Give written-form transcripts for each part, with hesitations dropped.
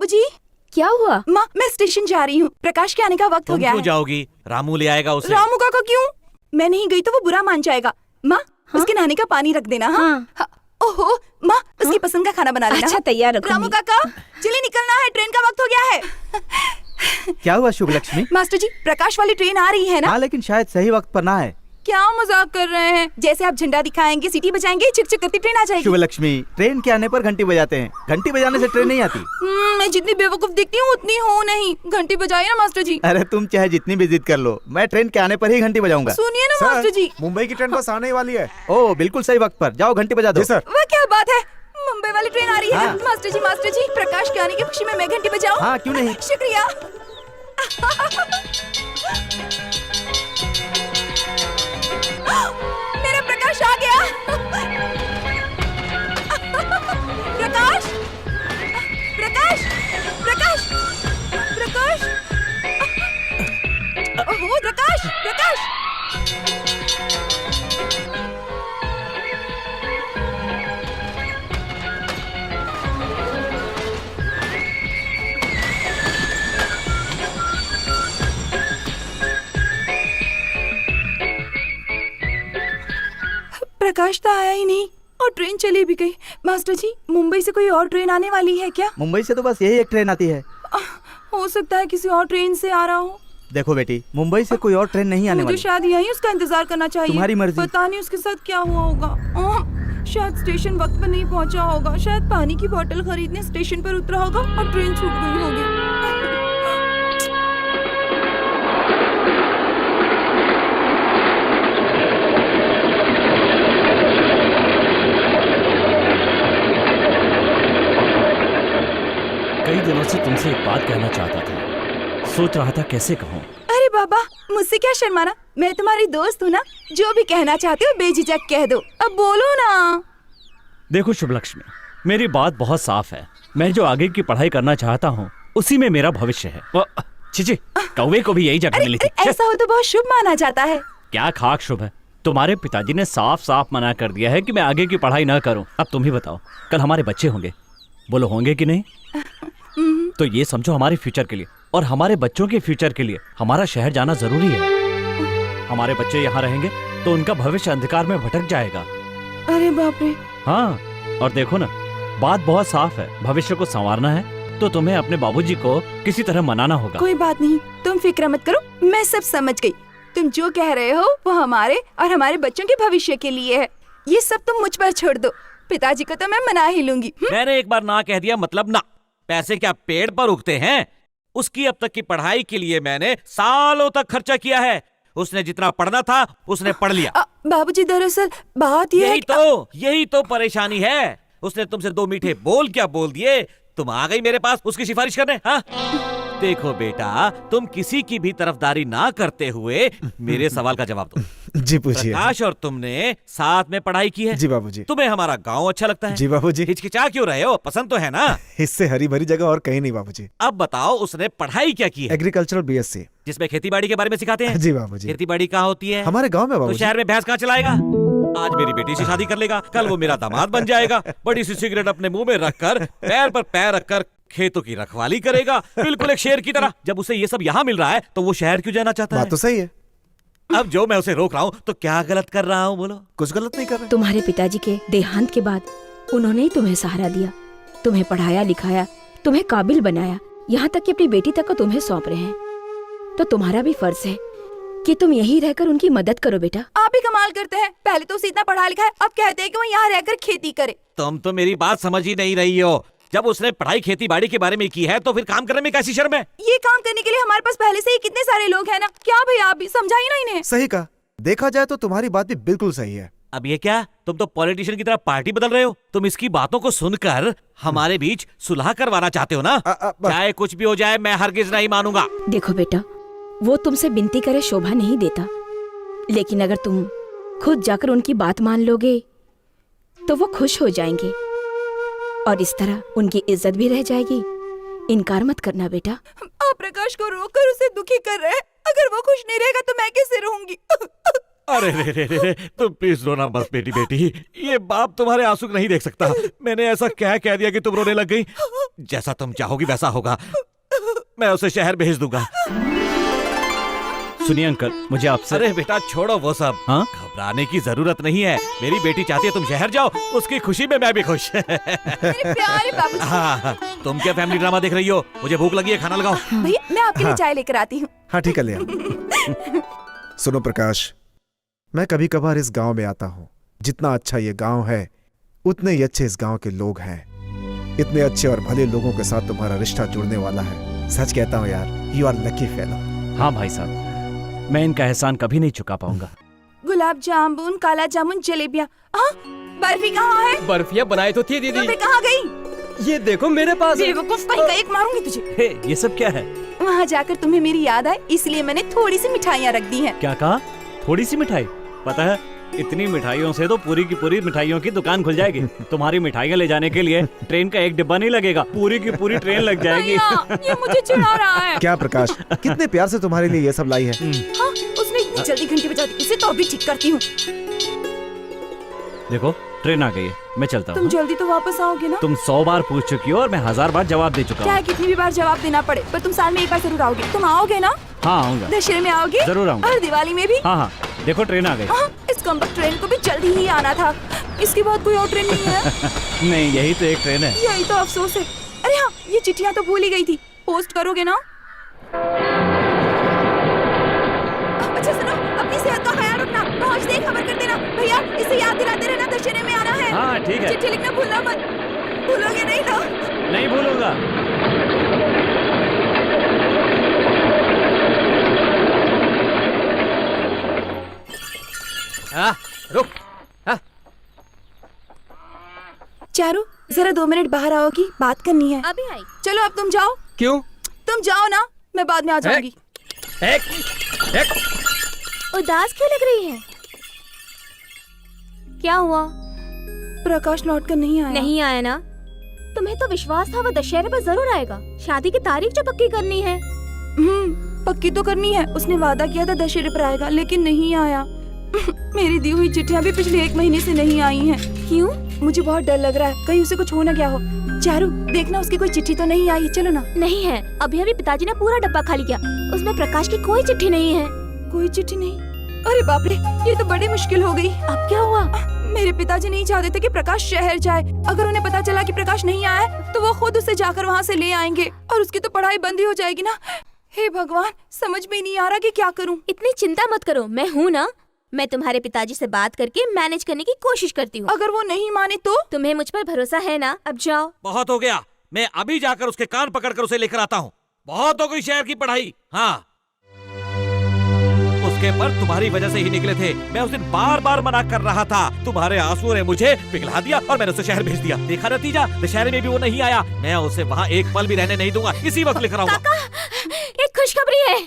बाबूजी। क्या हुआ? माँ, मैं स्टेशन जा रही हूँ, प्रकाश के आने का वक्त हो गया है। क्यों जाओगी? रामू ले आएगा उसे। रामू काका क्यों? मैं नहीं गई तो वो बुरा मान जाएगा। माँ, उसके नहाने का पानी रख देना। हाँ। ओहो माँ, उसकी पसंद का खाना बना लेना। अच्छा, तैयार रखूंगी। रामू काका, जल्दी निकलना है, ट्रेन का वक्त हो गया है। क्या हुआ शुभ लक्ष्मी? मास्टर जी, प्रकाश वाली ट्रेन आ रही है ना? हाँ, लेकिन शायद सही वक्त पर ना है। क्या मजाक कर रहे हैं? जैसे आप झंडा दिखाएंगे, सीटी बजाएंगे, चिक चिक करती ट्रेन आ जाएगी। शुभ लक्ष्मी, ट्रेन के आने पर घंटी बजाते हैं, घंटी बजाने से ट्रेन नहीं आती। मैं जितनी बेवकूफ दिखती हूँ उतनी हूँ नहीं। घंटी बजाइए ना मास्टर जी। अरे तुम चाहे जितनी भी जिद कर लो, मैं ट्रेन के आने पर ही घंटी बजाऊंगा। सुनिए ना मास्टर जी। मुंबई की ट्रेन बस आने वाली है। ओह, बिल्कुल सही वक्त पर, जाओ घंटी बजा दो। जी सर। वह क्या बात है, मुंबई वाली ट्रेन आ रही है। हाँ। मास्टर जी, प्रकाश के आने की खुशी में मैं घंटी बजाऊं? हाँ, क्यों नहीं। शुक्रिया। मेरा प्रकाश आ गया। प्रकाश, प्रकाश, प्रकाश, प्रकाश, ओहो प्रकाश, प्रकाश। प्रकाश तो आया ही नहीं और ट्रेन चली भी गई। मास्टर जी, मुंबई से कोई और ट्रेन आने वाली है क्या? मुंबई से तो बस यही एक ट्रेन आती है। हो सकता है किसी और ट्रेन से आ रहा हो। देखो बेटी, मुंबई से कोई और ट्रेन नहीं आने मुझे वाली। शायद यहीं उसका इंतजार करना चाहिए। तुम्हारी मर्जी। पता नहीं उसके साथ क्या हुआ होगा। शायद स्टेशन वक्त पर नहीं पहुंचा होगा। शायद पानी की बोतल खरीदने स्टेशन पर उतरा होगा और ट्रेन छूट गई होगी। कई दिनों से तुमसे एक बात कहना चाहता था, सोच रहा था कैसे कहूँ। अरे बाबा, मुझसे क्या शर्माना, मैं तुम्हारी दोस्त हूँ ना। जो भी कहना चाहते हो बेझिझक कह दो, अब बोलो ना। देखो शुभ लक्ष्मी, मेरी बात बहुत साफ है। मैं जो आगे की पढ़ाई करना चाहता हूँ उसी में मेरा भविष्य है। चिची, कौवे को भी यही जगह मिली थी। ऐसा हो तो बहुत शुभ माना जाता है। क्या खाक शुभ है? तुम्हारे पिताजी ने साफ साफ मना कर दिया है कि मैं आगे की पढ़ाई ना करूं। अब तुम ही बताओ, कल हमारे बच्चे होंगे, बोलो होंगे कि नहीं? तो ये समझो हमारे फ्यूचर के लिए और हमारे बच्चों के फ्यूचर के लिए हमारा शहर जाना जरूरी है। हमारे बच्चे यहाँ रहेंगे तो उनका भविष्य अंधकार में भटक जाएगा। अरे बाप रे। हाँ, और देखो ना, बात बहुत साफ है। भविष्य को संवारना है तो तुम्हें अपने बाबूजी को किसी तरह मनाना होगा। कोई बात नहीं, तुम फिक्र मत करो, मैं सब समझ गई। तुम जो कह रहे हो वो हमारे और हमारे बच्चों के भविष्य के लिए है। ये सब तुम मुझ पर छोड़ दो। पिताजी को तो मैं मना ही लूंगी। मैंने एक बार ना कह दिया मतलब ना। पैसे क्या पेड़ पर उगते हैं? उसकी अब तक की पढ़ाई के लिए मैंने सालों तक खर्चा किया है। उसने जितना पढ़ना था उसने पढ़ लिया। बाबूजी, दरअसल बात ये है यही तो परेशानी है। उसने तुमसे दो मीठे बोल क्या बोल दिए, तुम आ गई मेरे पास उसकी सिफारिश करने। हाँ, देखो बेटा, तुम किसी की भी तरफदारी ना करते हुए मेरे सवाल का जवाब दो। जी पूछिए। प्रकाश और तुमने साथ में पढ़ाई की है। जी बाबूजी। तुम्हें हमारा गांव अच्छा लगता है? जी बाबूजी। हिचकिचा क्यों रहे हो? पसंद तो है ना? इससे हरी भरी जगह और कहीं नहीं बाबूजी। अब बताओ, उसने पढ़ाई क्या की है? एग्रीकल्चरल बीएससी, जिसमें खेती बाड़ी के बारे में सिखाते हैं? जी बाबूजी। खेती बाड़ी कहाँ होती है? हमारे गाँव में तो बाबूजी। शहर में भैंस कहाँ चलाएगा? आज मेरी बेटी से शादी कर लेगा, कल वो मेरा दामाद बन जाएगा। बड़ी सी सिगरेट अपने मुंह में रखकर, पैर पर पैर रखकर खेतों की रखवाली करेगा, बिल्कुल एक शेर की तरह। जब उसे ये सब यहाँ मिल रहा है तो वो शहर क्यों जाना चाहता है? बात तो सही है। अब जो मैं उसे रोक रहा हूँ तो क्या गलत कर रहा हूँ? बोलो। कुछ गलत नहीं कर रहे। तुम्हारे पिताजी के देहांत के बाद उन्होंने ही तुम्हें सहारा दिया, तुम्हें पढ़ाया लिखाया, तुम्हें काबिल बनाया, यहाँ तक कि अपनी बेटी तक को तुम्हें सौंप रहे हैं। तो तुम्हारा भी फर्ज है कि तुम यहीं रहकर उनकी मदद करो बेटा। आप ही कमाल करते हैं। पहले तो उसे इतना पढ़ा लिखा है, अब कहते हैं कि वो यहाँ रहकर खेती करे। तुम तो मेरी बात समझ ही नहीं रही हो। जब उसने पढ़ाई खेती बाड़ी के बारे में की है तो फिर काम करने में कैसी शर्म है? ये काम करने के लिए हमारे पास पहले से ही कितने सारे लोग हैं ना। क्या भैया, आप भी समझाइए ना इन्हें। सही कहा, देखा जाए तो तुम्हारी बात भी बिल्कुल सही है। अब ये क्या, तुम तो पॉलिटिशियन की तरह पार्टी बदल रहे हो? तुम इसकी बातों को सुनकर हमारे बीच सुलह करवाना चाहते हो ना? चाहे कुछ भी हो जाए, मैं हरगिज नहीं मानूंगा। देखो बेटा, वो तुमसे विनती करे शोभा नहीं देता, लेकिन अगर तुम खुद जाकर उनकी बात मान लोगे तो वो खुश हो जाएंगे और इस तरह उनकी इज्जत भी रह जाएगी। इनकार मत करना बेटा। आप प्रकाश को रोककर उसे दुखी कर रहे हैं। अगर वो खुश नहीं रहेगा तो मैं कैसे रहूंगी? अरे रे रे रे, तुम प्लीज रोना मत बेटी बेटी। ये बाप तुम्हारे आंसू नहीं देख सकता। मैंने ऐसा क्या कह दिया कि तुम रोने लग गई? जैसा तुम चाहोगी वैसा होगा। मैं उसे शहर भेज दूंगा। सुनिए अंकल, मुझे आपसे। अरे बेटा छोड़ो वो सब। हाँ? घबराने की जरूरत नहीं है। मेरी बेटी चाहती है तुम शहर जाओ, उसकी खुशी में मैं भी खुश। मेरे प्यारे बाबूजी। हाँ, तुम क्या फैमिली ड्रामा देख रही हो? मुझे भूख लगी है, खाना लगाओ। भैया मैं आपके लिए चाय लेकर आती हूँ। हाँ ठीक है, ले आओ। सुनो प्रकाश, मैं कभी कभार इस गांव में आता हूँ। जितना अच्छा ये गांव है उतने ही अच्छे इस गांव के लोग हैं। इतने अच्छे और भले लोगों के साथ तुम्हारा रिश्ता जुड़ने वाला है। सच कहता हूँ यार, यू आर लकी फेलो। हाँ भाई साहब, मैं इनका एहसान कभी नहीं चुका पाऊंगा। गुलाब जामुन, काला जामुन, जलेबियाँ। हाँ, बर्फी कहाँ है? बर्फियाँ बनाई तो थी दीदी। बर्फी कहाँ गई? ये देखो मेरे पास है। बेवकूफ, कहीं का एक मारूंगी तुझे। हे, ये सब क्या है? वहाँ जाकर तुम्हें मेरी याद आए इसलिए मैंने थोड़ी सी मिठाइयाँ रख दी हैं। क्या कहा? थोड़ी सी मिठाई? पता है, इतनी मिठाइयों से तो पूरी की पूरी मिठाइयों की दुकान खुल जाएगी। तुम्हारी मिठाइयाँ ले जाने के लिए ट्रेन का एक डिब्बा नहीं लगेगा, पूरी की पूरी ट्रेन लग जाएगी। भैया, ये मुझे चिढ़ा रहा है। क्या प्रकाश, कितने प्यार से तुम्हारे लिए ये सब लाई है। हाँ, उसने इतनी जल्दी घंटी बजा दी, इसे तो अभी ठीक करती हूँ। देखो ट्रेन आ गई है, मैं चलता तुम हूँ। जल्दी तो वापस आओगे ना? तुम 100 बार पूछ चुकी हो और मैं 1000 बार जवाब दे चुका चाहे हूँ। कितनी भी बार जवाब देना पड़े, पर तुम साल में एक बार जरूर आओगे। तुम आओगे ना? हाँ आऊंगा, दशहरे में आओगे? जरूर आऊंगा। और दिवाली में भी? हाँ हाँ, देखो ट्रेन आ गई। हाँ, इस कम्बख्त ट्रेन को भी जल्दी ही आना था। इसके बाद कोई और ट्रेन नहीं है। नहीं, यही तो एक ट्रेन है। यही तो अफसोस है। अरे हाँ, ये चिट्ठियाँ तो भूल ही गई थी। पोस्ट करोगे ना? अच्छा सुनो, अपनी सेहत का ख्याल रखना। पहुँचते ही खबर कर देना। भैया, इसे याद दिलाते रहना दशहरे में आना है। हाँ ठीक है, चिट्ठी लिखना भूलना मत। भूलोगे नहीं ना? नहीं भूलूंगा। हाँ, रुक। हाँ, चारू, जरा 2 मिनट बाहर आओगी, बात करनी है। अभी आई। चलो अब तुम जाओ। क्यों? तुम जाओ ना, मैं बाद में आ जाऊंगी। एक उदास क्यों लग रही है? क्या हुआ? प्रकाश लौट कर नहीं आया। नहीं आया ना? तुम्हें तो विश्वास था वो दशहरे पर जरूर आएगा। शादी की तारीख जो पक्की करनी है। पक्की तो करनी है। उसने वादा किया था दशहरे पर आएगा, लेकिन नहीं आया। मेरी दी हुई चिट्ठियाँ भी पिछले 1 महीने से नहीं आई हैं। क्यों? मुझे बहुत डर लग रहा है, कहीं उसे कुछ हो ना गया हो। चारू, देखना उसकी कोई चिट्ठी तो नहीं आई। चलो ना। नहीं है, अभी अभी पिताजी ने पूरा डब्बा खाली किया। उसमें प्रकाश की कोई चिट्ठी नहीं है। कोई चिट्ठी नहीं? अरे बाप रे, ये तो बड़ी मुश्किल हो गई। अब क्या हुआ? मेरे पिताजी नहीं चाहते थे कि प्रकाश शहर जाए। अगर उन्हें पता चला कि प्रकाश नहीं आया है, तो वो खुद उसे जाकर वहाँ से ले आएंगे और उसकी तो पढ़ाई बंद ही हो जाएगी ना। हे भगवान, समझ में नहीं आ रहा कि क्या करूँ। इतनी चिंता मत करो, मैं हूँ ना। मैं तुम्हारे पिताजी से बात करके मैनेज करने की कोशिश करती हूँ। अगर वो नहीं माने तो? तुम्हें मुझ पर भरोसा है ना? अब जाओ। बहुत हो गया, मैं अभी जाकर उसके कान पकड़कर उसे लेकर आता हूँ। बहुत हो गई शहर की पढ़ाई। हाँ, उसके पर तुम्हारी वजह से ही निकले थे। मैं उस दिन बार बार मना कर रहा था, तुम्हारे आंसुओं ने मुझे पिघला दिया और मैंने उसे शहर भेज दिया। देखा नतीजा, दशहरे में भी वो नहीं आया। मैं उसे वहाँ एक पल भी रहने नहीं दूंगा। इसी वक्त लेकर आऊंगा। एक खुशखबरी है,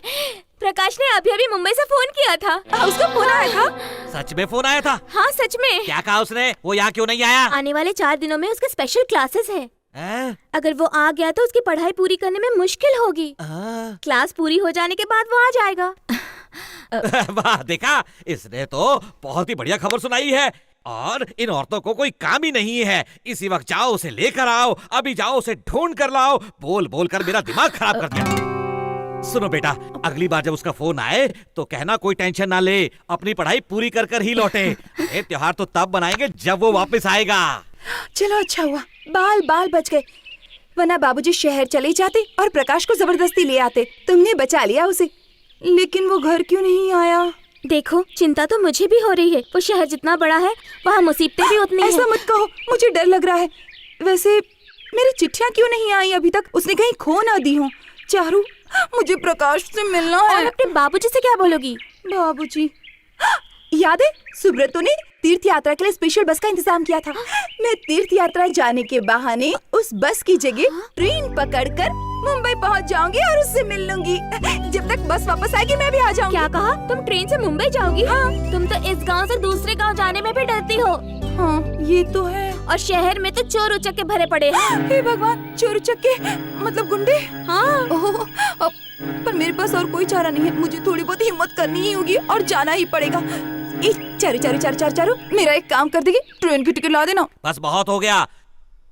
प्रकाश ने अभी अभी मुंबई से फोन किया था। उसका फोन आया था? सच में फोन आया था? हाँ सच में। क्या कहा उसने? वो यहाँ क्यों नहीं आया? आने वाले 4 दिनों में उसके स्पेशल क्लासेस हैं। हैं? अगर वो आ गया तो उसकी पढ़ाई पूरी करने में मुश्किल होगी। क्लास पूरी हो जाने के बाद वो आ जाएगा। वाह, देखा, इसने तो बहुत ही बढ़िया खबर सुनाई है। और इन औरतों को कोई काम ही नहीं है। इसी वक्त जाओ, उसे लेकर आओ। अभी जाओ, उसे ढूंढ कर लाओ। बोल बोल कर मेरा दिमाग खराब कर दिया। सुनो बेटा, अगली बार जब उसका फोन आए तो कहना कोई टेंशन ना ले, अपनी पढ़ाई पूरी कर कर ही लौटे। ये त्योहार तो तब बनाएंगे जब वो वापस आएगा। चलो अच्छा हुआ, बाल बच गए, वरना बाबूजी शहर चले जाते और प्रकाश को जबरदस्ती ले आते। तुमने बचा लिया उसे। लेकिन वो घर क्यों नहीं आया? देखो, चिंता तो मुझे भी हो रही है। वो शहर जितना बड़ा है, वहाँ मुसीबतें भी उतनी हैं। ऐसा मत कहो, मुझे डर लग रहा है। वैसे मेरी चिट्ठियाँ क्यों नहीं आई अभी तक? उसने कहीं खो ना दी हो। चारू, मुझे प्रकाश से मिलना है। और अपने बाबूजी से क्या बोलोगी? बाबूजी, याद है सुब्रतो ने तीर्थ यात्रा के लिए स्पेशल बस का इंतजाम किया था। मैं तीर्थ यात्रा जाने के बहाने उस बस की जगह ट्रेन पकड़कर मुंबई पहुंच जाऊंगी और उससे मिल लूंगी। जब तक बस वापस आएगी मैं भी आ जाऊंगी। क्या कहा? तुम ट्रेन से मुंबई जाओगी? हाँ। तुम तो इस गांव से दूसरे गांव जाने में भी डरती हो। हाँ, ये तो है। और शहर में तो चोर उचक्के भरे पड़े हैं। हे भगवान, चोर उचक्के मतलब गुंडे? हाँ। ओह, पर मेरे पास और कोई चारा नहीं है। मुझे थोड़ी बहुत हिम्मत करनी ही होगी और जाना ही पड़ेगा। चारू चारू चारू चारू चारू, मेरा एक काम कर देगी, ट्रेन की टिकट ला देना। बस बहुत हो गया।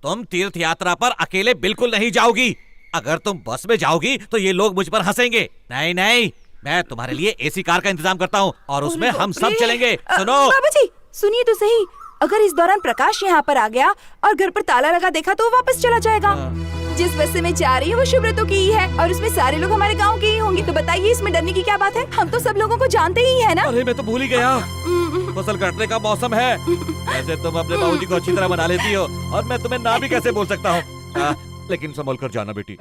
तुम तीर्थ यात्रा पर अकेले बिल्कुल नहीं जाओगी। अगर तुम बस में जाओगी तो ये लोग मुझ पर हंसेंगे। नहीं नहीं, मैं तुम्हारे लिए एसी कार का इंतजाम करता हूँ और उसमें हम सब चलेंगे। सुनो बाबूजी, सुनिए तो सही, अगर इस दौरान प्रकाश यहाँ पर आ गया और घर पर ताला लगा देखा तो वो वापस चला जाएगा। जिस बस से मैं जा रही हूँ वो शुभ्रतो की ही है और उसमें सारे लोग हमारे गांव के ही होंगे। तो बताइए इसमें डरने की क्या बात है? हम तो सब लोगों को जानते ही है ना। अरे मैं तो भूल ही गया, फसल कटने का मौसम है। वैसे तुम अपने बाबूजी को अच्छी तरह मना लेती हो और मैं तुम्हें ना भी कैसे बोल सकता हूँ। लेकिन संभल कर जाना बेटी।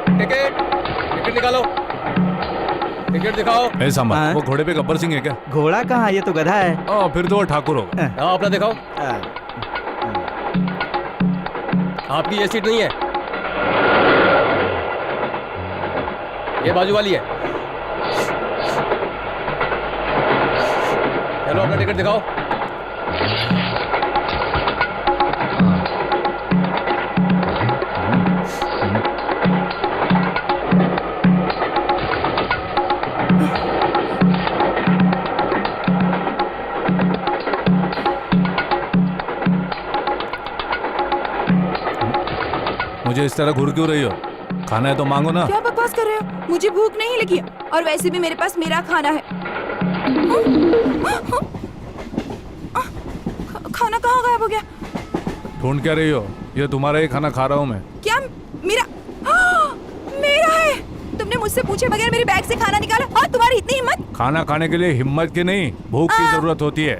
टिकट निकालो, टिकट दिखाओ। ए सांबा, हाँ? वो घोड़े पे गब्बर सिंह है क्या? घोड़ा कहाँ, ये तो गधा है। फिर तो वो ठाकुर होगा। आओ अपना दिखाओ। आपकी ये सीट नहीं है, ये बाजू वाली है। चलो अपना टिकट दिखाओ। मुझे इस तरह घूर क्यों रही हो? खाना है तो मांगो ना। क्या बकवास कर रहे हो? मुझे भूख नहीं लगी और वैसे भी मेरे पास मेरा खाना है। खाना कहाँ गायब हो गया? ढूंढ क्या रही हो? ये तुम्हारा ही खाना खा रहा हूँ मैं। क्या मेरा? मेरा है? तुमने मुझसे पूछे बगैर मेरे बैग से खाना निकाला और तुम्हारी इतनी हिम्मत? खाना खाने के लिए हिम्मत की नहीं, भूख की जरूरत होती है।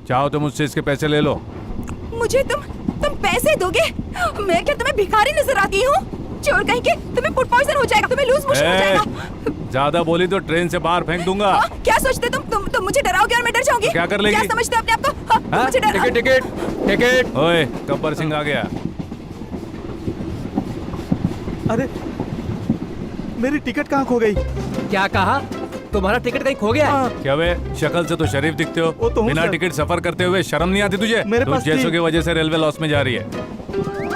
चाहो तो मुझसे इसके पैसे ले लो। मुझे तुम पैसे दोगे? मैं क्या तुम्हें भिखारी नजर आती हूँ? चोर कहीं के, तुम्हें फूड पॉइजन हो जाएगा, तुम्हें लूज मोशन हो जाएगा। ज्यादा बोली तो ट्रेन से बाहर फेंक दूंगा। क्या सोचते तुम मुझे डराओगे और मैं डर जाऊंगी? क्या कर लेगी? क्या समझते हो अपने आप को? मुझे डरा। Ticket ticket ticket. ओए, गब्बर सिंह आ गया। अरे मेरी टिकट कहाँ खो गई? क्या कहा? तुम्हारा टिकट कहीं खो गया है? क्या वे, शक्ल से तो शरीफ दिखते हो। वो तो हूँ बिना सर। टिकट सफर करते हुए शर्म नहीं आती तुझे? मेरे पास जैसों थी। की वजह से रेलवे लॉस में जा रही है।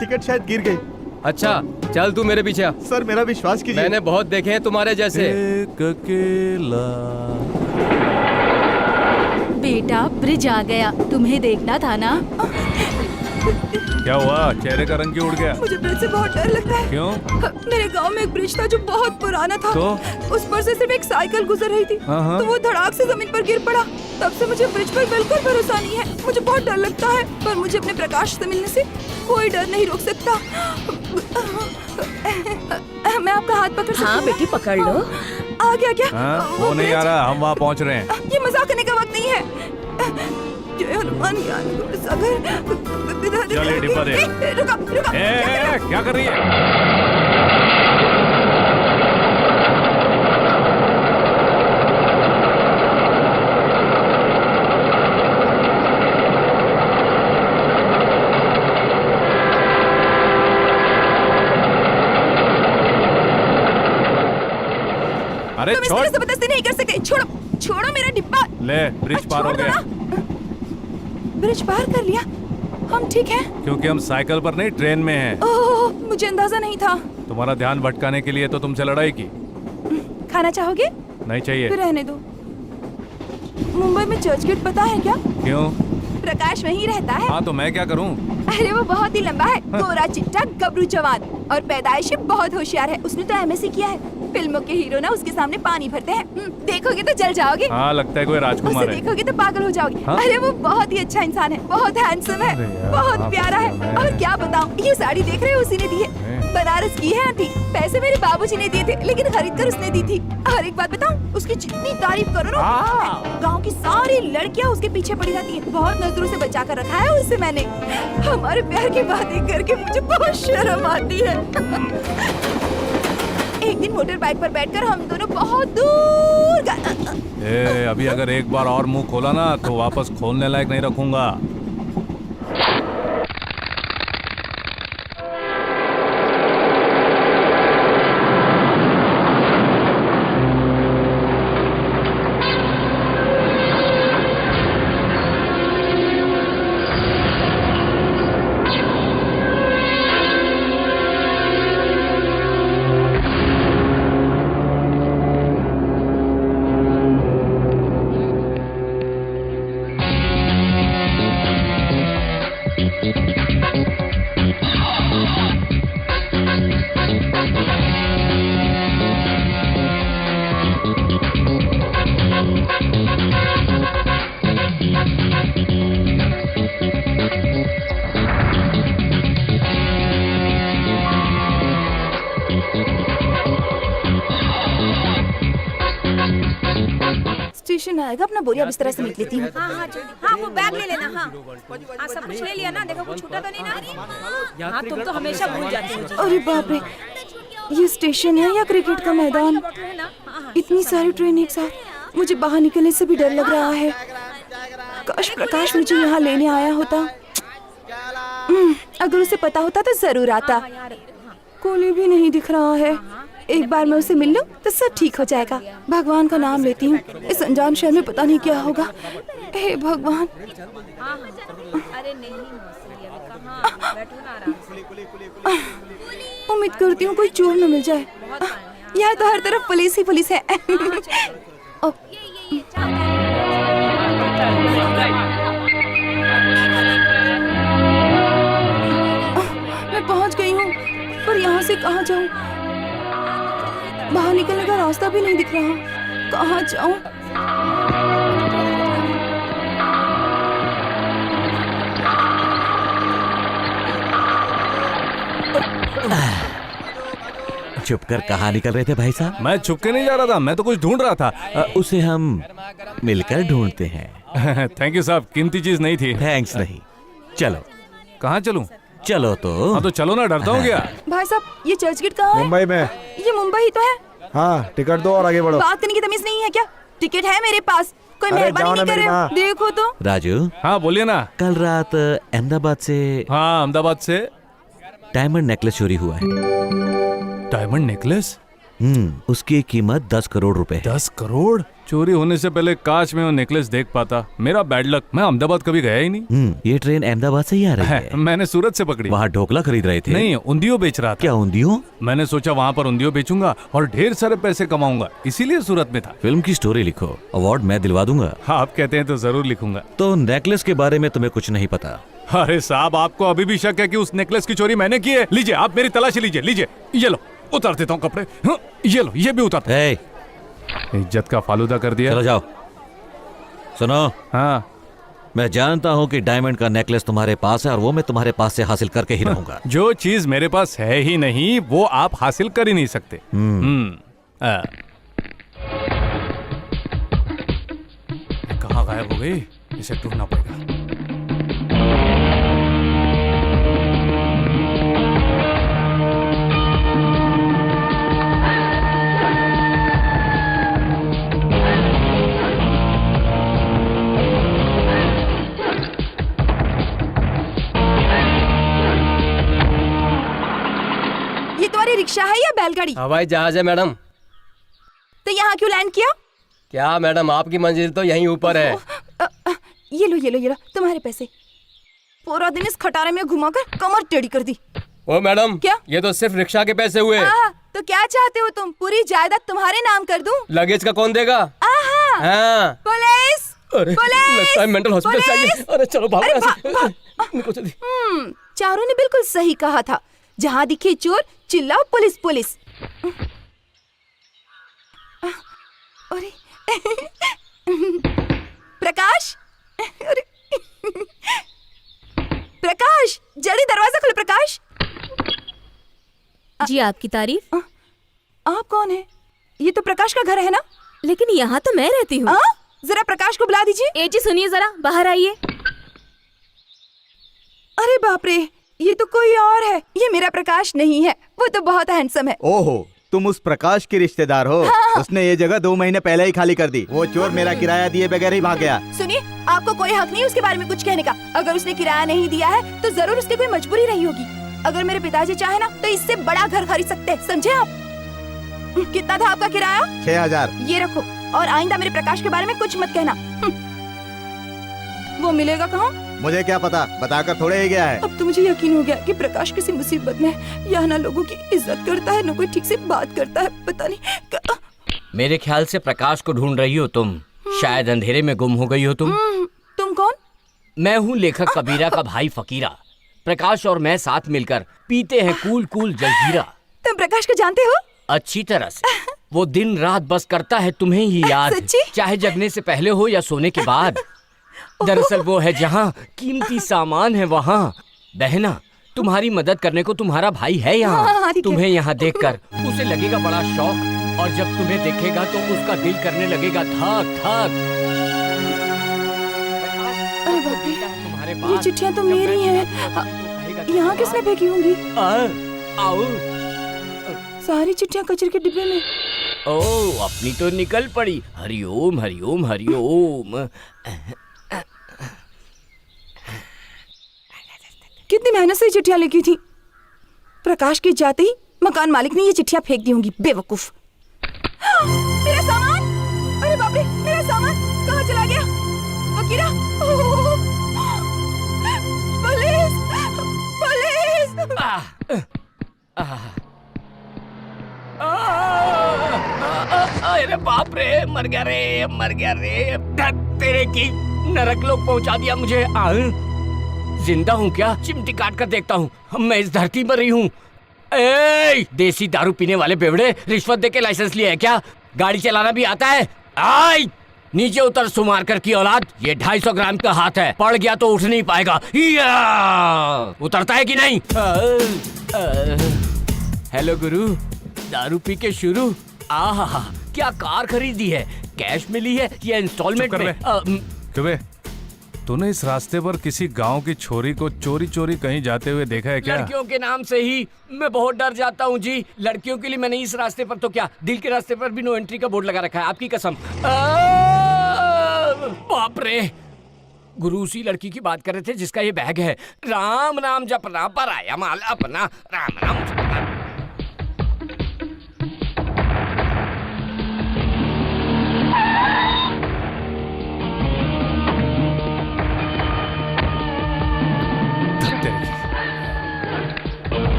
टिकट शायद गिर गई। अच्छा चल तू मेरे पीछे आ। सर मेरा विश्वास कीजिए। मैंने बहुत देखे हैं तुम्हारे जैसे। एक अकेला। बेटा ब्रिज आ गया, तुम्हें देखना था ना। क्या हुआ? चेहरे का रंग क्यों उड़ गया? मुझे ब्रिज से बहुत डर लगता है। क्यों? मेरे गांव में एक ब्रिज था जो बहुत पुराना था। तो? उस पर से सिर्फ एक साइकिल गुजर रही थी, हाँ। तो वो धड़ाक से जमीन पर गिर पड़ा। तब से मुझे ब्रिज पर बिल्कुल भरोसा नहीं है। मुझे बहुत डर लगता है, पर मुझे अपने प्रकाश से मिलने से कोई डर नहीं रोक सकता। मैं आपका हाथ पकड़ सकती हाँ हूँ? बेटी, पकड़ लो। आ गया क्या? हाँ, वो नहीं आ रहा, हम वहाँ पहुँच रहे हैं। ये मजाक करने का वक्त नहीं है। जय हनुमान ज्ञान गुण सागर। चल ये डिब्बा दे। रुको। क्या कर रही है? अरे तुम इस छोड़। तरह जबरदस्ती नहीं कर सकते। छोड़ो मेरा डिब्बा। ले, ब्रिज पार हो छोड़ दो गया। ना। ब्रिज पार कर लिया? हम ठीक हैं? क्योंकि हम साइकिल पर नहीं, ट्रेन में हैं। ओह, मुझे अंदाजा नहीं था। तुम्हारा ध्यान भटकाने के लिए तो तुमसे लड़ाई की। खाना चाहोगे? नहीं चाहिए। फिर रहने दो। मुंबई में चर्च गेट पता है क्या? क्यों? प्रकाश वहीं रहता है। हाँ तो मैं क्या करूँ? अरे वो बहुत ही लंबा है, गोरा चिट्टा गबरू जवान और पैदाइश से बहुत होशियार है। उसने तो एमएससी किया है। फिल्मों के हीरो ना उसके सामने पानी भरते हैं। देखोगे तो जल जाओगे। हाँ, लगता है कोई राजकुमार उसे है। देखोगे तो पागल हो जाओगे। हाँ? अरे वो बहुत ही अच्छा इंसान है, बहुत हैंडसम है, अरे यार, बहुत आप प्यारा है। तो और क्या बताऊं, ये साड़ी देख रहे हो उसी ने दी है। बनारस की है आंटी। पैसे मेरे बाबूजी ने दिए थे, लेकिन खरीद कर उसने दी थी। और एक बात बताऊं, उसकी जितनी तारीफ करो ना, गांव की सारी लड़कियां उसके पीछे पड़ी रहती हैं। बहुत नजरों से बचा कर रखा है उसे मैंने। हमारे प्यार की बातें करके मुझे बहुत शर्म आती है। एक दिन मोटर बाइक पर बैठकर हम दोनों बहुत दूर अभी अगर एक बार और मुंह खोला ना तो वापस खोलने लायक नहीं रखूंगा। स्टेशन आएगा, अपना बोरिया बिस्तरा समेट लेती हूँ। हाँ वो बैग ले लेना। हाँ हाँ सब कुछ ले लिया ना, देखो कुछ छूटा तो नहीं ना। हाँ तुम तो हमेशा भूल जाते हो। अरे बाप रे, ये स्टेशन है या क्रिकेट का मैदान? इतनी सारी ट्रेन एक साथ, मुझे बाहर निकलने से भी डर लग रहा है। काश प्रकाश मुझे यहाँ लेने आया होता। अगर उसे पता होता तो जरूर आता। कोली भी नहीं दिख रहा है। एक बार मैं उसे मिल लूं तो सब ठीक हो जाएगा। भगवान का नाम लेती हूँ, इस अनजान शहर में पता नहीं क्या होगा। हे भगवान। उम्मीद करती हूँ कोई चोर न मिल जाए। यहाँ तो हर तरफ पुलिस ही पुलिस है। मैं पहुँच गई हूँ, पर यहाँ से कहाँ जाऊँ? बाहर निकलने का रास्ता भी नहीं दिख रहा। कहाँ जाऊँ? छुप कर कहाँ निकल रहे थे भाई साहब? मैं छुप के नहीं जा रहा था, मैं तो कुछ ढूंढ रहा था। उसे हम मिलकर ढूंढते हैं। थैंक यू साहब, कीमती चीज नहीं थी। थैंक्स नहीं। चलो। कहाँ चलूं? चलो तो। हाँ तो चलो ना, डरता हूँ क्या? भाई साहब, ये चर्च गेट कहाँ है? मुंबई में। ये मुंबई ही तो है। हाँ, टिकट दो और आगे बढ़ो। बात करने की तमीज नहीं है क्या? टिकट है मेरे पास, कोई अरे मेहरबानी जाओ नहीं ना कर मेरी रहे हो? माँ। देखो तो। राजू, हाँ बोलिए ना। कल रात अहमदाबाद से। हाँ अहमदाबाद से डायमंड नेकलेस चोरी हुआ है। Diamond necklace? उसकी कीमत 10 करोड़ रुपए है। 10 करोड़? चोरी होने से पहले काश में वो नेकलेस देख पाता। मेरा बैड लक, मैं अहमदाबाद कभी गया ही नहीं। ये ट्रेन अहमदाबाद से ही आ रही है। मैंने सूरत से पकड़ी। वहाँ ढोकला खरीद रहे थे? नहीं, उंदियो बेच रहा था। क्या उंदियो? मैंने सोचा वहाँ पर उंदियो बेचूंगा और ढेर सारे पैसे कमाऊंगा, इसीलिए सूरत में था। फिल्म की स्टोरी लिखो, अवार्ड मैं दिलवा दूंगा। हाँ आप कहते हैं तो जरूर लिखूंगा। तो नेकलेस के बारे में तुम्हें कुछ नहीं पता? अरे साहब, आपको अभी भी शक है कि उस नेकलेस की चोरी मैंने की है? लीजिए, आप मेरी तलाशी लीजिए। लीजिए, ये लो, उतार देता हूँ कपड़े। हाँ, ये लो, ये भी उतार। इज्जत का फालूदा कर दिया। चलो जाओ। सुनो। हाँ, मैं जानता हूँ कि डायमंड का नेकलेस तुम्हारे पास है और वो मैं तुम्हारे पास से हासिल करके ही रहूंगा। जो चीज मेरे पास है ही नहीं वो आप हासिल कर ही नहीं सकते। कहाँ गायब हो गई? इसे ढूंढना पड़ेगा। रिक्शा है या बैलगाड़ी? हवाई जहाज है मैडम। तो यहाँ क्यों लैंड किया? क्या मैडम, आपकी मंजिल तो यहीं ऊपर है। ये लो ये लो ये लो, तुम्हारे पैसे। पूरा दिन इस खटारे में घुमाकर कमर टेढ़ी कर दी। ओ मैडम, क्या? ये तो सिर्फ रिक्शा के पैसे हुए। तो क्या चाहते हो तुम? पूरी जायदाद तुम्हारे नाम कर दूं? लगेज का कौन देगा? हाँ। पुलिस! अरे लगता है मेंटल हॉस्पिटल चाहिए। अरे चलो भागो यहाँ से। निकलो जल्दी। चारों ने बिल्कुल सही कहा था। जहाँ दिखे चोर चिल्लाओ पुलिस पुलिस। अरे प्रकाश, अरे प्रकाश, जल्दी दरवाजा खोलो प्रकाश। जी आपकी तारीफ। आप कौन है? ये तो प्रकाश का घर है ना? लेकिन यहाँ तो मैं रहती हूँ। जरा प्रकाश को बुला दीजिए। ए जी सुनिए जरा, बाहर आइए। अरे बाप रे, ये तो कोई और है। ये मेरा प्रकाश नहीं है, वो तो बहुत हैंडसम है। ओहो, तुम उस प्रकाश की रिश्तेदार हो? उसने ये जगह 2 महीने पहले ही खाली कर दी। वो चोर मेरा किराया दिए बगैर ही भाग गया। सुनिए, आपको कोई हक नहीं उसके बारे में कुछ कहने का। अगर उसने किराया नहीं दिया है तो जरूर उसकी कोई मजबूरी रही होगी। अगर मेरे पिताजी चाहे ना तो इससे बड़ा घर खरीद सकते हैं, समझे आप? कितना था आपका किराया? 6000। ये रखो, और आइंदा मेरे प्रकाश के बारे में कुछ मत कहना। वो मिलेगा कहाँ? मुझे क्या पता, बताकर थोड़े ही गया है। अब तो मुझे यकीन हो गया कि प्रकाश किसी मुसीबत में है। यहाँ ना लोगों की इज्जत करता है, ना कोई ठीक से बात करता है, पता नहीं। मेरे ख्याल से प्रकाश को ढूंढ रही हो तुम। शायद अंधेरे में गुम हो गई हो तुम। तुम कौन? मैं हूँ लेखक कबीरा का भाई फकीरा। प्रकाश और मैं साथ मिलकर पीते हैं कूल कूल जलजीरा। तुम प्रकाश को जानते हो? अच्छी तरह से। वो दिन रात बस करता है तुम्हें ही याद, सच्ची? चाहे जगने से पहले हो या सोने के बाद। दरअसल वो है जहाँ कीमती सामान है वहाँ। बहना, तुम्हारी मदद करने को तुम्हारा भाई है हाँ, हाँ, यहाँ। ठीक है। तुम्हें यहाँ देखकर उसे लगेगा बड़ा शौक, और जब तुम्हें देखेगा तो उसका दिल करने लगेगा धक धक। अरे बाप रे, तुम्हारे ये पास चिट्ठियाँ तो जब मैं मेरी हैं। तो कहेगा यहाँ किसने फेंकी होंगी? आओ। सारी चिट्ठियाँ कचरे के डिब्बे में। ओ, अपनी तो निकल पड़ी। हरिओम हरिओम हरिओम। कितनी मेहनत से ये चिट्ठियाँ लिखी थी। प्रकाश के जाते ही मकान मालिक ने ये चिट्ठियाँ फेंक दी होंगी, बेवकूफ। मेरा सामान! अरे बाप रे, मेरा सामान कहाँ चला गया? वकीरा! पुलिस! पुलिस! अरे बाप रे, मर गया रे, मर गया रे। तेरे की नरक लोग पहुंचा दिया मुझे। जिंदा हूँ क्या? चिमटी काट कर देखता हूँ। मैं इस धरती पर ही हूँ। देसी दारू पीने वाले बेवड़े, रिश्वत देके लाइसेंस लिया है क्या? गाड़ी चलाना भी आता है? आई नीचे उतर सुमार कर की औलाद। ये 250 ग्राम का हाथ है, पड़ गया तो उठ नहीं पाएगा। उतरता है कि नहीं? हेलो गुरु, दारू पी के शुरू। आहा, क्या कार खरीदी है? कैश में ली है या इंस्टॉलमेंट में? क्यों तूने इस रास्ते पर किसी गांव की छोरी को चोरी चोरी कहीं जाते हुए देखा है क्या? लड़कियों के नाम से ही मैं बहुत डर जाता हूँ जी। लड़कियों के लिए मैंने इस रास्ते पर तो क्या, दिल के रास्ते पर भी नो एंट्री का बोर्ड लगा रखा है, आपकी कसम। बाप रे, गुरु उसी लड़की की बात कर रहे थे जिसका ये बैग है। राम नाम जपना पर आया माल अपना, राम नाम जपना।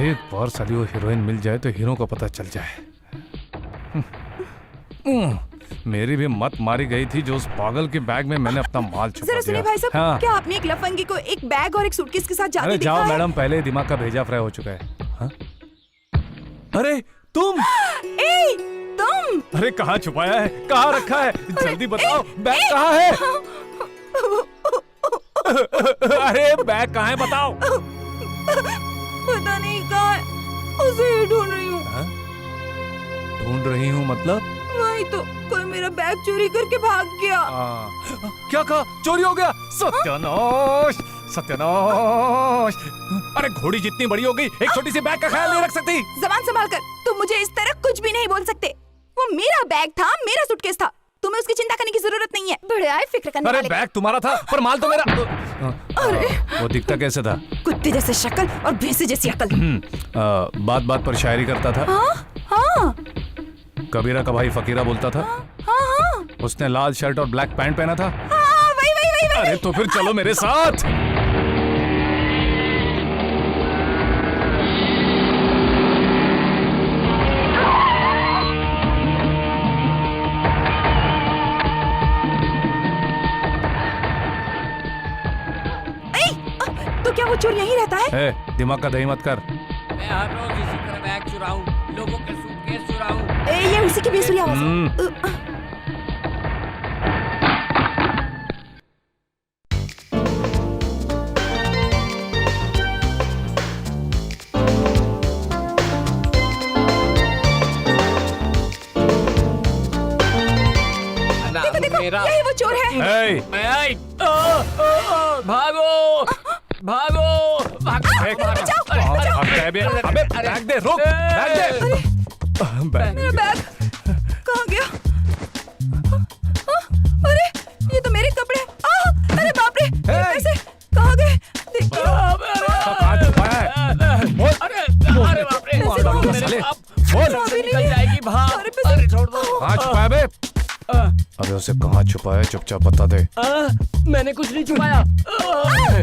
एक बार साली वो हीरोइन मिल जाए तो हीरो को पता चल जाए। मेरी भी मत मारी गई थी जो उस पागल के बैग में मैंने अपना माल छुपा जरा सुनिए दिया। भाई साहब, हाँ। क्या आपने एक लफंगी को एक बैग और एक सूटकेस के साथ जाते अरे देखा जाओ है? मैडम, पहले ही दिमाग का भेजा फ्राई हो चुका है। हाँ? अरे तुम! ए, तुम! अरे कहाँ छुपाया है, कहाँ रखा है? जल्दी बताओ, बैग कहाँ है? अरे बैग कहाँ है बताओ। पता नहीं कहाँ है, उसे ही ढूंढ रही हूँ। ढूंढ रही हूँ मतलब? वही तो, कोई मेरा बैग चोरी करके भाग गया। क्या कहा? चोरी हो गया? सत्यानाश, सत्यानाश। अरे घोड़ी जितनी बड़ी हो गई, एक छोटी सी बैग का ख्याल नहीं रख सकती? जबान संभाल कर, तुम मुझे इस तरह कुछ भी नहीं बोल सकते। वो मेरा बैग था, मेरा सूटकेस था, तुम्हें उसकी चिंता करने की जरूरत नहीं है। बड़े आए फिक्र करने अरे वाले। बैग तुम्हारा था पर माल तो मेरा। अरे वो दिखता कैसे था? कुत्ते जैसे शक्ल और भैंसे जैसी अकल। बात बात पर शायरी करता था। हाँ, कबीरा का भाई फकीरा बोलता था। हाँ, उसने लाल शर्ट और ब्लैक पैंट पहना था। हाँ, वही। अरे तो फिर चलो मेरे साथ। तो क्या वो चोर यहीं रहता है? दिमाग का दही मत कर। मैं हर रोज इसी तरह बैग चुराऊं, लोगों के सूटकेस चुराऊं। ये उसी की बेसुरी आवाज है। देखो, यही वो चोर है। भागो भागो अबे बैग दे, रोक, बैग दे। बैग मेरा बैग कहाँ गया? अरे ये तो मेरे कपड़े। अरे बाप रे, मेरे पैसे कहाँ गए? देखिए। कहाँ छुपाया है? बोल। अरे बाप रे, साले, बोल। निकल जाएगी भाग। अरे छोड़ दो। कहाँ छुपाया बे? अबे उसे कहाँ छुपाया, चुपचाप बता दे। मैंने कुछ नहीं छुपाया।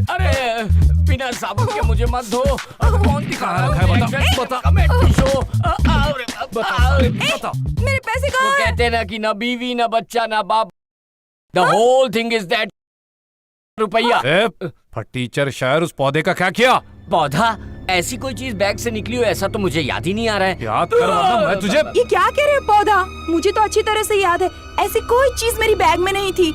अरे बिना साबुन के मुझे मत धो। अब कौन कहाँ रखा है बता। बता। Comment tissue. बता। मेरे पैसे वो कहाँ हैं? कहते हैं ना कि ना बीवी ना बच्चा ना बाप। The whole thing is that रुपया। टीचर शायर, उस पौधे का क्या किया? पौधा? ऐसी कोई चीज बैग से निकली हो ऐसा तो मुझे याद ही नहीं आ रहा है। याद कर वरना मैं तुझे। ये क्या कह रहे हो? पौधा? मुझे तो अच्छी तरह से याद है, ऐसी कोई चीज मेरी बैग में नहीं थी।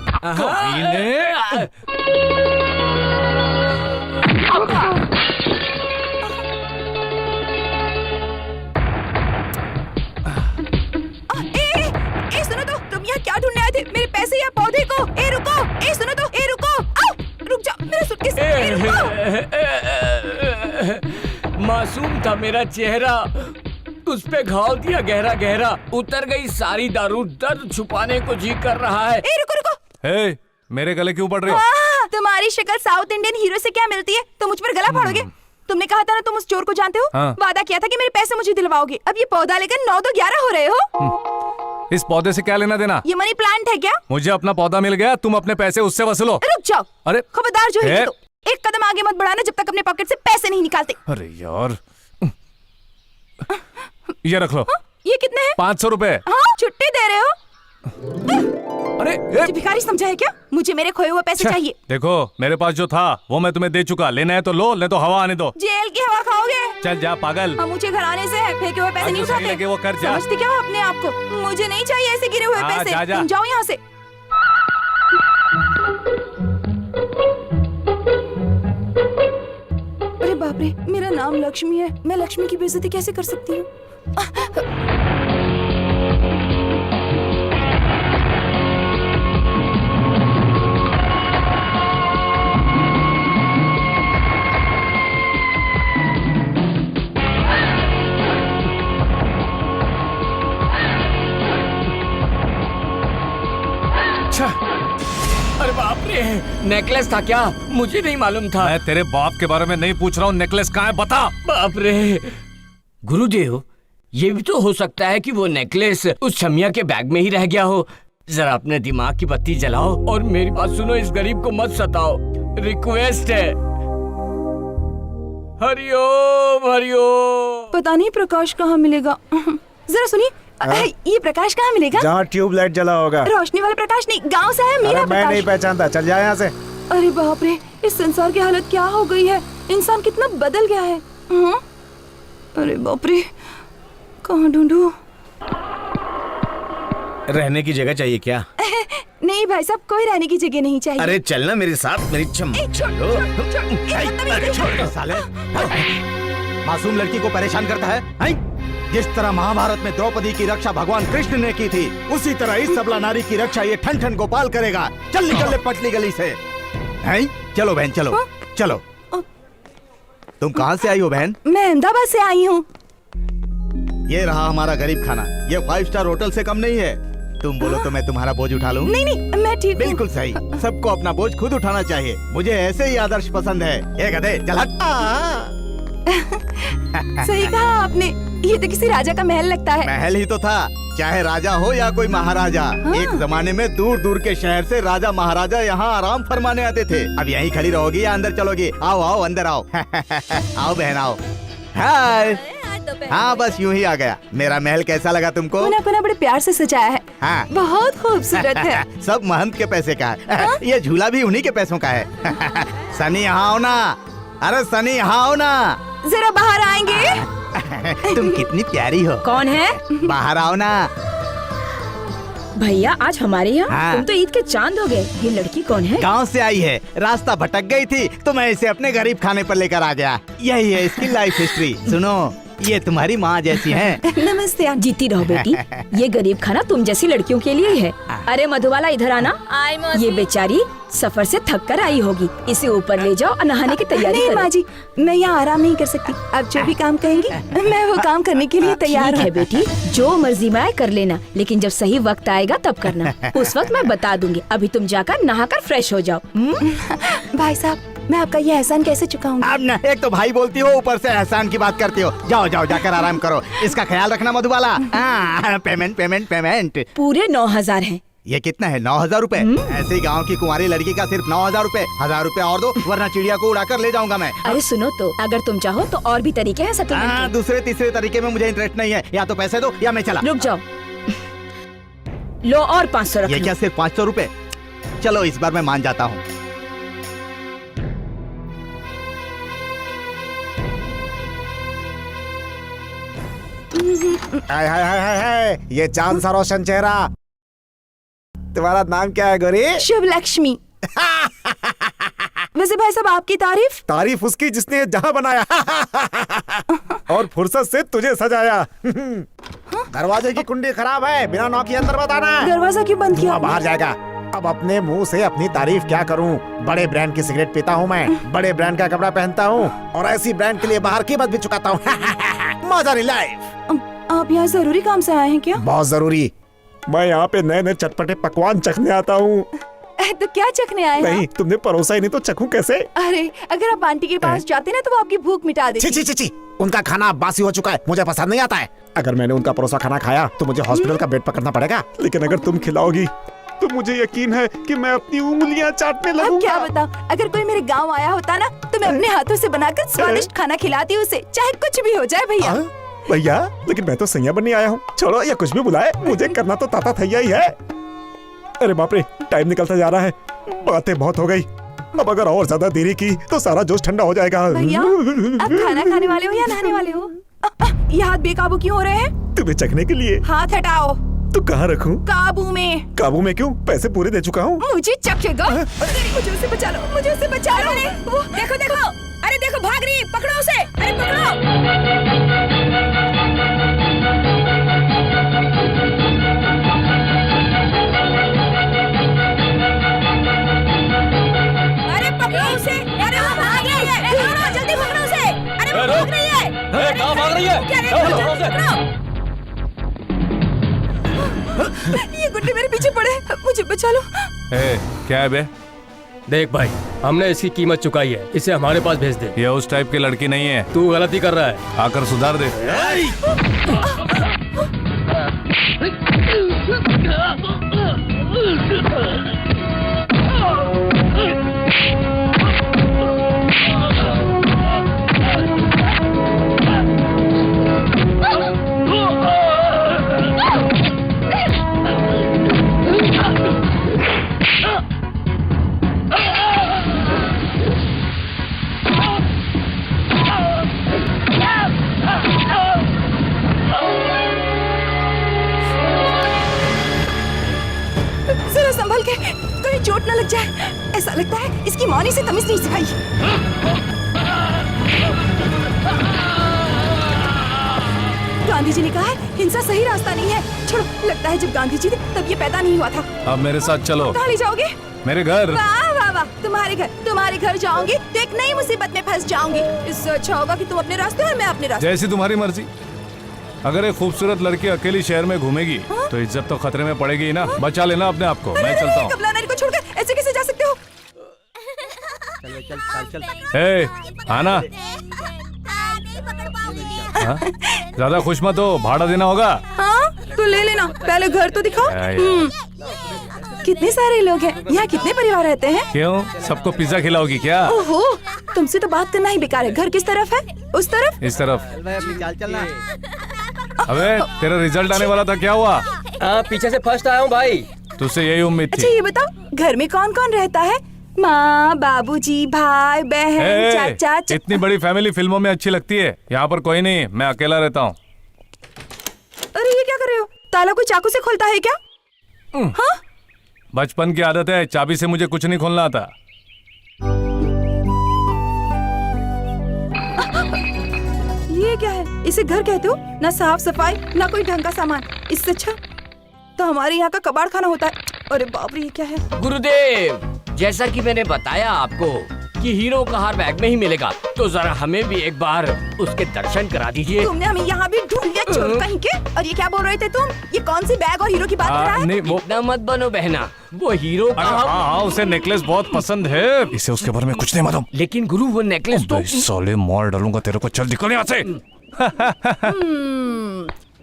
ए सुनो तो, तुम यहाँ क्या ढूंढने आए थे? मेरे पैसे या पौधे को? ए रुको, ए सुनो तो, ए रुको, रुक जाओ, मेरा सूटकेस, ए रुको। मासूम था मेरा चेहरा, उस पे घाव दिया गहरा गहरा, उतर गई सारी दारू, दर्द छुपाने को जी कर रहा है। ए रुको रुको। हे, मेरे गले क्यों पड़ रही हो? तुम्हारी शक्ल साउथ इंडियन हीरो से क्या मिलती है? तुम मुझ पर गला फाड़ोगे? तुमने कहा था ना तुम उस चोर को जानते हो। हाँ। वादा किया था कि मेरे पैसे मुझे दिलवाओगे। अब ये पौधा लेकर 9 तो 11 हो रहे हो। इस पौधे से क्या लेना देना? ये मनी प्लांट है क्या? मुझे अपना पौधा मिल गया, तुम अपने पैसे उससे वसूलो। रुक जाओ। अरे खबरदार जो है तो एक कदम आगे मत बढ़ाना जब तक अपने पॉकेट से पैसे नहीं निकालते। अरे यार, ये रख लो। ये कितने हैं? 500 रुपए। हाँ, छुट्टी दे रहे हो? अरे मुझे भिखारी समझा है क्या? मुझे मेरे खोए हुए पैसे चाहिए। देखो, मेरे पास जो था वो मैं तुम्हें दे चुका, लेना है तो लो, नहीं तो हवा आने दो। जेल की हवा खाओगे? चल जा पागल। हम मुझे घर आने से है, फेंके हुए पैसे नहीं उठाते। लगे वो कर जा। समझती क्या हो अपने आप को? मुझे नहीं चाहिए ऐसे गिरे हुए हाँ, पैसे। जा, जा। तुम जाओ यहाँ से। अरे बाप रे, मेरा नाम लक्ष्मी है, मैं लक्ष्मी की बेइज्जती कैसे कर सकती हूँ? अरे बाप रे, नेकलेस था क्या? मुझे नहीं मालूम था। मैं तेरे बाप के बारे में नहीं पूछ रहा हूँ, नेकलेस कहाँ है बता। बाप रे, गुरुदेव, ये भी तो हो सकता है कि वो नेकलेस उस छमिया के बैग में ही रह गया हो। जरा अपने दिमाग की बत्ती जलाओ और मेरी बात सुनो, इस गरीब को मत सताओ, रिक्वेस्ट है। हरिओम हरिओम। पता नहीं प्रकाश कहाँ मिलेगा। जरा सुनिए, ये प्रकाश कहाँ मिलेगा? जहाँ ट्यूबलाइट जला होगा। रोशनी वाला प्रकाश नहीं, गांव से है मेरा मैं प्रकाश। नहीं पहचानता, चल जा यहाँ से। अरे बाप रे, इस संसार की हालत क्या हो गई है? इंसान कितना बदल गया है। अरे बाप रे, कहाँ ढूंढूं? रहने की जगह चाहिए क्या? नहीं भाई साहब, कोई रहने की जगह नहीं चाहिए। अरे चलना मेरे साथ, मेरी साले मासूम लड़की को परेशान करता है। जिस तरह महाभारत में द्रौपदी की रक्षा भगवान कृष्ण ने की थी, उसी तरह इस सबला नारी की रक्षा ये ठन ठन गोपाल करेगा। चल निकल ले पटली गली से। हैं? चलो बहन चलो। चलो। तुम कहाँ से आई हो बहन? मैं अहमदाबाद से आई हूँ। ये रहा हमारा गरीब खाना, ये 5 स्टार होटल से कम नहीं है। तुम बोलो तो मैं तुम्हारा बोझ उठा लूं? नहीं नहीं, मैं ठीक हूँ। बिल्कुल सही, सबको अपना बोझ खुद उठाना चाहिए। मुझे ऐसे ही आदर्श पसंद है। ये गधे चल हट। सही कहा आपने, ये तो किसी राजा का महल लगता है। महल ही तो था, चाहे राजा हो या कोई महाराजा। एक जमाने में दूर दूर के शहर से राजा महाराजा यहाँ आराम फरमाने आते थे। अब यहीं खड़ी रहोगी या अंदर चलोगी? आओ आओ अंदर आओ। आओ बहन आओ। हाय। हाँ बस यूं ही आ गया। मेरा महल कैसा लगा तुमको? पुनः बड़े प्यार से सजाया है। हाँ। बहुत खूबसूरत है। सब महंत के पैसे का है। ये झूला भी उन्हीं के पैसों का है। सनी यहाँ आओ ना। अरे सनी यहाँ आओ ना। जरा बाहर आएंगे? तुम कितनी प्यारी हो। कौन है? बाहर आओ ना। भैया आज हमारे यहाँ हाँ। तुम तो ईद के चांद हो गए। ये लड़की कौन है? गांव से आई है, रास्ता भटक गई थी तो मैं इसे अपने गरीब खाने पर लेकर आ गया। यही है इसकी लाइफ हिस्ट्री। सुनो, ये तुम्हारी माँ जैसी हैं। नमस्ते आंटी। जीती रहो बेटी। ये गरीब खाना तुम जैसी लड़कियों के लिए ही है। अरे मधुबाला इधर आना। ये बेचारी सफर से थक कर आई होगी, इसे ऊपर ले जाओ और नहाने की तैयारी नहीं करो। माँ जी, मैं यहाँ आराम नहीं कर सकती। आप जो भी काम कहेंगी मैं वो काम करने के लिए तैयार ठीक हूँ। है बेटी, जो मर्जी में आए कर लेना, लेकिन जब सही वक्त आएगा तब करना। उस वक्त मैं बता दूंगी। अभी तुम जाकर नहाकर फ्रेश हो जाओ। भाई साहब, मैं आपका ये एहसान कैसे चुकाऊंगी? अब न, एक तो भाई बोलती हो, ऊपर से एहसान की बात करती हो। जाओ जाओ जाकर आराम करो। इसका ख्याल रखना मधुबाला। Payment payment payment. पूरे 9,000 हैं। ये कितना है? 9,000 रुपए? ऐसी गांव की कुंवारी लड़की का सिर्फ 9,000 रुपए। 1,000 रुपए और दो, वरना चिड़िया को उड़ाकर ले जाऊंगा मैं। अरे सुनो तो, अगर तुम चाहो तो और भी तरीके हैं सेटलमेंट के। दूसरे तीसरे तरीके में मुझे इंटरेस्ट नहीं है। या तो पैसे दो या मैं चला। रुक जाओ, लो और 500 रख ये लो। क्या सिर्फ 500 रुपए? चलो इस बार मैं मान जाता हूँ। हाय हाय हाय हाय हाय, ये चांद सा रोशन चेहरा। तुम्हारा नाम क्या है गोरी? शुभ लक्ष्मी। वैसे भाई साहब, आपकी तारीफ? तारीफ उसकी जिसने जहां बनाया और फुर्सत से तुझे सजाया। दरवाजे की कुंडी खराब है, बिना नॉक के अंदर मत आना। दरवाजा क्यों बंद किया? धुआं बाहर जाएगा। अब अपने मुंह से अपनी तारीफ क्या करूं? बड़े ब्रांड की सिगरेट पीता हूं मैं, बड़े ब्रांड का कपड़ा पहनता हूं और ऐसी ब्रांड के लिए बाहर कीमत भी चुकाता हूं। मजा नहीं लाइफ। आप यहाँ जरूरी काम से आए हैं क्या? बहुत जरूरी। मैं यहाँ पे नए नए चटपटे पकवान चखने आता हूँ। तो क्या चखने आए हैं? नहीं, तुमने परोसा ही नहीं तो चखूं कैसे? अरे, अगर आप आंटी के पास जाते ना तो वो आपकी भूख मिटा छी देती। छी छी छी, उनका खाना बासी हो चुका है, मुझे पसंद नहीं आता है। अगर मैंने उनका परोसा खाना खाया तो मुझे हॉस्पिटल का बेड पकड़ना पड़ेगा, लेकिन अगर तुम खिलाओगी तो मुझे यकीन है कि मैं अपनी उंगलियां चाटने अब लगूंगा। क्या बताऊं, अगर कोई मेरे गांव आया होता ना तो मैं अपने हाथों से बनाकर स्वादिष्ट खाना खिलाती उसे, चाहे कुछ भी हो जाए भैया। हाँ? भैया, लेकिन मैं तो सैया बनने आया हूँ। छोड़ो, या कुछ भी बुलाए, मुझे करना तो ताता थैया ही है। अरे बाप रे, टाइम निकलता जा रहा है, बातें बहुत हो गई। अब अगर और ज्यादा देरी की तो सारा जोश ठंडा हो जाएगा। भैया, आप खाना खाने वाले हो या नहाने वाले हो? ये हाथ बेकाबू क्यों हो रहे हैं? तुम्हें चखने के लिए। हाथ हटाओ। तो कहाँ रखूं? काबू में। काबू में क्यों? पैसे पूरे दे चुका हूँ। मुझे चखेगा। मुझे उसे बचा लो, मुझे उसे बचा लो। वो देखो देखो, अरे देखो भाग रही है, पकड़ो उसे। अरे पकड़ो। अरे पकड़ो उसे। अरे वो भाग रही है, पकड़ो, जल्दी पकड़ो उसे। अरे वो भाग रही है। कहाँ भाग रही है? क्या रे, पकड़ो। ये गुंडे मेरे पीछे पड़े, मुझे बचा लो। ए, क्या है बे? देख भाई, हमने इसकी कीमत चुकाई है, इसे हमारे पास भेज दे। ये उस टाइप की लड़की नहीं है, तू गलती कर रहा है। आकर सुधार दे। जरा संभल के, कहीं चोट न लग जाए। ऐसा लगता है इसकी माँ ने इसे तमीज नहीं सिखाई। गांधी जी ने कहा है हिंसा सही रास्ता नहीं है। छोड़ो, लगता है जब गांधी जी थे तब ये पैदा नहीं हुआ था। अब मेरे साथ चलो। कहाँ ले जाओगे? मेरे घर। वाह वाह वाह, तुम्हारे घर जाऊंगी तो एक नई मुसीबत में फंस जाऊंगी। इससे अच्छा होगा कि तुम अपने रास्ते और मैं अपने रास्ते। जैसी तुम्हारी मर्जी। अगर एक खूबसूरत लड़की अकेली शहर में घूमेगी तो इज्जत तो खतरे में पड़ेगी ही ना। बचा लेना अपने आप को। मैं चलता हूँ। कमला नारी को छोड़कर ऐसे कैसे जा सकते हो? ए, आना। हाँ? ज्यादा खुश मत हो, भाड़ा देना होगा। हाँ, तो ले लेना, पहले घर तो दिखाओ। कितने सारे लोग हैं यहाँ, कितने परिवार रहते हैं? क्यों, सबको पिज्जा खिलाओगी क्या? ओहो, तुमसे तो बात करना ही बेकार है। घर किस तरफ है? उस तरफ? इस तरफ। अपनी चाल चलना। अबे, तेरा रिजल्ट आने वाला था, क्या हुआ? पीछे से फर्स्ट आया हूँ भाई। तुझसे यही उम्मीद अच्छा थी। ये बताओ, घर में कौन कौन रहता है? माँ, बाबूजी, भाई, बहन, ए, चाचा। इतनी बड़ी फैमिली फिल्मों में अच्छी लगती है, यहाँ पर कोई नहीं, मैं अकेला रहता हूँ। अरे ये क्या कर रहे हो? ताला कोई चाकू से खोलता है क्या? हाँ? बचपन की आदत है, चाबी से मुझे कुछ नहीं खोलना आता। ये ये क्या है? इसे घर कहते हो? ना साफ सफाई ना कोई ढंग का सामान। इससे अच्छा तो हमारे यहाँ का कबाड़ खाना होता है। अरे बाप रे, ये क्या है? गुरुदेव, जैसा कि मैंने बताया आपको कि हीरो का हार बैग में ही मिलेगा, तो जरा हमें भी एक बार उसके दर्शन करा दीजिए। तुमने हमें यहाँ भी ढूंढ लिया चोर कहीं के। और ये क्या बोल रहे थे तुम? ये कौन सी बैग और हीरो की बात कर रहा है? नहीं वो इतना मत बनो बहना, वो हीरो का हाँ हाँ उसे नेकलेस बहुत पसंद है, इसे उसके बारे में कुछ नहीं मालूम। लेकिन गुरु वो नेकलेस तो साले मार डालूंगा तेरे को, चल निकल यहाँ से।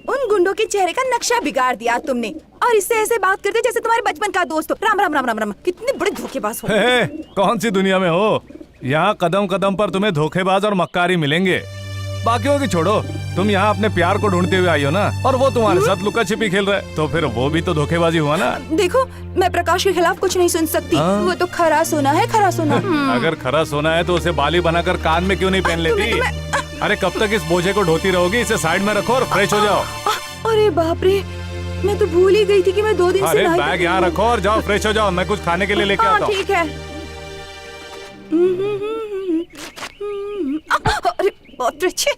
उन गुंडों के चेहरे का नक्शा बिगाड़ दिया तुमने, और इससे ऐसे बात करते जैसे तुम्हारे बचपन का दोस्त हो। राम राम राम राम राम। कितने बड़े धोखेबाज हो। हे, कौन सी दुनिया में हो? यहाँ कदम कदम पर तुम्हें धोखेबाज और मक्कारी मिलेंगे। बाकियों की छोड़ो, तुम यहाँ अपने प्यार को ढूंढते हुए आई हो ना, और वो तुम्हारे साथ लुका छिपी खेल रहा है, तो फिर वो भी तो धोखेबाजी हुआ ना। देखो, मैं प्रकाश के खिलाफ कुछ नहीं सुन सकती। हाँ? वो तो खरा सोना है, खरा सोना। अगर खरा सोना है तो उसे बाली बनाकर कान में क्यों नहीं पहन लेती? अरे कब तक इस बोझे को ढोती रहोगी? इसे साइड में रखो और फ्रेश हो जाओ। अरे बाप रे, मैं तो भूल ही गई थी कि मैं 2 दिन से अरे नहीं बैग यहाँ रखो और जाओ फ्रेश हो जाओ, मैं कुछ खाने के लिए लेके आता हूँ। ठीक है। अरे बहुत अच्छे।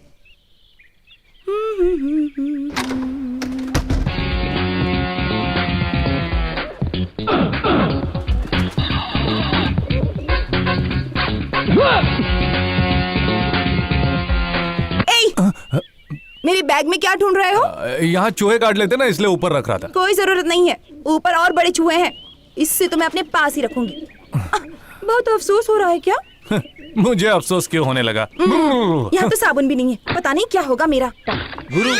मेरी बैग में क्या ढूंढ रहे हो? यहाँ चूहे काट लेते ना, इसलिए ऊपर रख रहा था। कोई जरूरत नहीं है, ऊपर और बड़े चूहे हैं, इससे तो मैं अपने पास ही रखूंगी। बहुत अफसोस हो रहा है क्या? मुझे अफसोस क्यों होने लगा? यहाँ तो साबुन भी नहीं है, पता नहीं क्या होगा मेरा। गुरु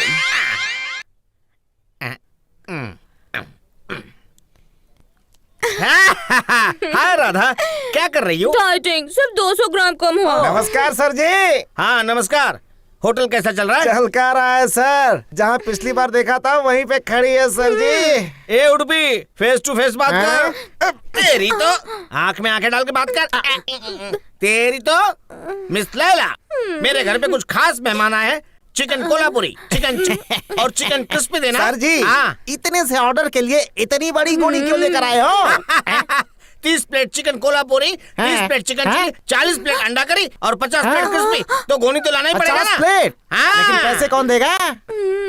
हाय राधा, क्या कर रही हो? डाइटिंग, सिर्फ 200 ग्राम कम हो। नमस्कार सर जी। हाँ नमस्कार। होटल कैसा चल रहा है? चल क्या रहा है सर? जहाँ पिछली बार देखा था वहीं पे खड़ी है सर जी। ए उडुपी, फेस टू फेस बात कर। तेरी तो आंख में आंखें डाल के बात कर। तेरी तो मिस लैला, मेरे घर पे कुछ खास मेहमान आए हैं। चिकन कोल्हापुरी, चिकन और चिकन क्रिस्पी देना। सर जी, हाँ। इतने से ऑर्डर के लिए इतनी बड़ी गोनी क्यों लेकर आए हो? 30 plate chicken Kolhapuri, 30 plate chicken chilli, 40 plate अंडा करी और 50 प्लेट क्रिस्पी। तो गोनी तो लाना ही पड़ेगा 50 ना। प्लेट? हाँ। लेकिन पैसे कौन देगा?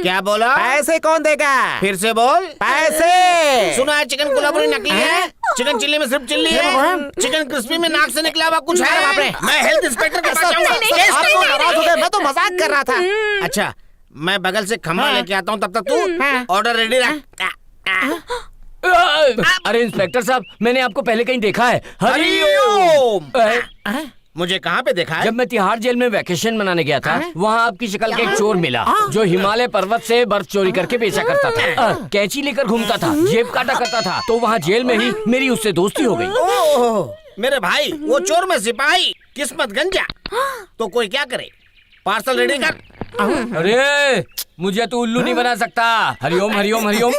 क्या बोला? पैसे कौन देगा? फिर से बोल। पैसे। सुना है चिकन कोल्हापुरी नकली है, चिकन चिल्ली में सिर्फ चिल्ली है, चिकन क्रिस्पी में नाक से निकला हुआ कुछ है। मैं हेल्थ इंस्पेक्टर के पास जाऊंगा। आप तो नाराज हो गए, मैं तो मजाक कर रहा था। अच्छा, मैं बगल से खम्मा लेके आता हूँ, तब तक तू ऑर्डर रेडी रख। अरे इंस्पेक्टर साहब, मैंने आपको पहले कहीं देखा है। हरिओम। मुझे कहाँ पे देखा है? जब मैं तिहाड़ जेल में वैकेशन मनाने गया था, वहाँ आपकी शक्ल का एक चोर मिला जो हिमालय पर्वत से बर्फ चोरी करके बेचा करता था। कैंची लेकर घूमता था, जेब काटा करता था। तो वहाँ जेल में ही मेरी उससे दोस्ती हो गई। ओह मेरे भाई, वो चोर में सिपाही, किस्मत गंजा। तो कोई क्या करे, पार्सल रेडी कर। अरे मुझे तो उल्लू नहीं बना सकता। हरिओम हरिओम हरिओम।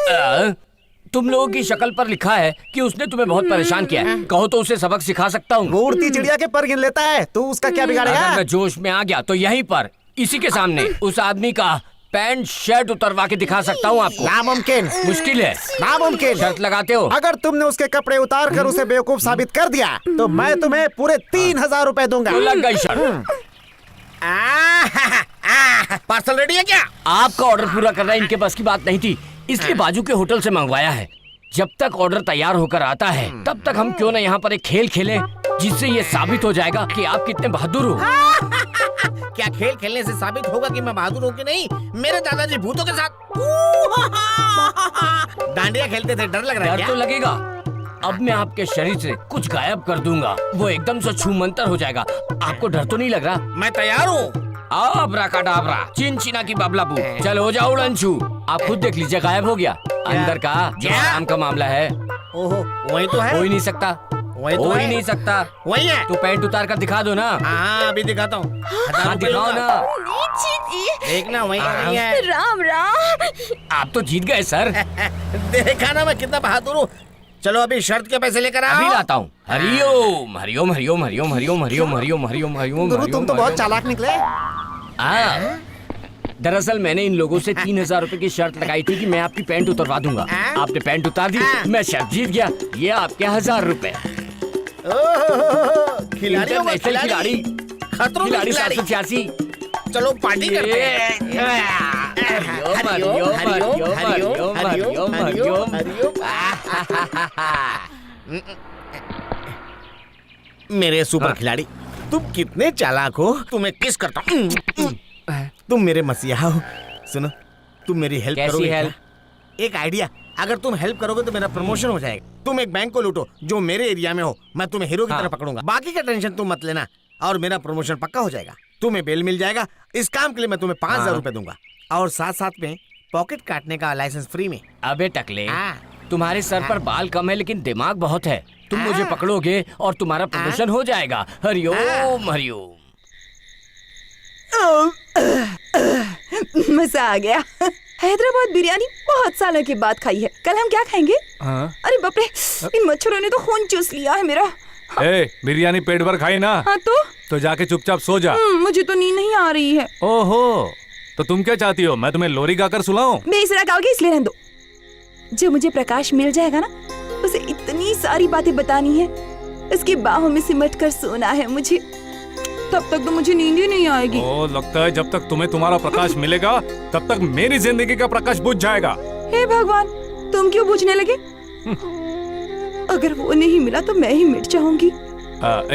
तुम लोगों की शक्ल पर लिखा है कि उसने तुम्हें बहुत परेशान किया है। कहो तो उसे सबक सिखा सकता हूँ। वो उड़ती चिड़िया के पर गिन लेता है, तो उसका क्या बिगाड़ेगा? अगर मैं जोश में आ गया तो यहीं पर इसी के सामने उस आदमी का पैंट शर्ट उतरवा के दिखा सकता हूँ आपको। नामुमकिन। मुश्किल है। नामुमकिन। शर्त लगाते हो? अगर तुमने उसके कपड़े उतार कर उसे बेवकूफ साबित कर दिया तो मैं तुम्हें पूरे 3000 रुपए दूंगा। तो लग गई शर्त। पार्सल रेडी है क्या? आपका ऑर्डर पूरा करना इनके बस की बात नहीं थी, इसलिए बाजू के होटल से मंगवाया है। जब तक ऑर्डर तैयार होकर आता है तब तक हम क्यों न यहाँ पर एक खेल खेलें, जिससे ये साबित हो जाएगा कि आप कितने बहादुर हो। क्या खेल खेलने से साबित होगा कि मैं बहादुर हूँ कि नहीं? मेरे दादाजी भूतों के साथ डांडिया खेलते थे, डर लग रहा है डर क्या? तो लगेगा। अब मैं आपके शरीर से कुछ गायब कर दूंगा, वो एकदम से छूमंतर हो जाएगा। आपको डर तो नहीं लग रहा? मैं तैयार हूँ। आबरा काडाबरा, चिनचिना की बाबलाबू, चल हो जाओ उड़नछू। आप खुद देख लीजिए, गायब हो गया। अंदर का जो आराम का मामला है। ओहो, वही तो है। हो ही नहीं सकता, वही तो हो ही है। नहीं सकता। वही है। तो पैंट उतार कर दिखा दो ना। हाँ अभी दिखाता हूँ। हाँ दिखाओ ना। देखना वही है। राम राम। आप तो जीत गए सर। देखा ना मैं कितना बहादुर हूँ। चलो अभी शर्त के पैसे लेकर आओ। अभी लाता हूँ। हरिओम हरिओम हरिओम हरिओम हरिओम हरिओम हरिओम हरिओम हरिओम। गुरु तुम तो बहुत चालाक निकले। हाँ, दरअसल मैंने इन लोगों से 3000 रुपए की शर्त लगाई थी कि मैं आपकी पैंट उतरवा दूंगा। आपने पैंट उतार दी, मैं शर्त जीत गया। ये आपके 1000 रुपए। खिलाड़ी होगा, इंटरनेशनल खिलाड़ी, खतरों में खिलाड़ी खिलाड़ी। 786। चलो पार्टी करते हैं। हरिओम, हरिओम, हरिओम, हरिओम, हरिओम, हरिओम, हरिओम, मेरे सुपर खिलाड़ी, तुम कितने चालाक हो। तुम्हें किस करता हूँ। तुम मेरे मसीहा हो। सुनो, तुम मेरी हेल्प कैसी करोगे क्या? हेल्प? एक आइडिया, अगर तुम हेल्प करोगे तो मेरा प्रमोशन हो जाएगा। तुम एक बैंक को लूटो जो मेरे एरिया में हो, मैं तुम्हें हीरो की तरह पकड़ूंगा। बाकी का टेंशन तुम मत लेना, और मेरा प्रमोशन पक्का हो जाएगा। तुम्हें बेल मिल जाएगा। इस काम के लिए मैं तुम्हें 5,000 रुपए दूंगा, और साथ साथ में पॉकेट काटने का लाइसेंस फ्री में। अबे टकले, हाँ। तुम्हारे सर पर बाल कम है लेकिन दिमाग बहुत है। तुम मुझे पकड़ोगे और तुम्हारा प्रमोशन हो जाएगा। हरिओम, हरिओम। मजा आ गया। हैदराबाद बिरयानी बहुत सालों के बाद खाई है। कल हम क्या खाएंगे? अरे बाप रे, इन मच्छरों ने तो खून चूस लिया है मेरा। ए, बिरयानी पेट भर खाई ना? हाँ तो जाके चुपचाप सो जा। मुझे तो नींद नहीं आ रही है। ओहो, तो तुम क्या चाहती हो, मैं तुम्हें लोरी गाकर सुलाऊं? बेसरा गाओगे इसलिए रहने दो। जब मुझे प्रकाश मिल जाएगा ना, उसे इतनी सारी बातें बतानी है, उसकी बाहों में सिमट कर सोना है मुझे। तब तक तो मुझे नींद ही नहीं आएगी। ओ, लगता है जब तक तुम्हें तुम्हारा प्रकाश मिलेगा तब तक मेरी जिंदगी का प्रकाश बुझ जाएगा। हे भगवान, तुम क्यों बुझने लगे? अगर वो नहीं मिला तो मैं ही मिट जाऊंगी।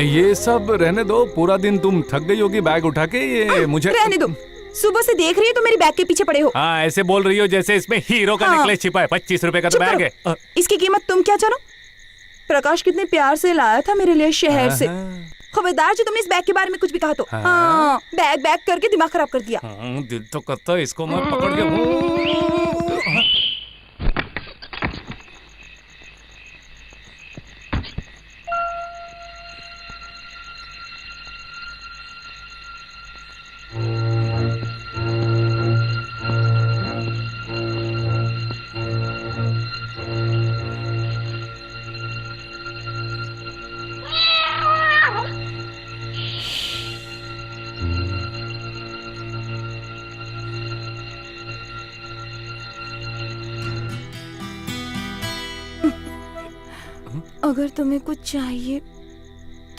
ये सब रहने दो, पूरा दिन तुम थक गई होगी बैग उठा के। ये मुझे रहने दो, सुबह से देख रही हो तो मेरी बैग के पीछे पड़े हो। हाँ, ऐसे बोल रही हो जैसे इसमें हीरो का नेकलेस छिपा है। 25 रुपए का तो चुप बैग करो। है। इसकी कीमत तुम क्या जानो? प्रकाश कितने प्यार से लाया था मेरे लिए शहर से। खबरदार जो तुमने इस बैग के बारे में कुछ भी कहा तो। हाँ, बैग बैग करके दिमाग खराब कर दिया। दिल तो करता है इसको मैं पकड़ के। अगर तुम्हें कुछ चाहिए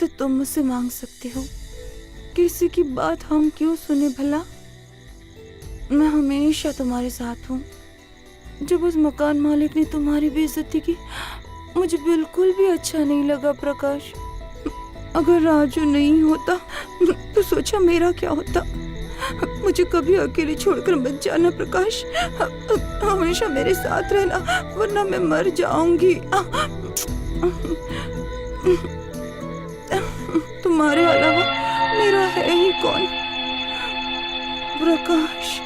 तो तुम मुझसे मांग सकते हो। किसी की बात हम क्यों सुने भला? मैं हमेशा तुम्हारे साथ हूँ। जब उस मकान मालिक ने तुम्हारी बेइज्जती की, मुझे बिल्कुल भी अच्छा नहीं लगा प्रकाश। अगर राजू नहीं होता तो सोचा मेरा क्या होता। मुझे कभी अकेले छोड़कर मत जाना प्रकाश। हमेशा मेरे साथ रहना, वरना मैं मर जाऊंगी। तुम्हारे अलावा मेरा है ही कौन प्रकाश?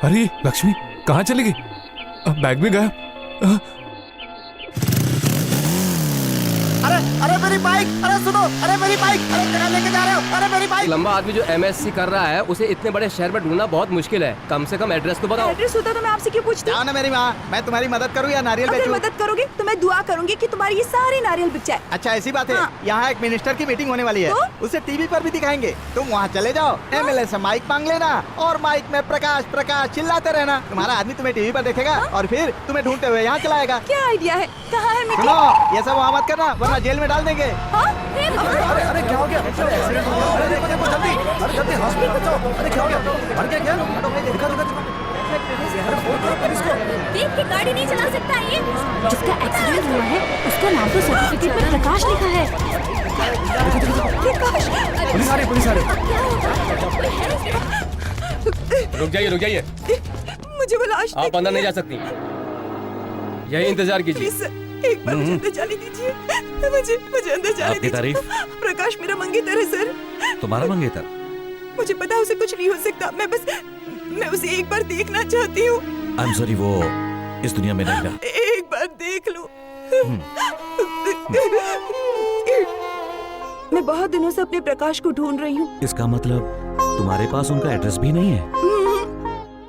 अरे लक्ष्मी कहाँ चली गई? बैग भी गायब। अरे मेरी बाइक, अरे सुनो, अरे मेरी बाइक, अरे कहाँ लेके जा रहे हो? अरे मेरी बाइक। लंबा आदमी जो MSc कर रहा है, उसे इतने बड़े शहर में ढूंढना बहुत मुश्किल है। कम से कम एड्रेस तो बताओ। एड्रेस होता तो मैं आपसे क्यों पूछती? जाओ ना मेरी माँ, मैं तुम्हारी मदद करूँ या नारियल अगर बेचूं? मदद करोगे तो मैं दुआ करूंगी कि तुम्हारी ये सारे नारियल बिक जाए। अच्छा ऐसी बात है। हाँ। यहाँ एक मिनिस्टर की मीटिंग होने वाली है, तो? उसे टीवी पर भी दिखाएंगे। तुम वहाँ चले जाओ, MLA से माइक मांग लेना और माइक में प्रकाश प्रकाश चिल्लाते रहना। तुम्हारा आदमी तुम्हें टीवी पर देखेगा और फिर तुम्हें ढूंढते हुए यहाँ चलाएगा। क्या आइडिया है? कहाँ है मीटिंग? सुनो, ये सब वहाँ मत करना वरना जेल में डाल देंगे। हाँ? अरे क्या हो गया? एक्सीडेंट हो गया। अरे देखो जल्दी, अरे जल्दी हॉस्पिटल पहुंचो। अरे क्या हो गया? अरे क्या दिखा अरे फोन करो पुलिस को। देख के गाड़ी नहीं चला सकता ये। जिसका एक्सीडेंट हुआ है उसका नाम तो सर्टिफिकेट पर प्रकाश लिखा है। पुलिस आ रही। रुक जाइए। मुझे वो लाश आप अंदर नहीं जा सकती। यही इंतजार कीजिए। प्लीज सर, एक बार मुझे अंदर जाने दीजिए। मुझे अंदर जाने आपकी दीजिए। तारीफ? प्रकाश मेरा मंगेतर है सर। तुम्हारा मंगेतर? मुझे पता है उसे कुछ नहीं हो सकता। मैं उसे एक बार देखना चाहती हूँ। आई एम सॉरी, वो इस दुनिया में नहीं रहा। एक बार देख लो। मैं बहुत दिनों से अपने प्रकाश को ढूंढ रही हूँ। इसका मतलब तुम्हारे पास उनका एड्रेस भी नहीं है?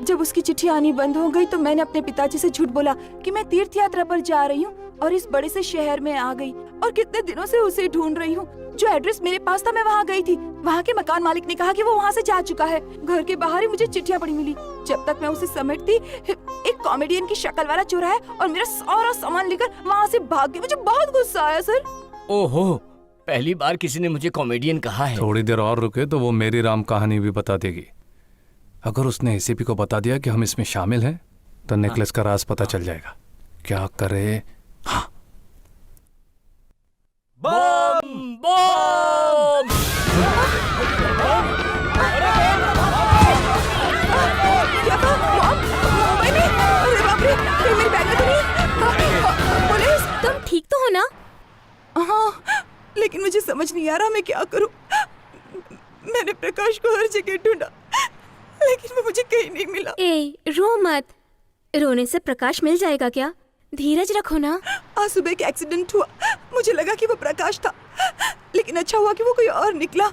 जब उसकी चिट्ठी आनी बंद हो गई तो मैंने अपने पिताजी से झूठ बोला कि मैं तीर्थ यात्रा पर जा रही हूँ और इस बड़े से शहर में आ गई और कितने दिनों से उसे ढूंढ रही हूँ। जो एड्रेस मेरे पास था मैं वहाँ गई थी। वहाँ के मकान मालिक ने कहा कि वो वहाँ से जा चुका है। घर के बाहर ही मुझे चिट्ठियाँ पड़ी मिली। जब तक मैं उसे समेटती, एक कॉमेडियन की शक्ल वाला चोर है और मेरा सारा सामान लेकर वहाँ से भाग गया। मुझे बहुत गुस्सा आया सर। ओहो, पहली बार किसी ने मुझे कॉमेडियन कहा है। थोड़ी देर और रुके तो वो मेरी राम कहानी भी बता देगी। अगर उसने एसीपी को बता दिया कि हम इसमें शामिल हैं तो नेकलेस का राज पता चल जाएगा। क्या करे? हाँ, बम बम। क्या कहा? मॉम? मुंबई में? अरे बाप रे, कहीं मेरी बैग में तो नहीं? पुलिस? तुम ठीक तो हो ना? हाँ, लेकिन मुझे समझ नहीं आ रहा मैं क्या करूं। मैंने प्रकाश को हर जगह ढूंढा, लेकिन वो मुझे कहीं नहीं मिला। ए, रो मत। रोने से प्रकाश मिल जाएगा क्या? धीरज रखो ना। आज सुबह एक एक्सीडेंट हुआ, मुझे लगा कि वो प्रकाश था, लेकिन अच्छा हुआ कि वो कोई और निकला।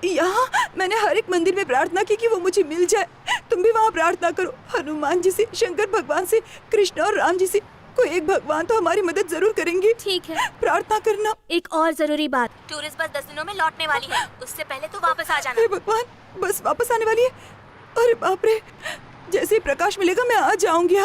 यहाँ मैंने हर एक मंदिर में प्रार्थना की कि वो मुझे मिल जाए। तुम भी वहाँ प्रार्थना करो, हनुमान जी से, शंकर भगवान से, कृष्ण और राम जी से। कोई एक भगवान तो हमारी मदद जरूर करेंगे। ठीक है। प्रार्थना करना। एक और जरूरी बात, टूरिस्ट बस 10 दिनों में लौटने वाली है। उससे पहले तो वापस आ जाना। हे भगवान, बस वापस आने वाली है। अरे बाप रे, जैसे ही प्रकाश मिलेगा मैं आ जाऊंगी।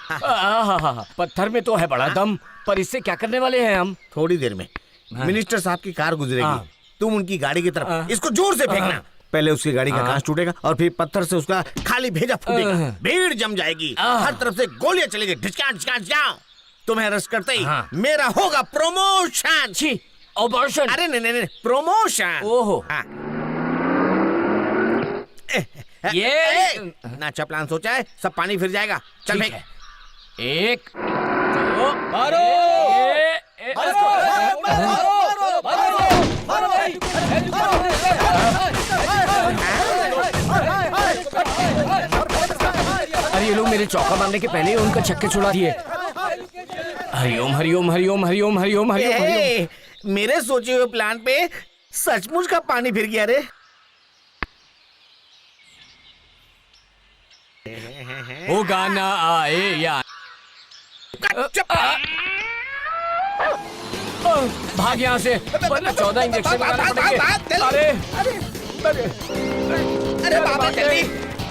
हाँ, पत्थर में तो है बड़ा दम, पर इससे क्या करने वाले हैं हम? थोड़ी देर में मिनिस्टर साहब की कार गुजरेगी, तुम उनकी गाड़ी की तरफ इसको जोर से फेंकना। पहले उसकी गाड़ी का कांच टूटेगा और फिर पत्थर से उसका खाली भेजा फूटेगा। भीड़ जम जाएगी, हर तरफ से गोलियां चलेगी। ढिचका ढिचका जाओ। तुम्हें अरेस्ट करते ही मेरा होगा प्रमोशन। छी, ऑपरेशन? अरे नहीं, प्रमोशन। ओहो, ये नाचा प्लान सोचा है, सब पानी फिर जाएगा। चल ठीक फेंक। है। एक, दो, मारो। अरे ये लोग मेरे चौका मारने के पहले ही उनका छक्के छुड़ा दिए। हरिओम हरिओम हरिओम हरिओम हरिओम हरिओम। मेरे सोचे हुए प्लान पे सचमुच का पानी फिर गया रे। वो गाना आए या भाग यहाँ से, वरना 14 इंजेक्शन लगाना पड़ेंगे। अरे बाबा जल्दी,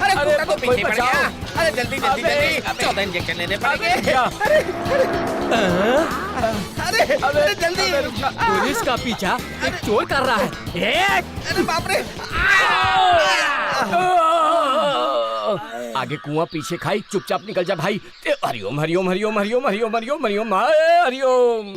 अरे कुत्ता तो पीछे पड़ गया। अरे जल्दी जल्दी जल्दी, 14 इंजेक्शन लेने पड़ेंगे। अरे जल्दी। पुलिस का पीछा एक चोर कर रहा है। अरे बाप रे। आगे कुआं पीछे खाई, चुपचाप निकल जा भाई। हरिओम हरिओम हरिओम हरिओम हरिओम हरिओम हरिओम हरिओम।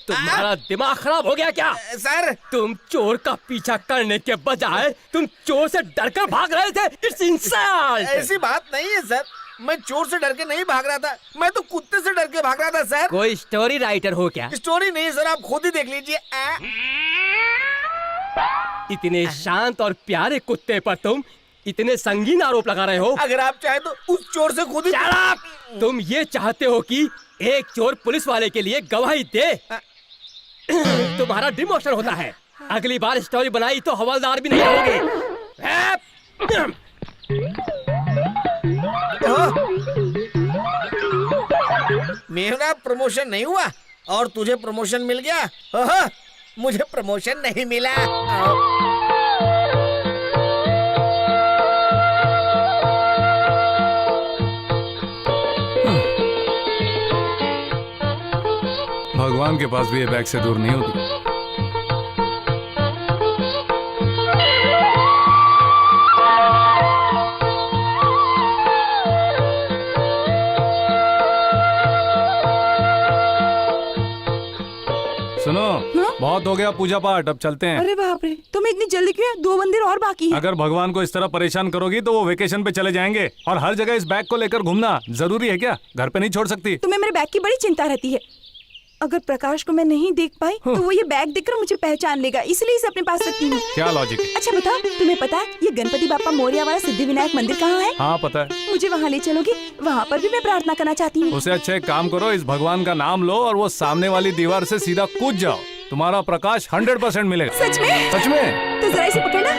तुम्हारा दिमाग खराब हो गया क्या? सर, तुम चोर का पीछा करने के बजाय तुम चोर से डरकर भाग रहे थे। It's insult. ऐसी बात नहीं है सर, मैं चोर से डर के नहीं भाग रहा था, मैं तो कुत्ते से डर के भाग रहा था सर। कोई स्टोरी राइटर हो क्या? स्टोरी नहीं सर, आप खुद ही देख लीजिए। इतने शांत और प्यारे कुत्ते पर तुम इतने संगीन आरोप लगा रहे हो। अगर आप चाहे तो उस चोर से खुद ही। Shut up! तुम ये चाहते हो कि एक चोर पुलिस वाले के लिए गवाही दे? तुम्हारा डिमोशन होता है। अगली बार स्टोरी बनाई तो हवलदार भी नहीं होगे। मेरा प्रमोशन नहीं हुआ और तुझे प्रमोशन मिल गया। मुझे प्रमोशन नहीं मिला। भगवान के पास भी ये बैग से दूर नहीं होती। सुनो, बहुत हो गया पूजा पाठ, अब चलते हैं। अरे बाप रे, तुम्हें इतनी जल्दी क्यों है? 2 मंदिर और बाकी है। अगर भगवान को इस तरह परेशान करोगी तो वो वेकेशन पे चले जाएंगे और हर जगह इस बैग को लेकर घूमना जरूरी है क्या? घर पे नहीं छोड़ सकती? तुम्हें मेरे बैग की बड़ी चिंता रहती है। अगर प्रकाश को मैं नहीं देख पाई तो वो ये बैग देखकर मुझे पहचान लेगा, इसलिए इसे अपने पास रखती हूँ। क्या लॉजिक है? अच्छा बताओ, तुम्हें पता है ये गणपति बाप्पा मोरिया वाला सिद्धि विनायक मंदिर कहाँ है? हाँ पता है। मुझे वहाँ ले चलोगी? वहाँ पर भी मैं प्रार्थना करना चाहती हूँ। उसे अच्छा एक काम करो, इस भगवान का नाम लो और वो सामने वाली दीवार से सीधा कूद जाओ, तुम्हारा प्रकाश 100% मिलेगा। सच में? सच में। तो जरा इसे पकड़ना।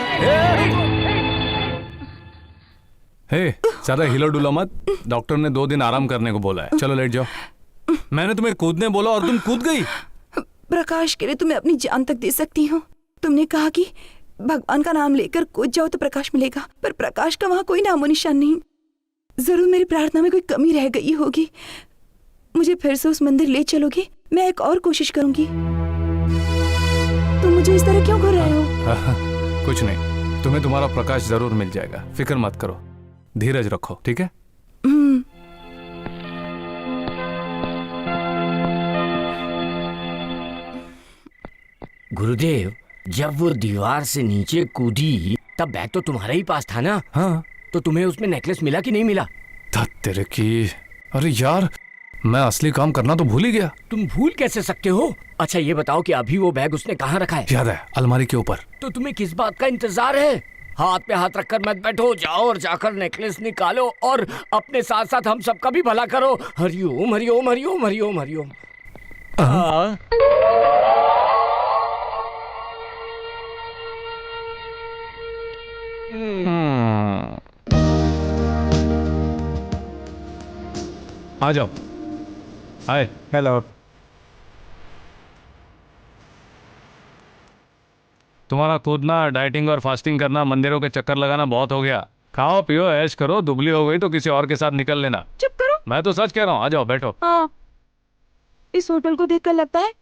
हे, ज्यादा हिलो डुलो मत। डॉक्टर ने 2 दिन आराम करने को बोला है। चलो लेट जाओ। मैंने तुम्हें कूदने बोला और तुम कूद गई। प्रकाश के लिए तुम्हें अपनी जान तक दे सकती हूँ। तुमने कहा कि भगवान का नाम लेकर कूद जाओ तो प्रकाश मिलेगा, पर प्रकाश का वहां कोई नामो निशान नहीं। जरूर मेरी प्रार्थना में कोई कमी रह गई होगी। मुझे फिर से उस मंदिर ले चलोगे? मैं एक और कोशिश करूंगी। तुम मुझे इस तरह क्यों कर रहे हो? कुछ नहीं, तुम्हें तुम्हारा प्रकाश जरूर मिल जाएगा। फिक्र मत करो, धीरज रखो, ठीक है? गुरुदेव, जब वो दीवार से नीचे कूदी तब बैग तो तुम्हारे ही पास था ना? हाँ। तो तुम्हें उसमें नेकलेस मिला कि नहीं मिला? तेरे की, अरे यार, मैं असली काम करना तो भूल ही गया। तुम भूल कैसे सकते हो? अच्छा ये बताओ कि अभी वो बैग उसने कहाँ रखा है? याद है, अलमारी के ऊपर। तो तुम्हें किस बात का इंतजार है? हाथ पे हाथ रखकर मत बैठो, जाओ और जाकर नेकलेस निकालो और अपने साथ साथ हम सबका भी भला करो। हरिओम हरिओम हरिओम हरिओम हरिओम। आ जाओ। हाय। हेलो। तुम्हारा कूदना, डाइटिंग और फास्टिंग करना, मंदिरों के चक्कर लगाना बहुत हो गया। खाओ पियो ऐश करो, दुबली हो गई तो किसी और के साथ निकल लेना। चुप करो। मैं तो सच कह रहा हूँ, आ जाओ बैठो। हाँ, इस होटल को देखकर लगता है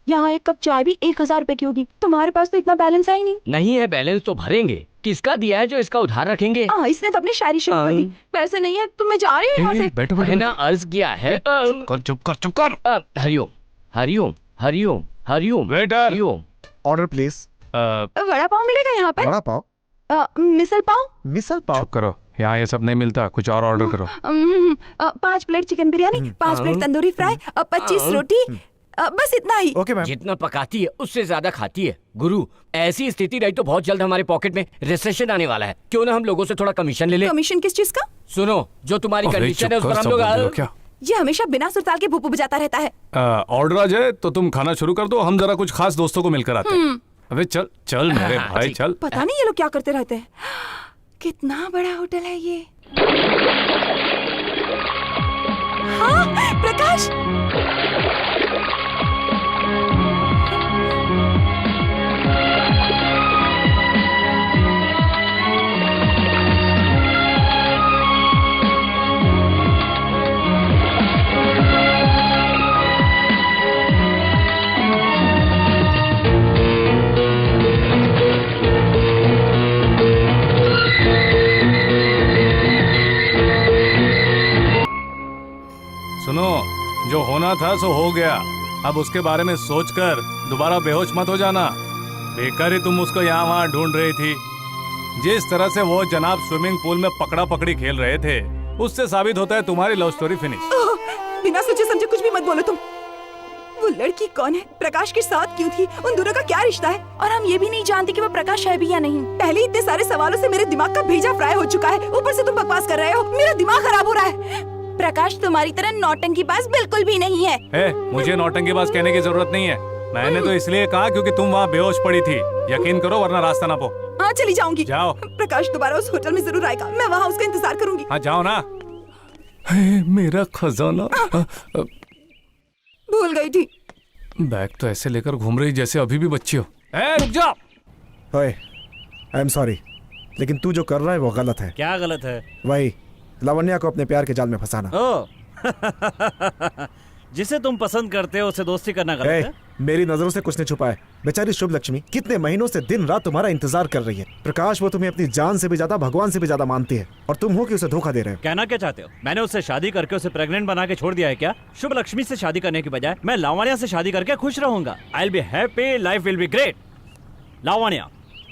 यहाँ एक कप चाय भी 1000 रुपए की होगी। तुम्हारे पास तो इतना बैलेंस है ही नहीं। नहीं है बैलेंस तो भरेंगे। किसका दिया है जो इसका उधार रखेंगे? इसने तो अपनी शायरी शुरू कर दी। पैसे नहीं है तो मैं जा रही हूँ यहाँ से। बैठो है ना, अर्ज किया है। चुप कर। Hariom Hariom Hariom Hariom waiter, Hariom. Order please. Vada pav मिलेगा यहाँ पर? वड़ा पाव? मिसल पाव? मिसल पाव? चुप करो, यहाँ ये सब नहीं मिलता, कुछ और ऑर्डर करो। 5 plate chicken biryani, 5 plate tandoori fry और 25 रोटी। बस इतना ही। Okay ma'am. जितना पकाती है उससे ज्यादा खाती है। गुरु, ऐसी स्थिति रही तो बहुत जल्द हमारे पॉकेट में रिसेशन आने वाला है। क्यों ना हम लोगों से थोड़ा कमीशन ले ले? कमीशन किस चीज का? सुनो, जो तुम्हारी अरे कंडीशन चुप है उस कर, पर हम सब लोग बोल दो क्या? ये हमेशा बिना सुरताल के भूपू बजाता रहता है। ऑर्डर आ जाए तो तुम खाना शुरू कर दो, हम जरा कुछ खास दोस्तों को मिलकर आते हैं। अबे चल चल मेरे भाई ठीक। चल। पता नहीं ये लोग क्या करते रहते हैं। कितना बड़ा होटल है ये। हाँ, प्रकाश। सुनो, जो होना था सो हो गया। अब उसके बारे में सोचकर दोबारा बेहोश मत हो जाना। बेकार ही तुम उसको यहाँ वहाँ ढूंढ रही थी। जिस तरह से वो जनाब स्विमिंग पूल में पकड़ा पकड़ी खेल रहे थे, उससे साबित होता है तुम्हारी लव स्टोरी फिनिश। बिना सोचे समझे कुछ भी मत बोलो तुम। वो लड़की कौन है? प्रकाश के साथ क्यों थी? उन दोनों का क्या रिश्ता है? और हम ये भी नहीं जानते कि वो प्रकाश है भी या नहीं। पहले इतने सारे सवालों से मेरे दिमाग का भेजा फ्राई हो चुका है, ऊपर से तुम बकवास कर रहे हो। मेरा दिमाग खराब हो रहा है। प्रकाश तुम्हारी तरह नौटंकीबाज बिल्कुल भी नहीं है। मुझे नौटंकीबाज कहने की जरूरत नहीं है। मैंने तो इसलिए कहा क्योंकि तुम वहाँ बेहोश पड़ी थी। यकीन करो वरना रास्ता ना पो। हाँ, चली जाऊंगी। जाओ। प्रकाश दोबारा उस होटल में जरूर आएगा। मैं वहाँ उसका इंतजार करूंगी। हाँ जाओ ना। मेरा खजाना। भूल गई थी। बैग तो ऐसे लेकर घूम रही जैसे अभी भी बच्ची हो। रुक जा। ओए, आई एम सॉरी, लेकिन तू जो कर रहा है वो गलत है। क्या गलत है? वही लावण्या को अपने प्यार के जाल में फंसाना। ओ जिसे तुम पसंद करते हो उससे दोस्ती करना गलत है? मेरी नजरों से कुछ नहीं छुपा है। बेचारी शुभ लक्ष्मी कितने महीनों से दिन रात तुम्हारा इंतजार कर रही है। प्रकाश, वो तुम्हें अपनी जान से भी ज्यादा, भगवान से भी ज्यादा मानती है, और तुम हो कि उसे धोखा दे रहे हो। कहना क्या चाहते हो? मैंने उससे शादी करके उसे प्रेग्नेंट बना के छोड़ दिया है क्या? शुभ लक्ष्मी से शादी करने की बजाय मैं लावण्या से शादी करके खुश रहूंगा। I will be happy, life will be great. Lavanya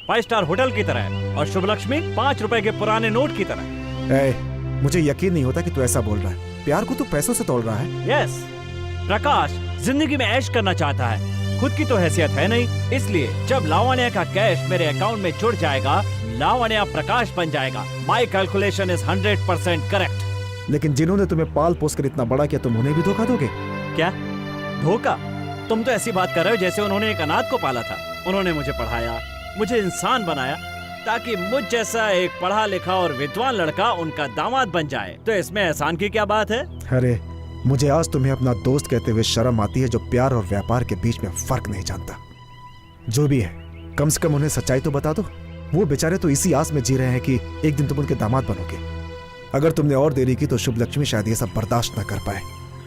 5 star hotel की तरह है और शुभ लक्ष्मी 5 रुपए के पुराने नोट की तरह। मुझे यकीन नहीं होता कि तू ऐसा बोल रहा है। प्यार को तू पैसों से तोड़ रहा है। यस, प्रकाश जिंदगी में ऐश करना चाहता है, खुद की तो हैसियत है नहीं। इसलिए जब लावण्या का कैश मेरे अकाउंट में जुड़ जाएगा, लावण्या प्रकाश बन जाएगा। माई कैलकुलेशन इज 100% करेक्ट। लेकिन जिन्होंने तुम्हें पाल पोस कर इतना बड़ा किया, तुम उन्हें भी धोखा दोगे क्या? धोखा? तुम तो ऐसी बात कर रहे हो जैसे उन्होंने एक अनाथ को पाला था। उन्होंने मुझे पढ़ाया, मुझे इंसान बनाया, ताकि मुझ जैसा एक पढ़ा लिखा और विद्वान लड़का उनका दामाद बन जाए। तो इसमें एहसान की क्या बात है? अरे मुझे आज तुम्हें अपना दोस्त कहते हुए शर्म आती है, जो प्यार और व्यापार के बीच में फर्क नहीं जानता। जो भी है, कम से कम उन्हें सच्चाई तो बता दो। वो बेचारे तो इसी आस में जी रहे हैं कि एक दिन तुम उनके दामाद बनोगे। अगर तुमने और देरी की तो शुभ लक्ष्मी शायद ये सब बर्दाश्त न कर पाए।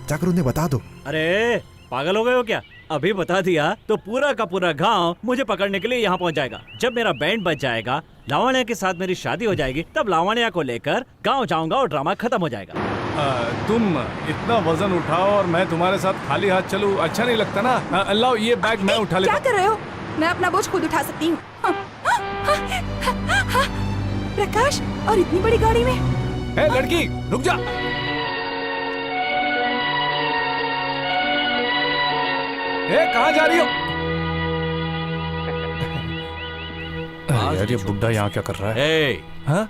जाकर उन्हें बता दो। अरे पागल हो गए हो क्या? अभी बता दिया तो पूरा का पूरा गांव मुझे पकड़ने के लिए यहाँ पहुँच जाएगा। जब मेरा बैंड बज जाएगा, लावण्या के साथ मेरी शादी हो जाएगी, तब लावण्या को लेकर गांव जाऊंगा और ड्रामा खत्म हो जाएगा। तुम इतना वजन उठाओ और मैं तुम्हारे साथ खाली हाथ चलूं, अच्छा नहीं लगता ना। अल्लाह, ये बैग मैं उठा लेता। क्या कर रहे हो? मैं अपना बोझ खुद उठा सकती हूँ। प्रकाश, और इतनी बड़ी गाड़ी में? ए लड़की, रुक जा। ए, कहाँ जा रही हो? यार, ये बुड्ढा यहाँ क्या कर रहा है? ए, हाँ?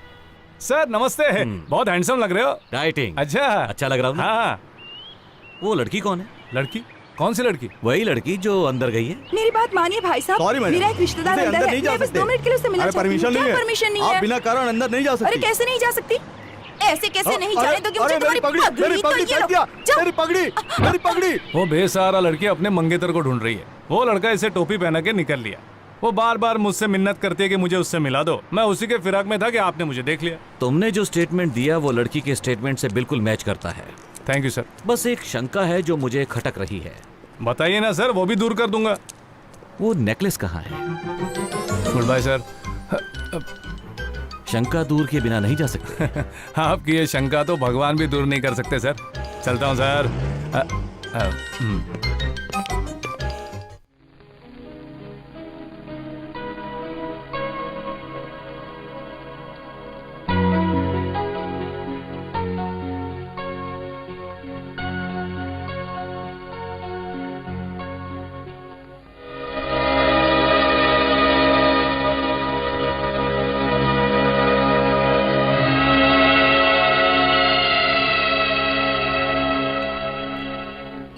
सर नमस्ते। बहुत हैंडसम लग रहे हो। डाइटिंग अच्छा अच्छा लग रहा हूँ ना? हाँ। वो लड़की कौन है? लड़की? कौन सी लड़की? वही लड़की जो अंदर गई है। मेरी बात मानिए भाई साहब। Sorry, madam. मेरा एक रिश्तेदार मुझे अंदर अंदर है। नहीं जा मैं बस सकते। 2 मिनट के लिए उससे मिलना अरे चाहती हूँ। परमिशन नहीं क्या है। परमिशन नहीं आप है? बिना कारण अंदर नहीं जा अरे सकती। कैसे नहीं जा सकती? ऐसे कैसे नहीं जाने दोगे मुझे? अरे मेरी पगड़ी, मेरी पगड़ी फेंक दिया। मेरी पगड़ी, मेरी पगड़ी। वो बेसहारा लड़की अपने मंगेतर को ढूंढ रही है। वो लड़का इसे टोपी पहना के निकल लिया। वो बार बार मुझसे मिन्नत करती है कि मुझे उससे मिला दो। मैं उसी के फिराक में था कि आपने मुझे देख लिया। तुमने जो स्टेटमेंट दिया वो लड़की के स्टेटमेंट से बिल्कुल मैच करता है। Thank you sir. बस एक शंका है जो मुझे खटक रही है। बताइए ना सर, वो भी दूर कर दूंगा। वो नेकलेस कहाँ है? Goodbye sir. शंका दूर के बिना नहीं जा सकती। आपकी ये शंका तो भगवान भी दूर नहीं कर सकते सर। चलता हूँ सर।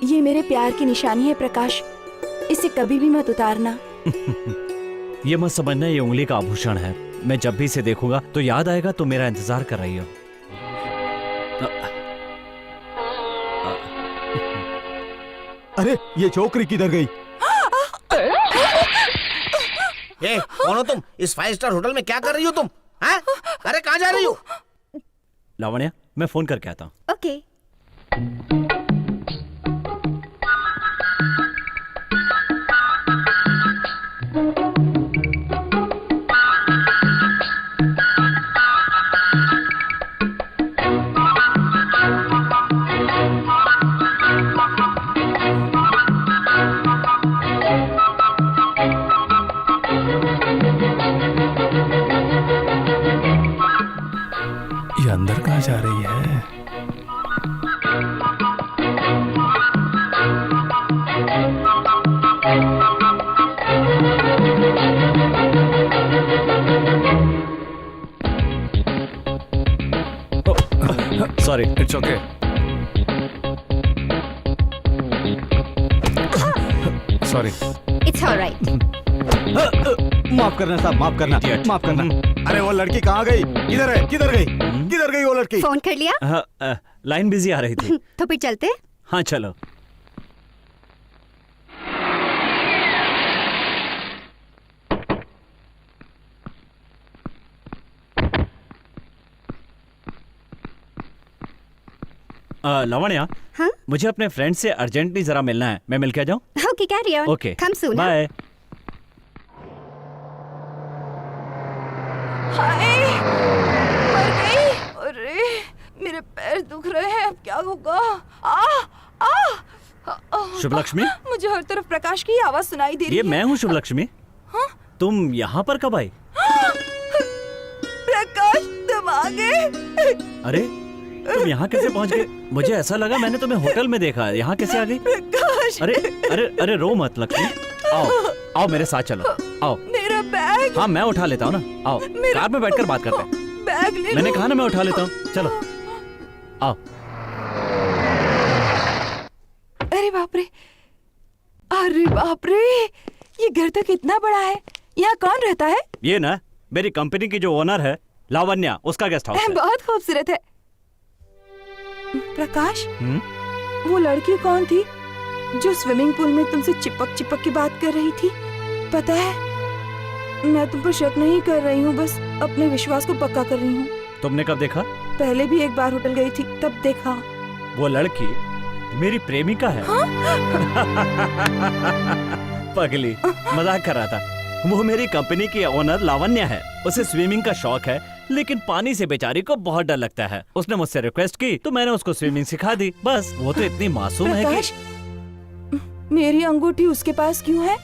ये मेरे प्यार की निशानी है प्रकाश, इसे कभी भी मत उतारना। ये मत समझना ये उंगली का आभूषण है। मैं जब भी इसे देखूंगा तो याद आएगा तुम मेरा इंतजार कर रही हो। अरे ये छोकरी किधर गई? ए, कौन हो तुम? इस 5 स्टार होटल में क्या कर रही हो तुम? हाँ? अरे कहाँ जा रही हो? लावण्या, मैं फोन करके आता हूँ। ओके। ये अंदर कहाँ जा रही है? Sorry. It's okay. Sorry. It's alright. माफ करना साहब, माफ करना, माफ करना। अरे वो लड़की कहाँ गई? किधर है? किधर गई? किधर गई वो लड़की? फोन कर लिया? लाइन बिजी आ रही थी। तो फिर चलते? हाँ चलो। लावण्या, हाँ? मुझे अपने फ्रेंड से अर्जेंटली जरा मिलना है। मैं मिल के आ जाऊँ? Okay, carry on. Okay, come soon. Bye. हाय, मर गई। अरे मेरे पैर दुख रहे हैं, अब क्या होगा? शुभ लक्ष्मी, मुझे हर तरफ प्रकाश की आवाज सुनाई दे रही ये है। मैं हूँ शुभ लक्ष्मी। हाँ? तुम यहाँ पर कब आई? प्रकाश, तुम आ गए? अरे तुम यहाँ कैसे पहुँच गए? मुझे ऐसा लगा मैंने तुम्हें होटल में देखा। यहाँ कैसे आ गई? प्रकाश, अरे अरे अरे रो मत लक्ष्मी। आओ आओ मेरे साथ चलो, आओ। मेरा बैग। हाँ मैं उठा लेता हूँ ना, आओ कार में बैठकर बात करते हैं। बैग ले मैंने लो। कहा ना मैं उठा लेता हूँ, चलो आओ। अरे बाप रे, अरे बाप रे, ये घर तो कितना बड़ा है। यहाँ कौन रहता है? ये ना मेरी कंपनी की जो ओनर है लावण्या, उसका गेस्ट हाउस है। बहुत खूबसूरत है। प्रकाश, हम्म? वो लड़की कौन थी जो स्विमिंग पूल में तुमसे चिपक चिपक के बात कर रही थी? पता है, मैं तुम पर शक नहीं कर रही हूँ, बस अपने विश्वास को पक्का कर रही हूँ। तुमने कब देखा? पहले भी एक बार होटल गई थी, तब देखा। वो लड़की मेरी प्रेमिका है। पगली, मजाक कर रहा था। वो मेरी कंपनी की ओनर लावण्या है। उसे स्विमिंग का शौक है, लेकिन पानी से बेचारी को बहुत डर लगता है। उसने मुझसे रिक्वेस्ट की तो मैंने उसको स्विमिंग सिखा दी। बस, वो तो इतनी मासूम है प्रकाश, मेरी अंगूठी उसके पास क्यों है?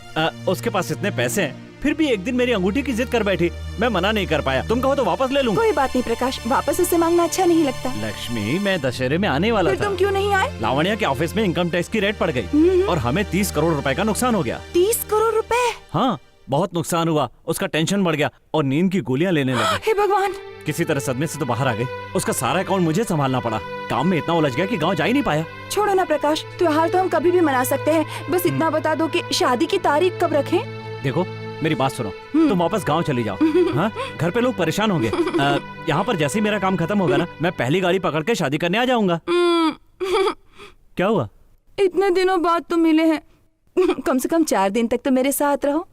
उसके पास इतने पैसे हैं, फिर भी एक दिन मेरी अंगूठी की जिद कर बैठी। मैं मना नहीं कर पाया। तुम कहो तो वापस ले लूंगा। कोई बात नहीं प्रकाश, वापस उससे मांगना अच्छा नहीं लगता। लक्ष्मी, मैं दशहरे में आने वाला फिर था। तुम क्यों नहीं आए? लावण्या के ऑफिस में इनकम टैक्स की रेट पड़ गई और हमें 30 करोड़ रुपए का नुकसान हो गया। 30 करोड़ रुपए? हाँ, बहुत नुकसान हुआ। उसका टेंशन बढ़ गया और नींद की गोलियां लेने लगे। हे भगवान! किसी तरह सदमे से तो बाहर आ गई। उसका सारा अकाउंट मुझे संभालना पड़ा। काम में इतना उलझ गया कि गांव जा ही नहीं पाया। छोड़ो ना प्रकाश, त्योहार तो हम कभी भी मना सकते हैं। बस इतना बता दो कि शादी की तारीख कब रखें? देखो, मेरी बात सुनो, तुम वापस गांव चली जाओ। हाँ, घर पे लोग परेशान होंगे। यहाँ पर जैसे ही मेरा काम खत्म होगा ना, मैं पहली गाड़ी पकड़ के शादी करने आ जाऊंगा। क्या हुआ? इतने दिनों बाद तुम मिले हैं, कम से कम 4 दिन तक तो मेरे साथ रहो।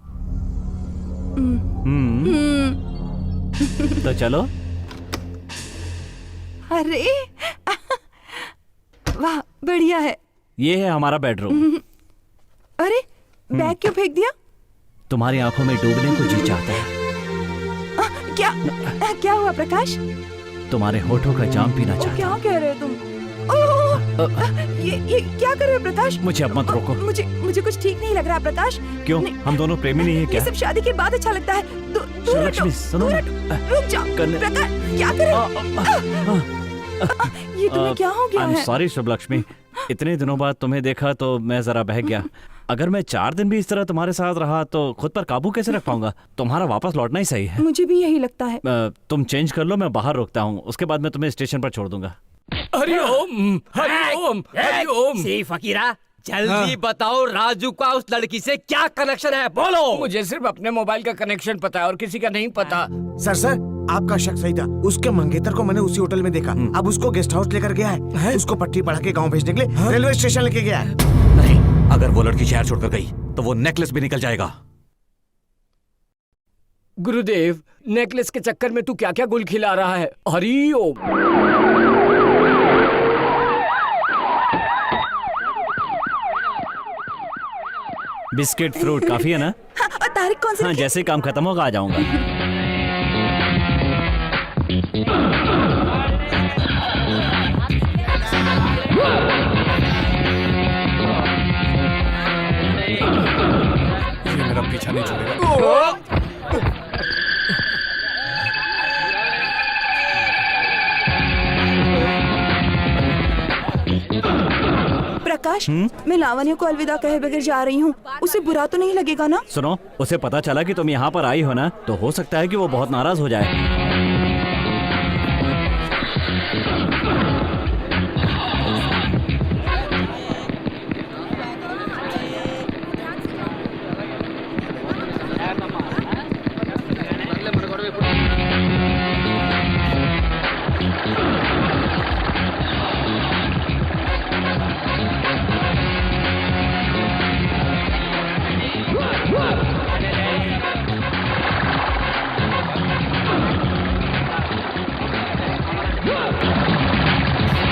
तो चलो। अरे वाह, बढ़िया है। ये है हमारा बेडरूम। अरे, बैग क्यों फेंक दिया? तुम्हारी आंखों में डूबने को जी चाहता है। क्या हुआ प्रकाश? तुम्हारे होठों का जाम पीना चाहता क्या कह रहे हो तुम? ये क्या कर रहे हो प्रकाश? मुझे अब मत रोको। मुझे कुछ ठीक नहीं लग रहा प्रकाश। क्यों? हम दोनों प्रेमी नहीं है क्या? ये सब शादी के बाद अच्छा लगता है। दूर लक्ष्मी, सुनो ना। रुक जाओ प्रकाश, क्या कर रहे हो? ये तुम्हें क्या हो गया है? सॉरी शुभ लक्ष्मी, इतने दिनों बाद तुम्हें देखा तो मैं जरा बहक गया। अगर मैं 4 दिन भी इस तरह तुम्हारे साथ रहा तो खुद पर काबू कैसे रख पाऊंगा? तुम्हारा वापस लौटना ही सही है। मुझे भी यही लगता है। तुम चेंज कर लो, मैं बाहर रुकता हूँ। उसके बाद मैं तुम्हें स्टेशन पर छोड़ दूंगा। हरिओम, हरिओम, हरिओम। सी फकीरा, जल्दी बताओ, राजू का उस लड़की से क्या कनेक्शन है? बोलो। मुझे सिर्फ अपने मोबाइल का कनेक्शन पता है और किसी का नहीं पता। सर, आपका शक सही था। उसके मंगेतर को मैंने उसी होटल में देखा। अब उसको गेस्ट हाउस लेकर गया है। उसको पट्टी पढ़ा के गाँव भेजने के लिए रेलवे स्टेशन लेके गया है। नहीं, अगर वो लड़की शहर छोड़कर गई तो वो नेकलेस भी निकल जाएगा। गुरुदेव, नेकलेस के चक्कर में तू क्या क्या गुल खिला रहा है? हरिओम। बिस्किट फ्रूट काफी है ना? और तारीख कौन सी? हाँ, जैसे ही काम खत्म होगा आ जाऊंगा। ये मेरा पीछा नहीं छोड़ेगा। प्रकाश, मैं लावण्य को अलविदा कहे बगैर जा रही हूँ। उसे बुरा तो नहीं लगेगा ना? सुनो, उसे पता चला कि तुम यहाँ पर आई हो ना, तो हो सकता है कि वो बहुत नाराज हो जाए।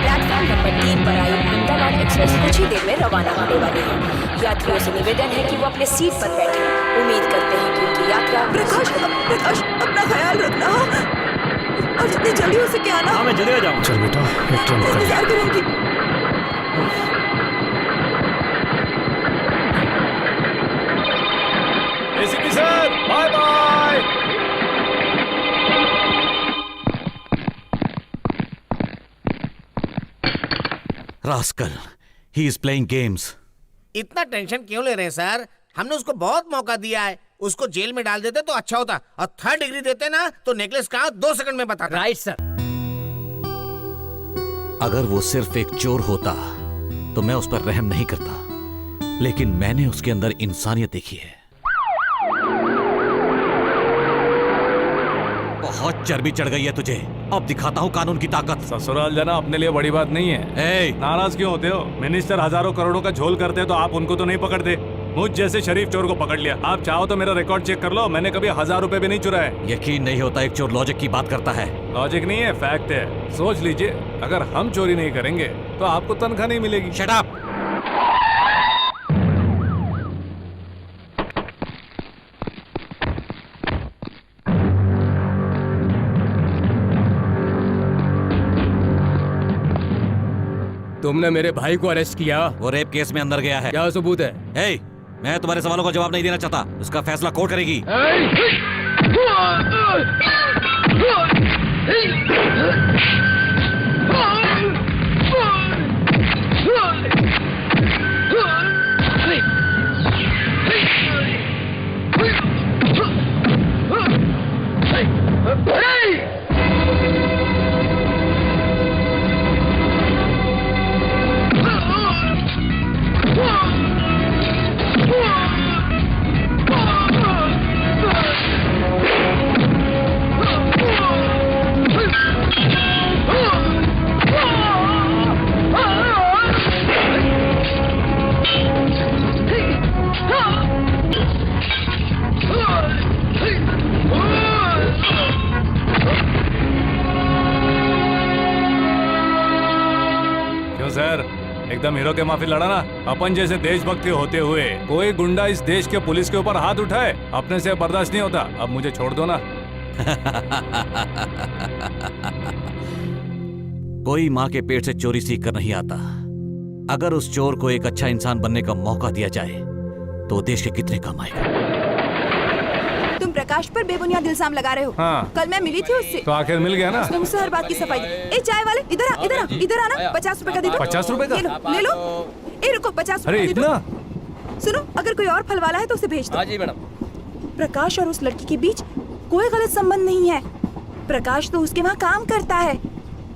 प्लेटफॉर्म नंबर 3 पर आई अहमदाबाद एक्सप्रेस कुछ ही देर में रवाना होने वाली है। यात्रियों से निवेदन है कि वो अपने सीट पर बैठे। उम्मीद करते हैं कि उनकी यात्रा प्रकाश, अपना ख्याल रखना और जितनी जल्दी हो सके आना। हाँ, मैं जल्दी आ जाऊंगा। चल बेटा, एक ट्रेन पकड़। इंतजार करूंगी। ACP sir, bye bye. Rascal, he is playing games. इतना टेंशन क्यों ले रहे हैं सर? हमने उसको बहुत मौका दिया है। उसको जेल में डाल देते तो अच्छा होता, और 3rd डिग्री देते ना तो नेकलेस कहाँ 2 सेकंड में बताता। Right sir. अगर वो सिर्फ एक चोर होता तो मैं उस पर रहम नहीं करता, लेकिन मैंने उसके अंदर इंसानियत देखी है। बहुत चर्बी चढ़ गई है तुझे। अब दिखाता हूँ कानून की ताकत। ससुराल जाना अपने लिए बड़ी बात नहीं है। ए, नाराज क्यों होते हो? मिनिस्टर हजारों करोड़ों का झोल करते तो आप उनको तो नहीं पकड़ते। मुझ जैसे शरीफ चोर को पकड़ लिया। आप चाहो तो मेरा रिकॉर्ड चेक कर लो, मैंने कभी 1000 रुपए भी नहीं चुराए। यकीन नहीं होता एक चोर लॉजिक की बात करता है। लॉजिक नहीं है, फैक्ट है। सोच लीजिए, अगर हम चोरी नहीं करेंगे तो आपको तनख्वाह नहीं मिलेगी। Shut up. तुमने मेरे भाई को अरेस्ट किया, वो रेप केस में अंदर गया है। क्या सबूत है? ए, मैं तुम्हारे सवालों का जवाब नहीं देना चाहता। उसका फैसला कोर्ट करेगी। सर, एकदम हीरो के माफी लड़ा ना। अपन जैसे देशभक्त के होते हुए कोई गुंडा इस देश के पुलिस के ऊपर हाथ उठाए, अपने से बर्दाश्त नहीं होता। अब मुझे छोड़ दो ना। कोई माँ के पेट से चोरी सीख कर नहीं आता। अगर उस चोर को एक अच्छा इंसान बनने का मौका दिया जाए तो देश के कितने काम आएगा। तुम प्रकाश पर बेबुनियाद इल्जाम लगा रहे हो। हाँ। कल मैं मिली थी उससे। तो आखिर मिल गया ना। उसने मुझसे हर बात की सफाई दी। ए चाय वाले, इधर आ, इधर आ, इधर आना। 50 रुपए का दे दो। 50 रुपए का? ये लो, ले लो। ए रुको, 50 अरे रुपए दे दो। इतना? सुनो, अगर कोई और फल वाला है तो उसे भेज दो। हाँ जी मैडम। प्रकाश और उस लड़की के बीच कोई गलत संबंध नहीं है। प्रकाश तो उसके वहाँ काम करता है,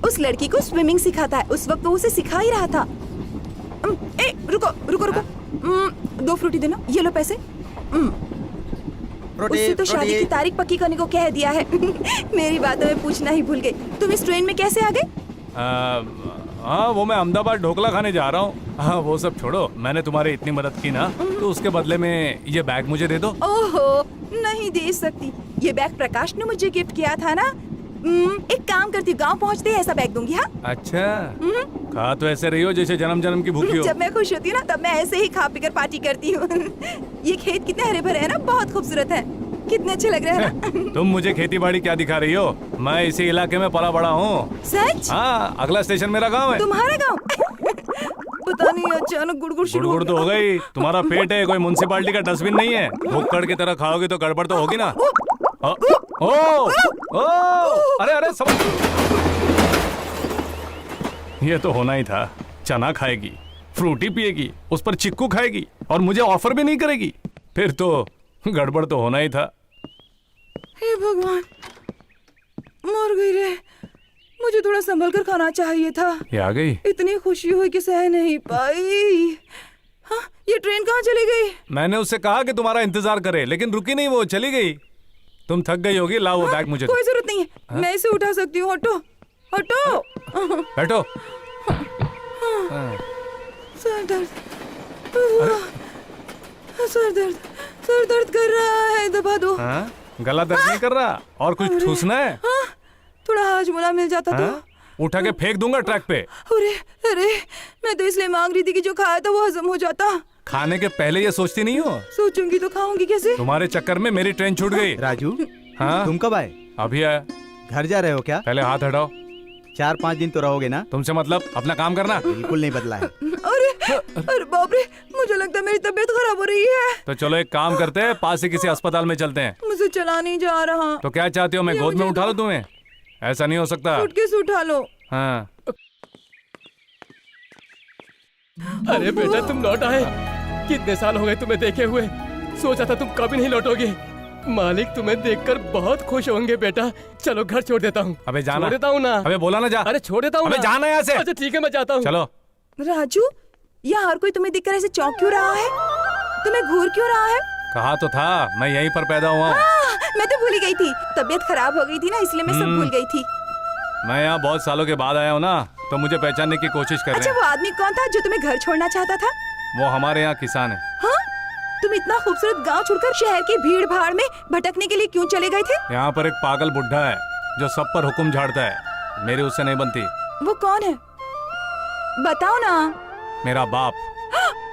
उस लड़की को स्विमिंग सिखाता है। उस वक्त वो उसे सिखा ही रहा था। ए रुको रुको रुको, 2 फ्रूटी देना। ये लो पैसे। उससे तो शादी की तारीख पक्की करने को कह दिया है। मेरी बातों में पूछना ही भूल गई। तुम इस ट्रेन में कैसे आ गए? हाँ, वो मैं अहमदाबाद ढोकला खाने जा रहा हूँ। हाँ, वो सब छोड़ो। मैंने तुम्हारी इतनी मदद की ना, तो उसके बदले में ये बैग मुझे दे दो। ओहो, नहीं दे सकती। ये बैग प्रकाश ने मुझे गिफ्ट किया था ना। एक काम करती हूँ, गाँव पहुँचते ही ऐसा बैग दूंगी। हाँ अच्छा, खा तो ऐसे रही हो जैसे जन्म जन्म की भूखी हो। जब मैं खुश होती हूँ ना, तब मैं ऐसे ही खा पीकर पार्टी करती हूँ। ये खेत कितने हरे भरे हैं ना, बहुत खूबसूरत है। कितने अच्छे लग रहे हैं ना? तुम मुझे खेती बाड़ी क्या दिखा रही हो? मैं इसी इलाके में पला बड़ा हूँ। सच? हाँ, अगला स्टेशन मेरा गांव है। तुम्हारा गांव? पता नहीं, अचानक गुड़गुड़ शुरू गुड़गुड़ तो हो गई। तुम्हारा पेट है, कोई म्युनिसिपालिटी का डस्टबिन नहीं है। भुक्कड़ की तरह खाओगे तो गड़बड़ तो होगी ना। ओ, अरे अरे समझ। ये तो होना ही था। चना खाएगी, फ्रूटी पिएगी, उस पर चिक्कू खाएगी और मुझे ऑफर भी नहीं करेगी। फिर तो गड़बड़ तो होना ही था। हे भगवान, मर गई रे। मुझे थोड़ा संभल कर खाना चाहिए था। ये आ गई। इतनी खुशी हुई कि सह नहीं पाई। हाँ, ये ट्रेन कहाँ चली गई? मैंने उससे कहा कि तुम्हारा इंतजार करे, लेकिन रुकी नहीं, वो चली गई। तुम थक गई होगी, लाओ वो बैग मुझे। कोई जरूरत नहीं है, मैं इसे उठा सकती हूँ। हटो हटो। बैठो। सर दर्द, सर दर्द, सर दर्द कर रहा है, दबा दो। हाँ? गला दर्द नहीं कर रहा? और कुछ ठूसना है? हाँ, थोड़ा हाजमोला मिल जाता तो। उठा के फेंक दूंगा ट्रैक पे। अरे अरे, मैं तो इसलिए मांग रही थी कि जो खाया था वो हजम हो जाता। खाने के पहले ये सोचती नहीं हो? सोचूंगी तो खाऊंगी कैसे? तुम्हारे चक्कर में मेरी ट्रेन छूट गई। राजू, हाँ? तुम कब आए? अभी आया। घर जा रहे हो क्या? पहले हाथ हटाओ। 4-5 दिन तो रहोगे ना? तुमसे मतलब अपना काम करना। बिल्कुल नहीं बदला है। अरे बाप रे, मुझे लगता है मेरी तबीयत खराब हो रही है। तो चलो एक काम करते हैं, पास ही किसी अस्पताल में चलते हैं। मुझे चला नहीं जा रहा। तो क्या चाहती हो, मैं गोद में उठा लूं तुम्हें? ऐसा नहीं हो सकता। सूटकेस उठा लो। हाँ। अरे बेटा, तुम लौट आए। कितने साल हो गए तुम्हें देखे हुए। सोचा था तुम कभी नहीं लौटोगे। मालिक तुम्हें देखकर बहुत खुश होंगे बेटा। चलो घर छोड़ देता हूँ। अबे जाना। छोड़ देता हूँ ना। अबे बोला ना जा। अरे छोड़ देता हूँ अबे ना। जाना यहाँ से। अच्छा ठीक है, मैं जाता हूँ। चलो। राजू, यहाँ हर कोई तुम्हें देखकर ऐसे चौंक क्यों रहा है? तुम्हें घूर क्यों रहा है? कहा तो था मैं यहीं पर पैदा हुआ हूँ। मैं तो भूल ही गई थी, तबीयत खराब हो गई थी ना, इसलिए मैं सब भूल गई थी। मैं यहाँ बहुत सालों के बाद आया हूँ ना, तो मुझे पहचानने की कोशिश कर अच्छा, रहे वो आदमी कौन था जो तुम्हें घर छोड़ना चाहता था? हैं। वो हमारे यहाँ किसान है। हाँ? तुम इतना खूबसूरत गांव छोड़कर शहर की भीड़ भाड़ में भटकने के लिए क्यों चले गए थे? यहाँ पर एक पागल बुढ़ा है जो सब पर हुक्म झाड़ता है, मेरी उससे नहीं बनती। वो कौन है? बताओ ना। मेरा बाप।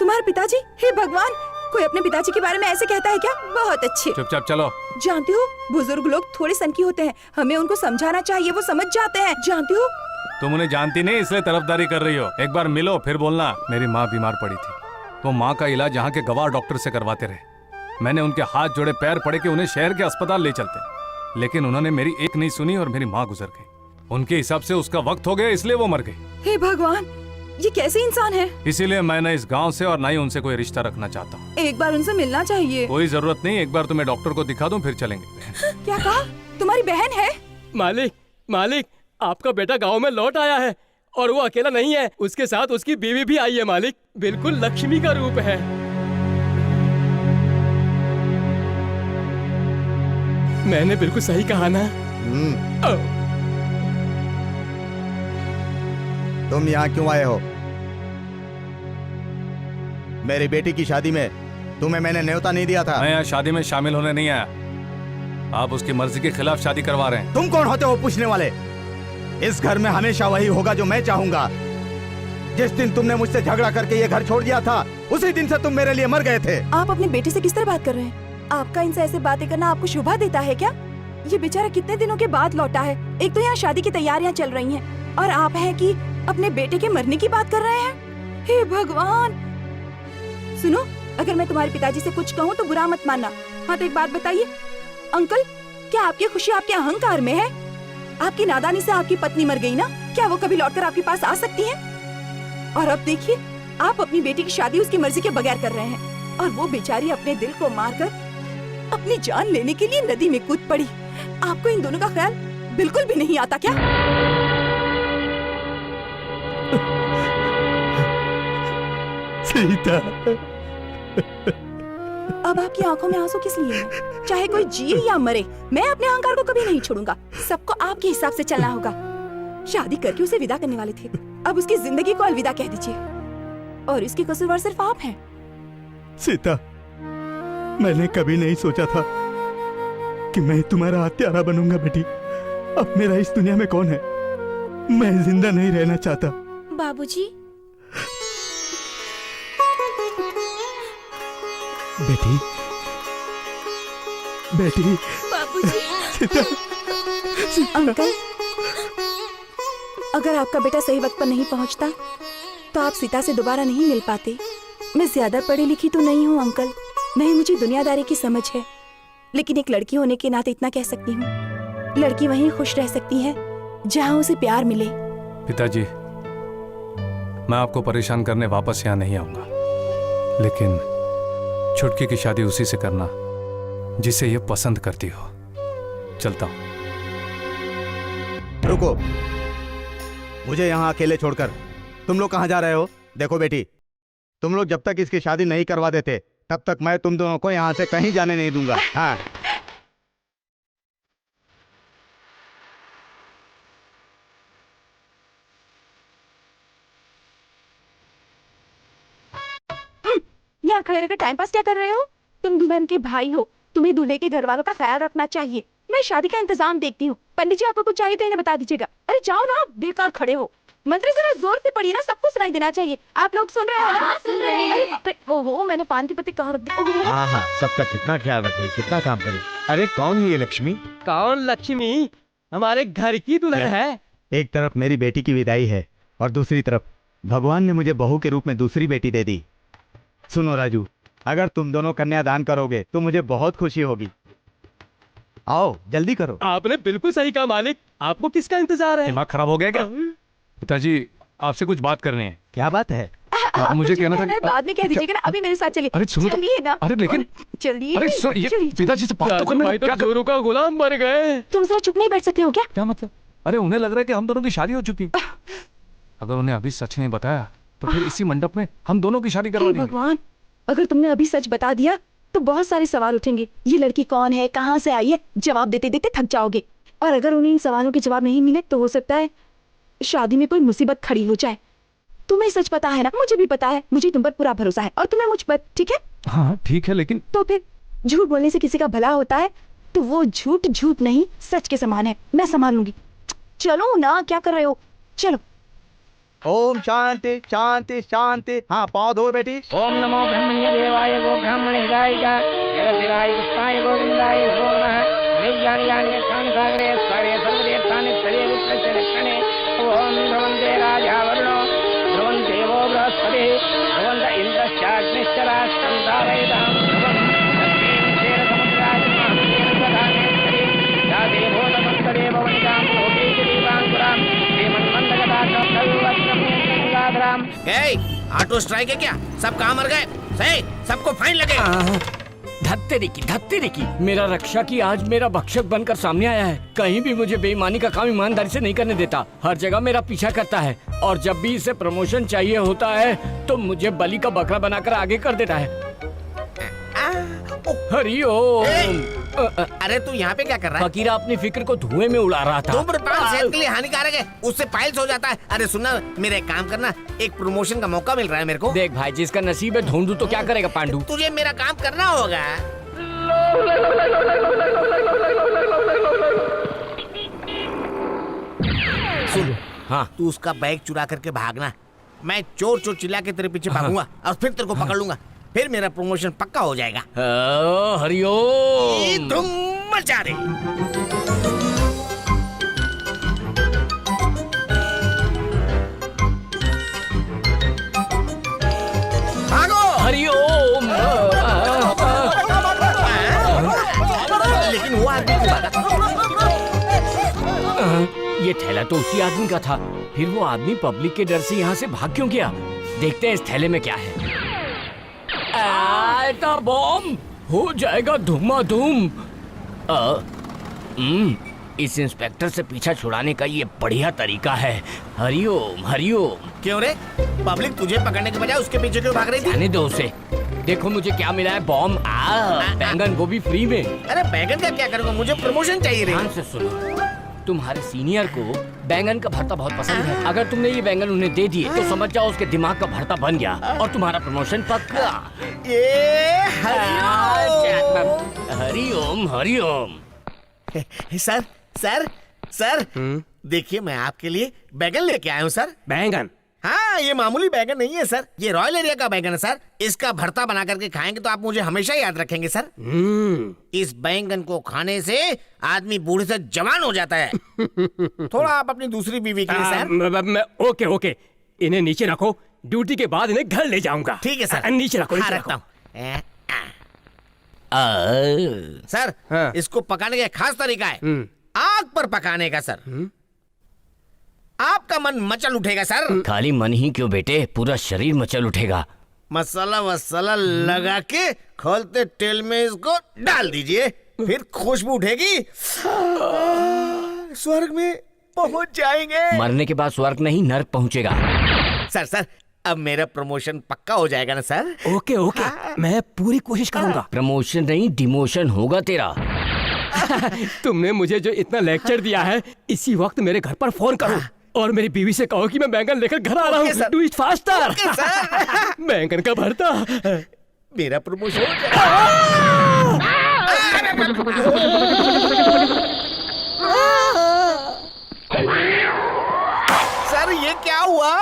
तुम्हारे पिताजी? हे भगवान, कोई अपने पिताजी के बारे में ऐसे कहता है क्या? बहुत अच्छे। चुपचाप चलो। जानती हो, बुजुर्ग लोग थोड़े सनकी होते हैं, हमें उनको समझाना चाहिए, वो समझ जाते हैं। जानती हो? तुम उन्हें जानती नहीं इसलिए तरफदारी कर रही हो। एक बार मिलो फिर बोलना। मेरी माँ बीमार पड़ी थी, वो माँ का इलाज यहाँ के गवाह डॉक्टर से करवाते रहे। मैंने उनके हाथ जोड़े पैर पड़े कि उन्हें शहर के अस्पताल ले चलते, लेकिन उन्होंने मेरी एक नहीं सुनी और मेरी माँ गुजर गई। उनके हिसाब से उसका वक्त हो गया इसलिए वो मर गई। हे भगवान, ये कैसे इंसान है? इसीलिए मैं न इस गांव से और न ही उनसे कोई रिश्ता रखना चाहता हूँ। एक बार उनसे मिलना चाहिए। कोई जरूरत नहीं, एक बार तुम्हें डॉक्टर को दिखा दूं फिर चलेंगे। क्या कहा? तुम्हारी बहन है? मालिक, मालिक, आपका बेटा गांव में लौट आया है और वो अकेला नहीं है, उसके साथ उसकी बीवी भी आई है मालिक। बिल्कुल लक्ष्मी का रूप है। मैंने बिल्कुल सही कहा ना? तुम यहाँ क्यों आए हो? मेरी बेटी की शादी में तुम्हें मैंने न्योता नहीं दिया था। मैं यहाँ शादी में शामिल होने नहीं आया, आप उसकी मर्जी के खिलाफ शादी करवा रहे हैं। तुम कौन होते हो पूछने वाले? इस घर में हमेशा वही होगा जो मैं चाहूंगा। जिस दिन तुमने मुझसे झगड़ा करके ये घर छोड़ दिया था, उसी दिन से तुम मेरे लिए मर गए थे। आप अपने बेटे से किस तरह बात कर रहे हैं? आपका इनसे ऐसे बातें करना आपको शोभा देता है क्या? ये बेचारा कितने दिनों के बाद लौटा है। एक तो यहाँ शादी की तैयारियां चल रही हैं और आप हैं कि अपने बेटे के मरने की बात कर रहे हैं। हे भगवान! सुनो, अगर मैं तुम्हारे पिताजी से कुछ कहूँ तो बुरा मत मानना। हाँ तो एक बात बताइए अंकल, क्या आपकी खुशी आपके अहंकार में है? आपकी नादानी से आपकी पत्नी मर गई ना, क्या वो कभी लौटकर आपके पास आ सकती है? और अब देखिए, आप अपनी बेटी की शादी उसकी मर्जी के बगैर कर रहे हैं और वो बेचारी अपने दिल को मारकर अपनी जान लेने के लिए नदी में कूद पड़ी। आपको इन दोनों का ख्याल बिल्कुल भी नहीं आता क्या? सीता, अब आपकी आंखों में आंसू किस लिए हैं? चाहे कोई जिए या मरे, मैं अपने अहंकार को कभी नहीं छोड़ूंगा। सबको आपके हिसाब से चलना होगा। शादी करके उसे विदा करने वाले थे, अब उसकी जिंदगी को अलविदा कह दीजिए। और इसकी कसूरवार सिर्फ आप हैं। सीता, मैंने कभी नहीं सोचा था कि मैं तुम्हारा हत्यारा बनूंगा बेटी। अब मेरा इस दुनिया में कौन है? मैं जिंदा नहीं रहना चाहता। बाबूजी, बेटी, बेटी, बाबूजी। सीता, अंकल, अगर आपका बेटा सही वक्त पर नहीं पहुंचता तो आप सीता से दोबारा नहीं मिल पाते। मैं ज्यादा पढ़ी लिखी तो नहीं हूँ अंकल, नहीं मुझे दुनियादारी की समझ है, लेकिन एक लड़की होने के नाते इतना कह सकती हूँ, लड़की वहीं खुश रह सकती है जहाँ उसे प्यार मिले। पिताजी, मैं आपको परेशान करने वापस यहाँ नहीं आऊंगा, लेकिन छुटकी की शादी उसी से करना जिसे ये पसंद करती हो। चलता हूँ। रुको, मुझे यहाँ अकेले छोड़कर तुम लोग कहाँ जा रहे हो? देखो बेटी, तुम लोग जब तक इसकी शादी नहीं करवा देते तब तक मैं तुम दोनों को यहाँ से कहीं जाने नहीं दूंगा। हाँ। यहाँ खड़े रहकर टाइम पास क्या कर रहे हो? तुम दुल्हन के भाई हो, तुम्हें दूल्हे के घर वालों का ख्याल रखना चाहिए। मैं शादी का इंतजाम देखती हूँ। पंडित जी आपको कुछ चाहिए तो इन्हें बता दीजिएगा। अरे जाओ ना, बेकार खड़े हो। मंत्री जरा जोर से पढ़िए ना, सबको सुनाई देना चाहिए। आप लोग सुन रहे हो ना? सुन रहे हैं। ओहो, मैंने पान की पत्ती कहाँ रख दी? ओहो। हाँ हाँ, सबका कितना ख्याल रखे, कितना काम करे। अरे कौन है ये लक्ष्मी? कौन लक्ष्मी? हमारे घर की दुल्हन है। एक तरफ मेरी बेटी की विदाई है और दूसरी तरफ भगवान ने मुझे बहू के रूप में दूसरी बेटी दे दी। सुनो राजू, अगर तुम दोनों कन्यादान करोगे तो मुझे बहुत खुशी होगी। आओ जल्दी करो। आपने बिल्कुल सही कहा मालिक, आपको किसका इंतजार है? दिमाग खराब हो गया क्या? पिताजी, आपसे कुछ बात करनी है। क्या बात है? मुझे कहना था कि बाद में कह दीजिएगा ना, अभी मेरे साथ चलिए। अरे सुनो तो। चलिए ना। अरे लेकिन चलिए। अरे ये पिताजी से बात तो करने भाई तो क्या जोरू का गुलाम बन गए। तुम जरा चुप नहीं बैठ सकते हो क्या? क्या मतलब? अरे उन्हें लग रहा है कि हम दोनों की शादी हो चुकी। अगर उन्हें अभी सच नहीं बताया तो फिर इसी मंडप में हम दोनों की शादी करवा देंगे। भगवान, अगर तुमने अभी सच बता दिया तो बहुत सारे सवाल उठेंगे। ये लड़की कौन है, कहाँ से आई है, जवाब देते देते थक जाओगे। और अगर उन्हें इन सवालों के जवाब नहीं मिले तो हो सकता है शादी में कोई मुसीबत खड़ी हो जाए। तुम्हें सच पता है ना, मुझे भी पता है, मुझे तुम पर पूरा भरोसा है और तुम्हें मुझ पर, ठीक है? हाँ ठीक है, लेकिन तो फिर झूठ बोलने से किसी का भला होता है तो वो झूठ झूठ नहीं सच के समान है। मैं संभाल लूंगी। चलो ना, क्या कर रहे हो? चलो। ओम शांति शांति शांति। हाँ, पाँव धो बेटी। ओम नमो ब्रह्मण्य देवाय गो ब्राह्मण हिताय च जगद्धिराय कृष्णाय गोविंदाय नमो नमः। निज्ञानि ज्ञानि स्थानि सागरे सारे सर्वदेवतानि तरे उत्तरस्य दक्षिणे। ओम ध्रुवन्ते राजा वरुणो ध्रुवन्ते देवो बृहस्पतिः ध्रुवन्त इन्द्रश्चाग्निश्च राष्ट्रं धारयतां ध्रुवम्। दक्षिणेन क्षीरसमुद्राय महामृगेण दधानेश्वरी या देवो नमस्तदेव वनितां लोके च देवाङ्कुरां श्रीमन्मन्दगदाक्षं सर्वत्रं गङ्गाधराम्। ऑटो स्ट्राइक है क्या? सब कहाँ मर गए? सही, सबको फाइन लगे। धत्ते की मेरा रक्षा की आज मेरा भक्षक बनकर सामने आया है। कहीं भी मुझे बेईमानी का काम ईमानदारी से नहीं करने देता, हर जगह मेरा पीछा करता है और जब भी इसे प्रमोशन चाहिए होता है तो मुझे बलि का बकरा बनाकर आगे कर देता है। हरि ओम। अरे तू यहाँ पे क्या कर रहा है? फकीरा अपनी फिक्र को धुएं में उड़ा रहा था। धूम्रपान सेहत के लिए हानिकारक है, उससे पाइल्स हो जाता है। अरे सुनना, मेरा एक काम करना, एक प्रमोशन का मौका मिल रहा है मेरे को। देख भाई, जिसका नसीब है ढूंढू तो क्या करेगा पांडू। तुझे मेरा काम करना होगा। सुन, हाँ तू उसका बैग चुरा करके भागना। मैं चोर चोर चिल्ला के तेरे पीछे भागूंगा और फिर तेरे को पकड़ लूंगा। फिर मेरा प्रमोशन पक्का हो जाएगा। हरि ओम। धूम मचा दे। भागो। हरि ओम। लेकिन वो आदमी क्यों भागा? ये थैला तो उसी आदमी का था, फिर वो आदमी पब्लिक के डर से यहाँ से भाग क्यों गया? देखते हैं इस थैले में क्या है। ऐसा बॉम्ब हो जाएगा धुमाधूम। इस इंस्पेक्टर से पीछा छुड़ाने का ये बढ़िया तरीका है। हरिओम हरिओम। क्यों रे? पब्लिक तुझे पकड़ने के बजाय उसके पीछे क्यों भाग रही थी? जाने दो उसे। देखो मुझे क्या मिला है, बॉम्ब। बैंगन वो भी फ्री में। अरे बैंगन का क्या करूँगा? मुझे प्रमोशन चाहिए रे। ध्यान से सुनो, तुम्हारे सीनियर को बैंगन का भरता बहुत पसंद है। अगर तुमने ये बैंगन उन्हें दे दिए तो समझ जाओ उसके दिमाग का भरता बन गया और तुम्हारा प्रमोशन पक्का। Hariom Hariom. Sir sir sir, देखिए मैं आपके लिए बैगन लेके आया हूँ सर। बैंगन? हाँ, ये मामूली बैगन नहीं है सर, ये रॉयल एरिया का बैगन है सर। इसका भरता बना करके खाएंगे तो आप मुझे हमेशा याद रखेंगे सर। इस बैंगन को खाने से आदमी बूढ़े से जवान हो जाता है। थोड़ा आप अपनी दूसरी बीवी के लिए सर। ओके ओके, इन्हें नीचे रखो, ड्यूटी के बाद इन्हें घर ले जाऊंगा। ठीक है सर। नीचे रखो। हाँ, रखता हूँ। सर, इसको पकाने का खास तरीका है, आग पर पकाने का सर। आपका मन मचल उठेगा सर। खाली मन ही क्यों बेटे, पूरा शरीर मचल उठेगा। मसाला वसाला लगा के खोलते तेल में इसको डाल दीजिए, फिर खुशबू उठेगी, स्वर्ग में पहुंच जाएंगे। मरने के बाद स्वर्ग नहीं नर्क पहुंचेगा। सर सर, अब मेरा प्रमोशन पक्का हो जाएगा ना सर? ओके ओके, मैं पूरी कोशिश करूंगा। प्रमोशन नहीं डिमोशन होगा तेरा। तुमने मुझे जो इतना लेक्चर दिया है, इसी वक्त मेरे घर पर फोन करो और मेरी बीवी से कहो कि मैं बैंगन लेकर घर आ रहा हूँ। Do it faster. बैंगन का भरता। मेरा प्रमोशन हो जाएगा। सर ये क्या हुआ?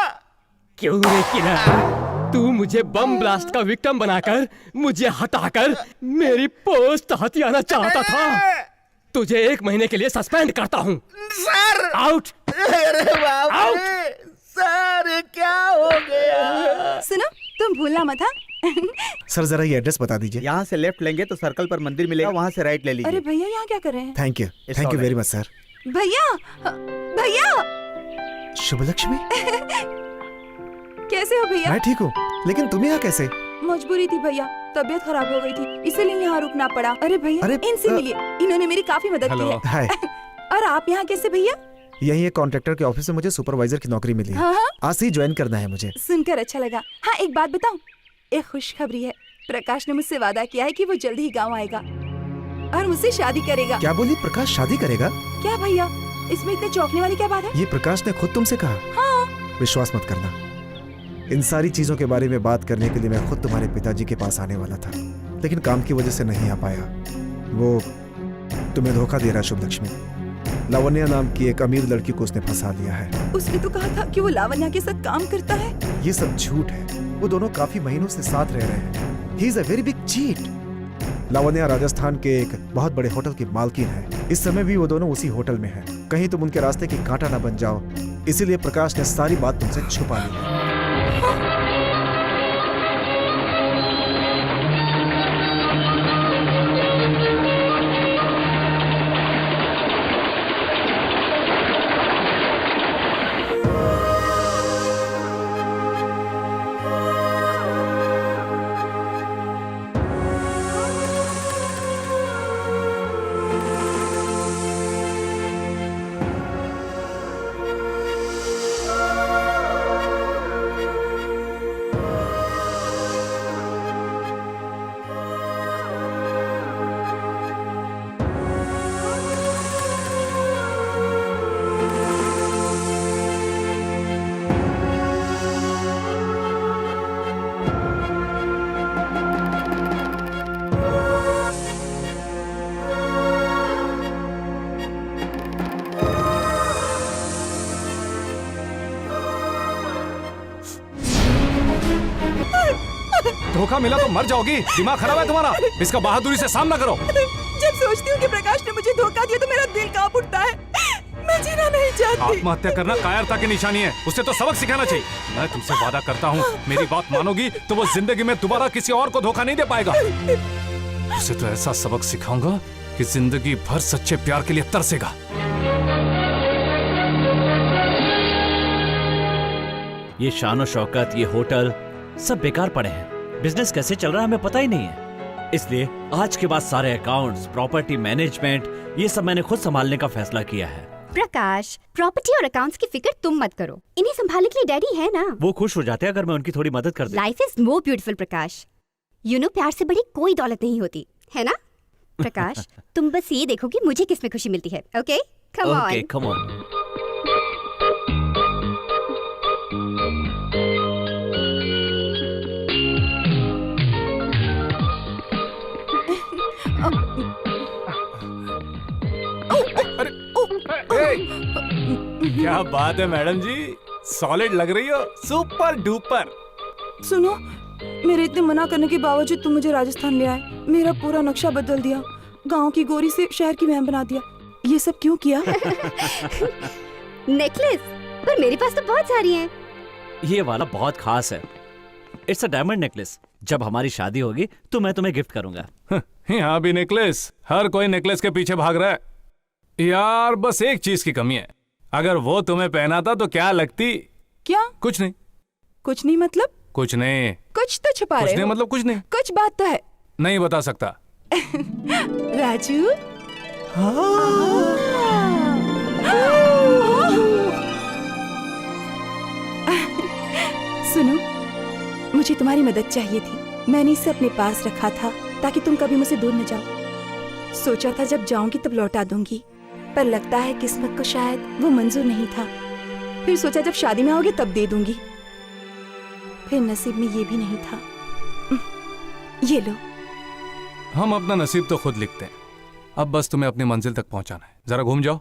क्यों रे किरण, तू मुझे बम ब्लास्ट का विक्टिम बनाकर मुझे हटाकर मेरी पोस्ट हथियाना चाहता था। तुझे 1 महीने के लिए सस्पेंड करता हूँ। Sir out. अरे बाप रे, सर ये क्या हो गया? सुनो, तुम भूलना मत। हाँ सर जरा ये एड्रेस बता दीजिए। यहाँ से लेफ्ट लेंगे तो सर्कल पर मंदिर मिलेगा, वहाँ से राइट ले लीजिए। अरे भैया, यहाँ क्या कर रहे हैं? Thank you very much sir. भैया भैया। शुभ लक्ष्मी। कैसे हो भैया? मैं ठीक हूँ, लेकिन तुम यहाँ कैसे? मजबूरी थी भैया, तबीयत खराब हो गई थी, इसीलिए यहाँ रुकना पड़ा। अरे भैया, इनसे मिलिए, इन्होंने मेरी काफी मदद की है। हाय। और आप यहाँ कैसे भैया? यही एक कॉन्ट्रैक्टर के ऑफिस में मुझे सुपरवाइजर की नौकरी मिली है। हाँ? आज से ही ज्वाइन करना है मुझे। सुनकर अच्छा लगा। हाँ, एक बात बताऊं, एक खुशखबरी है। प्रकाश ने मुझसे वादा किया है कि वो जल्दी ही गांव आएगा और मुझसे शादी करेगा। क्या बोली? प्रकाश शादी करेगा? क्या भैया, इसमें इतने चौंकने वाली क्या बात है? ये प्रकाश ने खुद तुमसे कहा? हाँ। विश्वास मत करना। इन सारी चीजों के बारे में बात करने के लिए मैं खुद तुम्हारे पिताजी के पास आने वाला था, लेकिन काम की वजह से नहीं आ पाया। वो तुम्हें धोखा दे रहा है शुभ लक्ष्मी। लावण्या नाम की एक अमीर लड़की को उसने फंसा लिया है। उसने तो कहा था कि वो लावण्या के साथ काम करता है। ये सब झूठ है। वो दोनों काफी महीनों से साथ रह रहे हैं। He is a very big cheat. Lavanya Rajasthan के एक बहुत बड़े होटल की मालकिन है। इस समय भी वो दोनों उसी होटल में हैं। कहीं तुम उनके रास्ते की कांटा ना बन जाओ, इसीलिए प्रकाश ने सारी बात तुमसे छुपा ली है। धोखा मिला तो मर जाओगी। दिमाग खराब है तुम्हारा। इसका बहादुरी से सामना करो। जब सोचती हूँ कि प्रकाश ने मुझे धोखा दिया तो मेरा दिल कांप उठता है। मैं जीना नहीं चाहती। आत्महत्या करना कायरता की निशानी है। उसे तो सबक सिखाना चाहिए। मैं तुमसे वादा करता हूँ, मेरी बात मानोगी तो वो जिंदगी में दोबारा किसी और को धोखा नहीं दे पाएगा। उसे तो ऐसा सबक सिखाऊंगा कि जिंदगी भर सच्चे प्यार के लिए तरसेगा। ये शान और शौकत, ये होटल सब बेकार पड़े हैं। बिजनेस कैसे चल रहा है हमें पता ही नहीं है। इसलिए आज के बाद सारे अकाउंट्स, प्रॉपर्टी मैनेजमेंट, ये सब मैंने खुद संभालने का फैसला किया है। प्रकाश, प्रॉपर्टी और अकाउंट्स की फिक्र तुम मत करो। इन्हें संभालने के लिए डैडी है ना। वो खुश हो जाते हैं अगर मैं उनकी थोड़ी मदद कर दूं। Life is more beautiful Prakash. You know, प्यार से बड़ी कोई दौलत नहीं होती है ना प्रकाश। तुम बस ये देखो कि मुझे किसमें खुशी मिलती है। Okay, come on. Okay, come on. क्या बात है मैडम जी, सॉलिड लग रही हो, सुपर डुपर। सुनो, मेरे इतने मना करने के बावजूद तुम मुझे राजस्थान ले आए। मेरा पूरा नक्शा बदल दिया। गांव की गोरी से शहर की मैम बना दिया। ये सब क्यों किया? नेकलेस, पर मेरे पास तो बहुत सारी हैं। ये वाला बहुत खास है। It's a diamond necklace. जब हमारी शादी होगी तो मैं तुम्हें गिफ्ट करूंगा। यहाँ भी नेकलेस। हर कोई नेकलेस के पीछे भाग रहा है यार। बस एक चीज की कमी है। अगर वो तुम्हें पहनाता तो क्या लगती? क्या? कुछ नहीं। कुछ नहीं मतलब? कुछ नहीं। कुछ तो छुपा कुछ रहे नहीं हो। मतलब कुछ नहीं। कुछ बात तो है। नहीं बता सकता। राजू, सुनो, मुझे तुम्हारी मदद चाहिए थी। मैंने इसे अपने पास रखा था ताकि तुम कभी मुझसे दूर न जाओ। सोचा था जब जाऊंगी तब लौटा दूंगी, पर लगता है किस्मत को शायद वो मंजूर नहीं था। फिर सोचा जब शादी में आओगे तब दे दूंगी, फिर नसीब में ये भी नहीं था। ये लो। हम अपना नसीब तो खुद लिखते हैं। अब बस तुम्हें अपनी मंजिल तक पहुंचाना है। जरा घूम जाओ।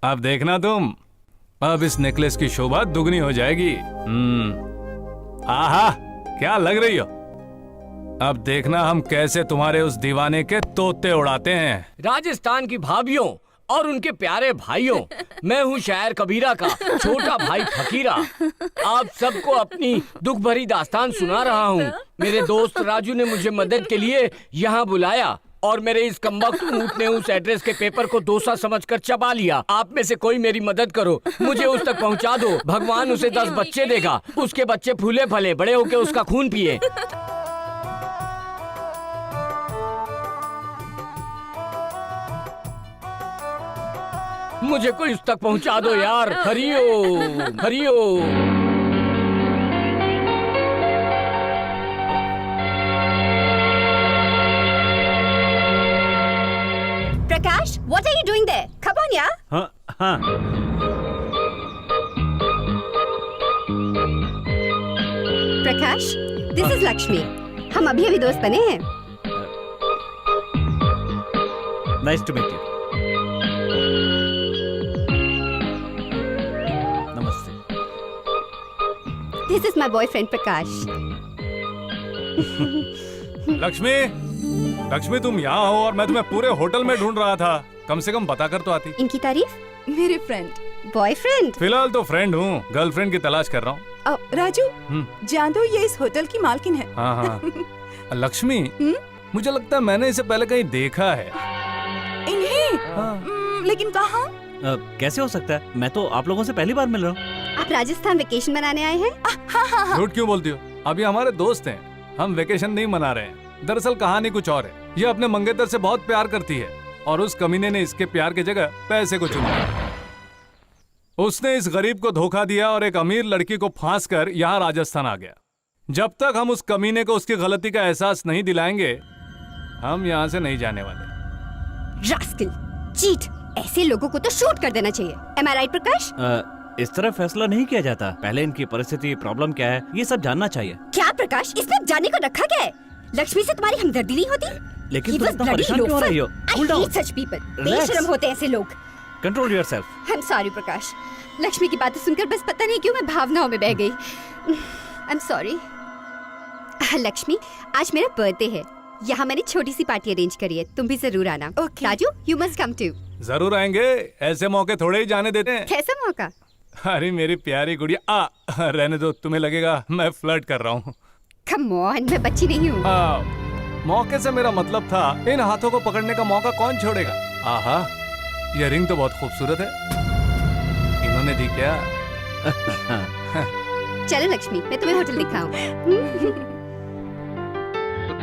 अब देखना तुम, अब इस नेकलेस की शोभा दुगनी हो जाएगी। आहा, क्या लग रही हो। अब देखना हम कैसे तुम्हारे उस दीवाने के तोते उड़ाते हैं। राजस्थान की भाभियों और उनके प्यारे भाइयों, मैं हूँ शायर कबीरा का छोटा भाई फकीरा। आप सबको अपनी दुख भरी दास्तान सुना रहा हूँ। मेरे दोस्त राजू ने मुझे मदद के लिए यहाँ बुलाया और मेरे इस कमबख्त ऊँट ने उस एड्रेस के पेपर को डोसा समझकर चबा लिया। आप में से कोई मेरी मदद करो, मुझे उस तक पहुँचा दो। भगवान उसे 10 बच्चे देगा। उसके बच्चे फूले फले बड़े होके उसका खून पिए। मुझे कोई उस तक पहुंचा दो यार। हरिओम हरिओम। हाँ प्रकाश, दिस इज लक्ष्मी। हम अभी अभी दोस्त बने हैं। Nice to meet you. नमस्ते। This is my boyfriend Prakash. Lakshmi, Lakshmi तुम यहाँ हो और मैं तुम्हें पूरे होटल में ढूंढ रहा था। कम से कम पता कर तो आती। इनकी तारीफ? मेरे फ्रेंड बॉयफ्रेंड? फिलहाल तो फ्रेंड हूँ, गर्लफ्रेंड की तलाश कर रहा हूँ। राजू, जान दो ये इस होटल की मालकिन है। हाँ हाँ। लक्ष्मी, मुझे लगता है मैंने इसे पहले कहीं देखा है। इन्हें? लेकिन कहाँ? कैसे हो सकता है? मैं तो आप लोगों से पहली बार मिल रहा हूँ। आप राजस्थान वेकेशन मनाने आए हैं? झूठ क्यों बोलती हो? अभी हमारे दोस्त हैं, हम वेकेशन नहीं मना रहे हैं। दरअसल कहानी कुछ और है। ये अपने मंगेतर से बहुत प्यार करती है और उस कमीने ने इसके प्यार की जगह पैसे को चुना। उसने इस गरीब को धोखा दिया और एक अमीर लड़की को फांस कर यहाँ राजस्थान आ गया। जब तक हम उस कमीने को उसकी गलती का एहसास नहीं दिलाएंगे, हम यहाँ से नहीं जाने वाले। रास्कल, चीट, ऐसे लोगों को तो शूट कर देना चाहिए। Am I right, प्रकाश? इस तरह फैसला नहीं किया जाता। पहले इनकी परिस्थिति, प्रॉब्लम क्या है, ये सब जानना चाहिए। क्या प्रकाश, इसमें जाने को रखा क्या है? लक्ष्मी से तुम्हारी हमदर्दी नहीं होती? लेकिन तुम इतना परेशान क्यों हो रही हो? Cool down. Such people. Relax. बेशर्म होते हैं ऐसे लोग। Control yourself. I'm sorry प्रकाश। लक्ष्मी की बातें सुनकर बस पता नहीं क्यों मैं भावनाओं में बह गई। I'm sorry। लक्ष्मी, आज मेरा बर्थडे है। यहाँ मैंने छोटी सी पार्टी अरेंज करी है, तुम भी जरूर आना। Okay. Raju, you must come too। जरूर आएंगे, ऐसे मौके थोड़े ही जाने देते हैं। कैसा मौका? अरे मेरी प्यारी गुड़िया, रहने दो, तुम्हें लगेगा मैं फ्लर्ट कर रहा हूँ। Come on, मैं बच्ची नहीं हूँ। मौके से मेरा मतलब था, इन हाथों को पकड़ने का मौका कौन छोड़ेगा? आहा, ये रिंग तो बहुत खूबसूरत है। इन्होंने दी क्या? चलो लक्ष्मी, मैं तुम्हें होटल दिखाऊं।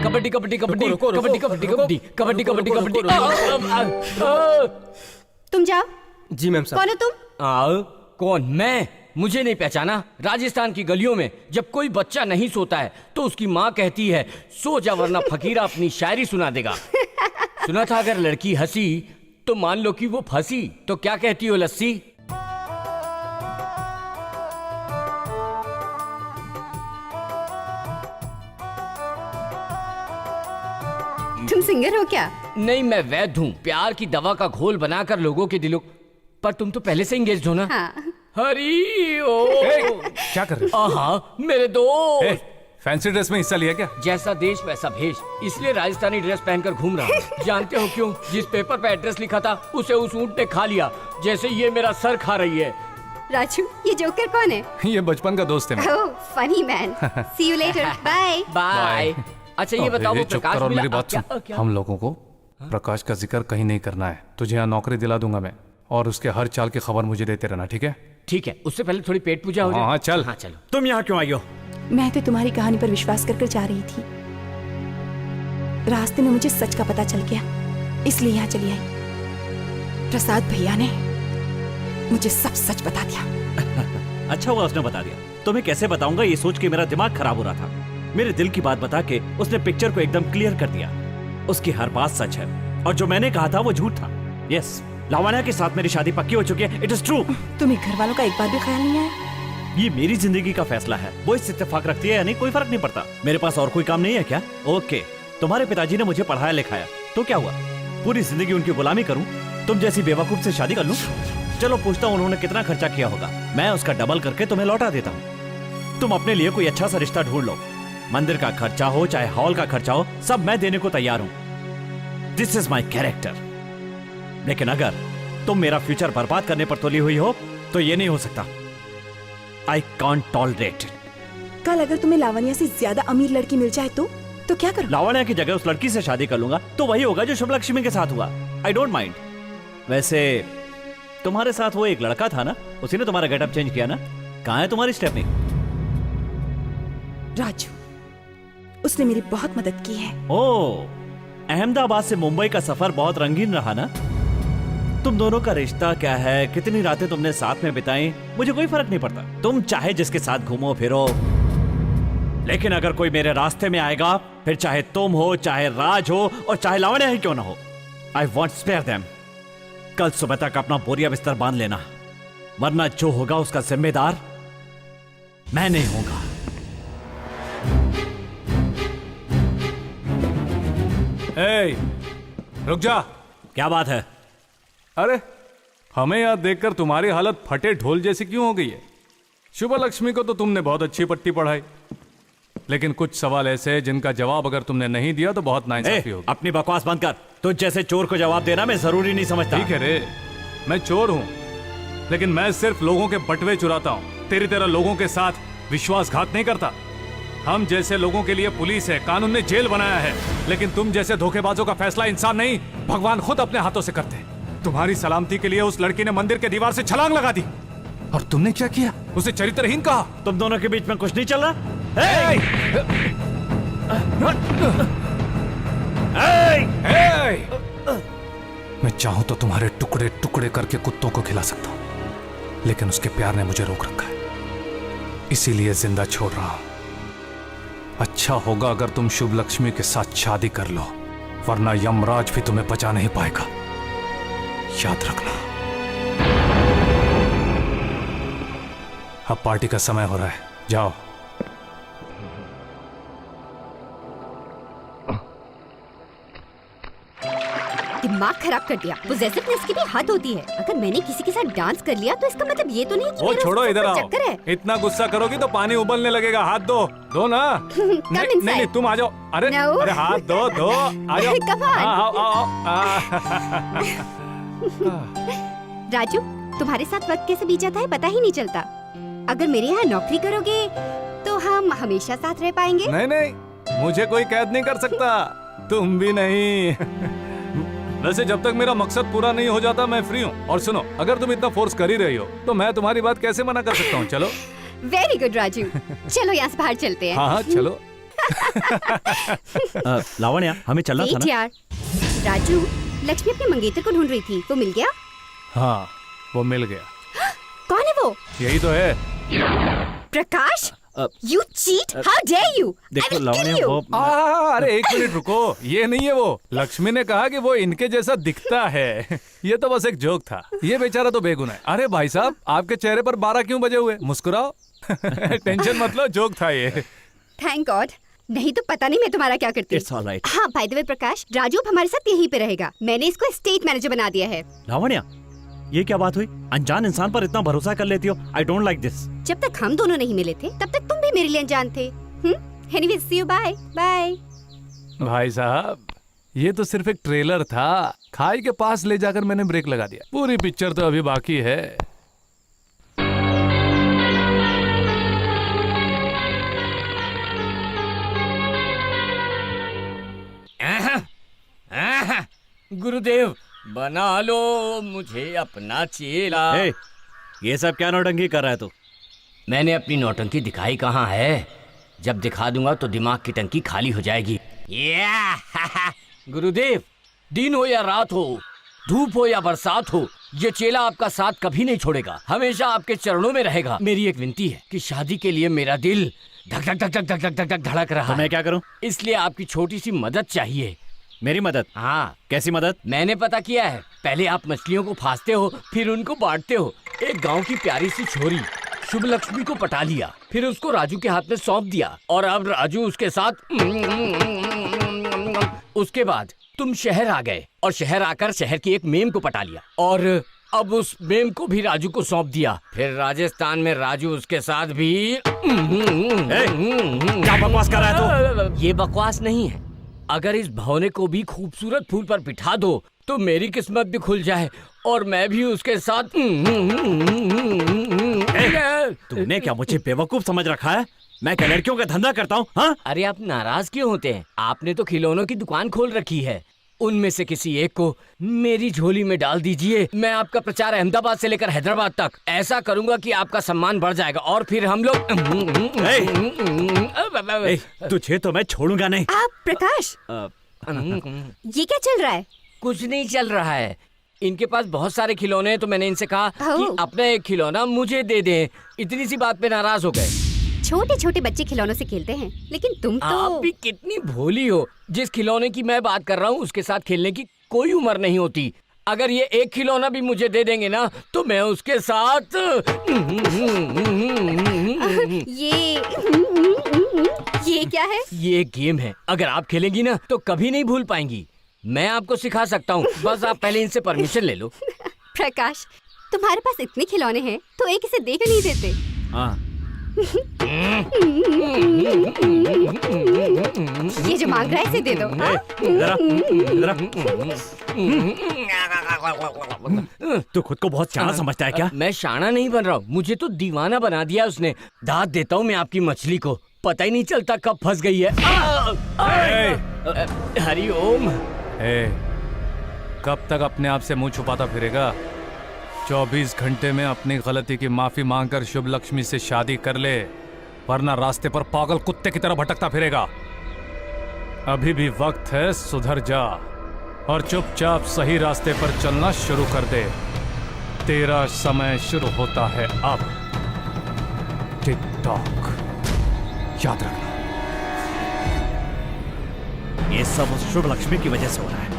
कबड्डी कबड्डी कबड्डी कबड्डी कबड्डी कबड्डी कबड्डी कबड्डी कबड्डी। तुम जाओ। जी मैम साहब। कौन हो तुम? कौन? मैं? मुझे नहीं पहचाना? राजस्थान की गलियों में जब कोई बच्चा नहीं सोता है तो उसकी माँ कहती है सो जा वरना फकीरा अपनी शायरी सुना देगा। सुना था अगर लड़की हंसी तो मान लो कि वो फंसी। तो क्या कहती हो लस्सी? तुम सिंगर हो क्या? नहीं, मैं वैद्य हूँ, प्यार की दवा का घोल बनाकर लोगों के दिलों। पर तुम तो पहले से इंगेज हो ना? हाँ। हरी ओ। क्या कर रहे हो? हाँ, मेरे दोस्त। फैंसी ड्रेस में हिस्सा लिया क्या? जैसा देश वैसा भेष, इसलिए राजस्थानी ड्रेस पहनकर घूम रहा हूँ। जानते हो क्यों? जिस पेपर पे एड्रेस लिखा था उसे उस ऊंट ने खा लिया, जैसे ये मेरा सर खा रही है। राजू, ये जोकर कौन है? ये बचपन का दोस्त है मेरा। Oh, funny man. See you later. Bye. Bye. अच्छा ये बताओ वो चुप प्रकाश कर और मिला? मेरी बात सुन। क्या? हम लोगों को प्रकाश का जिक्र कहीं नहीं करना है। तुझे यहाँ नौकरी दिला दूंगा मैं, और उसके हर चाल की खबर मुझे देते रहना, ठीक है? ठीक है, उससे पहले थोड़ी पेट पूजा हो जाए। हाँ चल। हाँ चलो। तुम यहाँ क्यों आई हो? मैं तो तुम्हारी कहानी पर विश्वास कर जा रही थी। रास्ते में मुझे सच का पता चल गया, इसलिए यहाँ चली आई। प्रसाद भैया ने मुझे सब सच बता दिया। अच्छा हुआ उसने बता दिया। तुम्हें कैसे बताऊंगा ये सोच के मेरा दिमाग खराब हो रहा था। मेरे दिल की बात बता के उसने पिक्चर को एकदम क्लियर कर दिया। उसकी हर बात सच है और जो मैंने कहा था वो झूठ था। यस, लावण्या के साथ मेरी शादी पक्की हो चुकी है। It is true. तुम्हें घर वालों का एक बार भी ख्याल नहीं आया? ये मेरी जिंदगी का फैसला है, वो इससे इत्तेफाक रखती है या नहीं कोई फर्क नहीं पड़ता। मेरे पास और कोई काम नहीं है क्या? ओके, तुम्हारे पिताजी ने मुझे पढ़ाया लिखाया तो क्या हुआ? पूरी जिंदगी उनकी गुलामी करूं? तुम जैसी बेवकूफ से शादी कर लूं? चलो पूछता हूं उन्होंने कितना खर्चा किया होगा, मैं उसका डबल करके तुम्हें लौटा देता हूं। तुम अपने लिए कोई अच्छा सा रिश्ता ढूंढ लो। मंदिर का खर्चा हो चाहे हॉल का खर्चा हो, सब मैं देने को तैयार हूं। This is my character. लेकिन अगर तुम मेरा फ्यूचर बर्बाद करने पर तुली हुई हो तो ये नहीं हो सकता। I can't tolerate it. कल अगर तुम्हें लावण्या से ज्यादा अमीर लड़की मिल जाए तो क्या करो? लावण्या की जगह उस लड़की से शादी कर लूंगा तो वही होगा जो शुभलक्ष्मी के साथ हुआ। I don't mind. वैसे तुम्हारे साथ वो एक लड़का था ना, उसी ने तुम्हारा गेटअप चेंज किया ना? कहाँ है तुम्हारी स्टेपनी? राजू, उसने मेरी बहुत मदद की है। ओह, अहमदाबाद से मुंबई का सफर बहुत रंगीन रहा ना? तुम दोनों का रिश्ता क्या है, कितनी रातें तुमने साथ में बिताई, मुझे कोई फर्क नहीं पड़ता। तुम चाहे जिसके साथ घूमो फिरो, लेकिन अगर कोई मेरे रास्ते में आएगा, फिर चाहे तुम हो, चाहे राज हो और चाहे लावण्या ही क्यों ना हो, आई वॉन्ट स्पेयर देम। कल सुबह तक अपना बोरिया बिस्तर बांध लेना, वरना जो होगा उसका जिम्मेदार मैं नहीं होगा। ए, रुक जा। क्या बात है? अरे हमें यहाँ देखकर तुम्हारी हालत फटे ढोल जैसी क्यों हो गई है? शुभ लक्ष्मी को तो तुमने बहुत अच्छी पट्टी पढ़ाई, लेकिन कुछ सवाल ऐसे हैं जिनका जवाब अगर तुमने नहीं दिया तो बहुत नाइंसाफी होगी। अपनी बकवास बंद कर। तुझ जैसे चोर को जवाब देना मैं जरूरी नहीं समझता। ठीक है रे, मैं चोर हूँ, लेकिन मैं सिर्फ लोगों के बटवे चुराता हूँ। तेरी तरह लोगों के साथ विश्वासघात नहीं करता। हम जैसे लोगों के लिए पुलिस है, कानून ने जेल बनाया है, लेकिन तुम जैसे धोखेबाजों का फैसला इंसान नहीं, भगवान खुद अपने हाथों से करते हैं। तुम्हारी सलामती के लिए उस लड़की ने मंदिर के दीवार से छलांग लगा दी, और तुमने क्या किया? उसे चरित्रहीन कहा। तुम दोनों के बीच में कुछ नहीं चल रहा? मैं चाहूं तो तुम्हारे टुकड़े टुकड़े करके कुत्तों को खिला सकता हूं, लेकिन उसके प्यार ने मुझे रोक रखा है, इसीलिए जिंदा छोड़ रहा हूं। अच्छा होगा अगर तुम शुभ लक्ष्मी के साथ शादी कर लो, वरना यमराज भी तुम्हें बचा नहीं पाएगा, याद रखना। अब पार्टी का समय हो रहा है, जाओ। दिमाग खराब कर दिया। पोजेसिवनेस की भी हद होती है। अगर मैंने किसी के साथ डांस कर लिया तो इसका मतलब ये तो नहीं कि वो मेरा छोड़ो, उसके इधर साथ आओ। चक्कर है। इतना गुस्सा करोगी तो पानी उबलने लगेगा। हाथ दो, दो ना। नहीं, नहीं, तुम आ जाओ। अरे No. अरे हाथ दो, दो आ जाओ। Come on. आओ, आओ, आओ। राजू, तुम्हारे साथ वक्त कैसे बीत जाता है पता ही नहीं चलता। अगर मेरे यहाँ नौकरी करोगे तो हम हमेशा साथ रह पाएंगे। नहीं नहीं, मुझे कोई कैद नहीं कर सकता, तुम भी नहीं। वैसे जब तक मेरा मकसद पूरा नहीं हो जाता मैं फ्री हूँ। और सुनो, अगर तुम इतना फोर्स कर ही रही हो तो मैं तुम्हारी बात कैसे मना कर सकता हूँ? चलो। वेरी गुड राजू, चलो यहाँ से बाहर चलते हैं। हाँ हाँ चलो। लावण्या, हमें चलना था वेट ना? यार, राजू, लक्ष्मी अपने मंगेतर को ढूंढ रही थी, वो मिल गया? हाँ, वो मिल गया। कौन है वो? यही तो है। Prakash, you cheat, how dare you! देखो लावण्या, वो अरे एक मिनट रुको, ये नहीं है वो। लक्ष्मी ने कहा कि वो इनके जैसा दिखता है। ये तो बस एक जोक था। ये बेचारा तो बेगुनाह है। अरे भाई साहब, आपके चेहरे पर 12 क्यों बजे हुए? मुस्कुराओ। टेंशन मत लो, जोक था ये। थैंक गॉड, नहीं तो पता नहीं मैं तुम्हारा क्या करती। It's all right. हाँ, बाय द वे प्रकाश, राजू अब हमारे साथ यहीं पे रहेगा। मैंने इसको स्टेट मैनेजर बना दिया है। लावण्या, ये क्या बात हुई? अनजान इंसान पर इतना भरोसा कर लेती हो। I don't like this. जब तक हम दोनों नहीं मिले थे तब तक तुम भी मेरे लिए अनजान थे। Anyways, see you, bye bye. भाई साहब, ये तो सिर्फ एक ट्रेलर था। खाई के पास ले जाकर मैंने ब्रेक लगा दिया। पूरी पिक्चर तो अभी बाकी है। गुरुदेव, बना लो मुझे अपना चेला। ए, ये सब क्या नौटंकी कर रहा है तू? मैंने अपनी नौटंकी दिखाई कहाँ है? जब दिखा दूंगा तो दिमाग की टंकी खाली हो जाएगी। गुरुदेव, दिन हो या रात हो, धूप हो या बरसात हो, ये चेला आपका साथ कभी नहीं छोड़ेगा, हमेशा आपके चरणों में रहेगा। मेरी एक विनती है कि शादी के लिए मेरा दिल धक धक धक धक धक धक धक धक धड़क रहा तो है। मैं क्या करूं? इसलिए आपकी छोटी सी मदद चाहिए। मेरी मदद? हाँ। कैसी मदद? मैंने पता किया है। पहले आप मछलियों को फांसते हो, फिर उनको बांटते हो। एक गांव की प्यारी सी छोरी शुभ लक्ष्मी को पटा लिया, फिर उसको राजू के हाथ में सौंप दिया, और अब राजू उसके साथ। उसके बाद तुम शहर आ गए, और शहर आकर शहर की एक मेम को पटा लिया, और अब उस मेम को भी राजू को सौंप दिया। फिर राजस्थान में राजू उसके साथ भी। क्या बकवास कर रहा है ये बकवास नहीं है। अगर इस भौने को भी खूबसूरत फूल पर बिठा दो तो मेरी किस्मत भी खुल जाए, और मैं भी उसके साथ। तुमने क्या मुझे बेवकूफ समझ रखा है? मैं क्या लड़कियों का धंधा करता हूँ? हाँ? अरे आप नाराज क्यों होते हैं? आपने तो खिलौनों की दुकान खोल रखी है। उनमें से किसी एक को मेरी झोली में डाल दीजिए। मैं आपका प्रचार अहमदाबाद से लेकर हैदराबाद तक ऐसा करूंगा कि आपका सम्मान बढ़ जाएगा, और फिर हम लोग। तुझे तो मैं छोड़ूंगा नहीं। आप प्रकाश, ये क्या चल रहा है? कुछ नहीं चल रहा है। इनके पास बहुत सारे खिलौने हैं, तो मैंने इनसे कहा कि अपना एक खिलौना मुझे दे दें। इतनी सी बात पे नाराज हो गए। छोटे छोटे बच्चे खिलौनों से खेलते हैं, लेकिन तुम तो। आप भी कितनी भोली हो। जिस खिलौने की मैं बात कर रहा हूँ उसके साथ खेलने की कोई उम्र नहीं होती। अगर ये एक खिलौना भी मुझे दे देंगे ना तो मैं उसके साथ ये क्या है? ये गेम है, अगर आप खेलेंगी ना तो कभी नहीं भूल पाएंगी। मैं आपको सिखा सकता हूँ, बस आप पहले इनसे परमिशन ले लो। प्रकाश, तुम्हारे पास इतने खिलौने हैं तो एक इसे देख नहीं देते? हाँ। ये जो मांग रहा है इसे दे दो। हाँ? तू खुद को बहुत शाना समझता है क्या? मैं शाना नहीं बन रहा हूँ, मुझे तो दीवाना बना दिया उसने। दाद देता हूँ मैं आपकी मछली को, पता ही नहीं चलता कब फंस गई है। हरि ओम। कब तक अपने आप से मुंह छुपाता फिरेगा? 24 घंटे में अपनी गलती की माफी मांगकर शुभ लक्ष्मी से शादी कर ले, वरना रास्ते पर पागल कुत्ते की तरह भटकता फिरेगा। अभी भी वक्त है, सुधर जा और चुपचाप सही रास्ते पर चलना शुरू कर दे। तेरा समय शुरू होता है अब। टिक टॉक, याद रखना। ये सब उस शुभ लक्ष्मी की वजह से हो रहा है।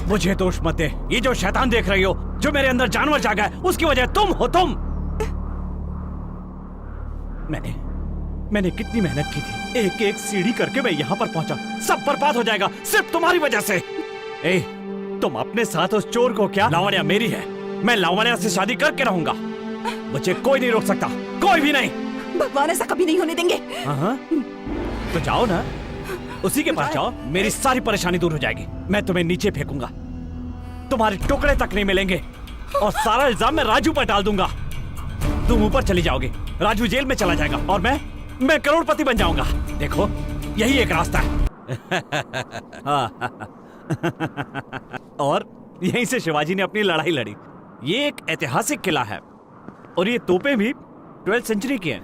मुझे दोष मत दे। ये जो शैतान देख रही हो, जो मेरे अंदर जानवर जागा है, उसकी वजह तुम हो। तुम। मैंने कितनी मेहनत की थी, एक एक सीढ़ी करके मैं यहाँ पर पहुंचा। सब बर्बाद हो जाएगा सिर्फ तुम्हारी वजह से। ए, तुम अपने साथ उस चोर को क्या? लावण्या मेरी है, मैं लावण्या से शादी करके रहूंगा। मुझे कोई नहीं रोक सकता, कोई भी नहीं। भगवान ऐसा कभी नहीं होने देंगे। हाँ, तो जाओ ना, उसी के पास जाओ, मेरी सारी परेशानी दूर हो जाएगी। मैं तुम्हें नीचे फेंकूंगा, तुम्हारे टुकड़े तक नहीं मिलेंगे और सारा इल्जाम मैं राजू पर डाल दूंगा। तुम ऊपर चली जाओगे, राजू जेल में चला जाएगा और मैं करोड़पति बन जाऊंगा। देखो, यही एक रास्ता है। और यहीं से शिवाजी ने अपनी लड़ाई लड़ी। ये एक ऐतिहासिक किला है और ये तोपें भी 12th सेंचुरी की हैं।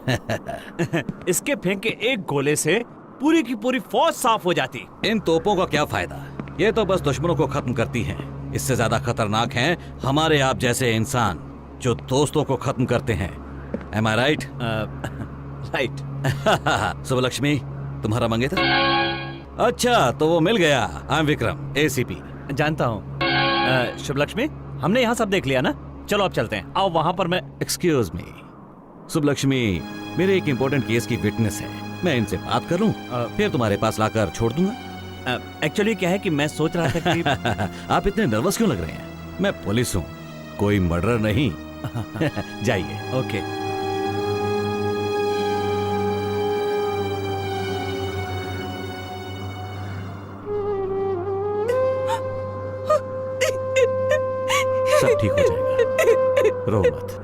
इसके फेंके एक गोले से पूरी की पूरी फौज साफ हो जाती। इन तोपों का क्या फायदा? ये तो बस दुश्मनों को खत्म करती हैं। इससे ज्यादा खतरनाक हैं हमारे आप जैसे इंसान जो दोस्तों को खत्म करते हैं। Am I right? Right. Subbulakshmi, तुम्हारा मंगेतर? अच्छा, तो वो मिल गया। I am Vikram, ACP। जानता हूँ। शुभ लक्ष्मी, हमने यहाँ सब देख लिया ना, चलो अब चलते हैं। आओ, वहाँ पर मैं। एक्सक्यूज मी, सुबलक्ष्मी मेरे एक इम्पोर्टेंट केस की विटनेस है। मैं इनसे बात कर लूं, फिर तुम्हारे पास लाकर छोड़ दूंगा। एक्चुअली क्या है कि मैं सोच रहा था कि आप इतने नर्वस क्यों लग रहे हैं? मैं पुलिस हूँ, कोई मर्डर नहीं। जाइए। ओके। सब ठीक हो जाएगा, रो मत।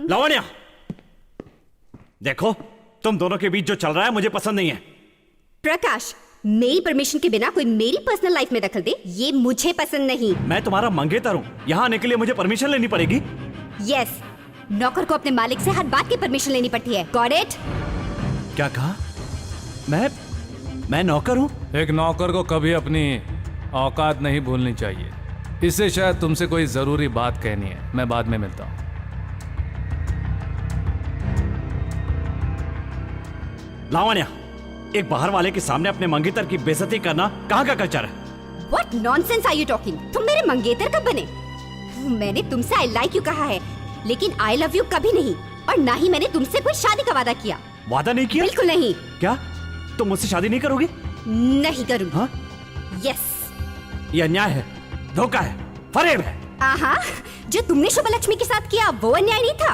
लावण्या, देखो, तुम दोनों के बीच जो चल रहा है मुझे पसंद नहीं है। प्रकाश, मेरी परमिशन के बिना कोई मेरी पर्सनल लाइफ में दखल दे, ये मुझे पसंद नहीं। मैं तुम्हारा मंगेतर हूँ, यहाँ आने के लिए मुझे परमिशन लेनी पड़ेगी। यस, नौकर को अपने मालिक से हर बात की परमिशन लेनी पड़ती है। Got it? क्या कहा? मैं नौकर हूँ? एक नौकर को कभी अपनी औकात नहीं भूलनी चाहिए। इससे शायद तुमसे कोई जरूरी बात कहनी है। मैं बाद में मिलता हूँ। लावण्या, एक बाहर वाले के सामने अपने मंगेतर की बेइज्जती करना कहाँ का कल्चर है? What nonsense are you talking? तुम मेरे मंगेतर कब बने? मैंने तुमसे I like you कहा है, लेकिन I love you कभी नहीं। और ना ही मैंने तुमसे कोई शादी का वादा किया। वादा नहीं किया? बिल्कुल नहीं। क्या तुम मुझसे शादी नहीं करोगी? नहीं करूंगी। हाँ? यस। ये अन्याय है, धोखा है, फरेब है। आहा, जो तुमने शुभलक्ष्मी के साथ किया वो अन्याय नहीं था।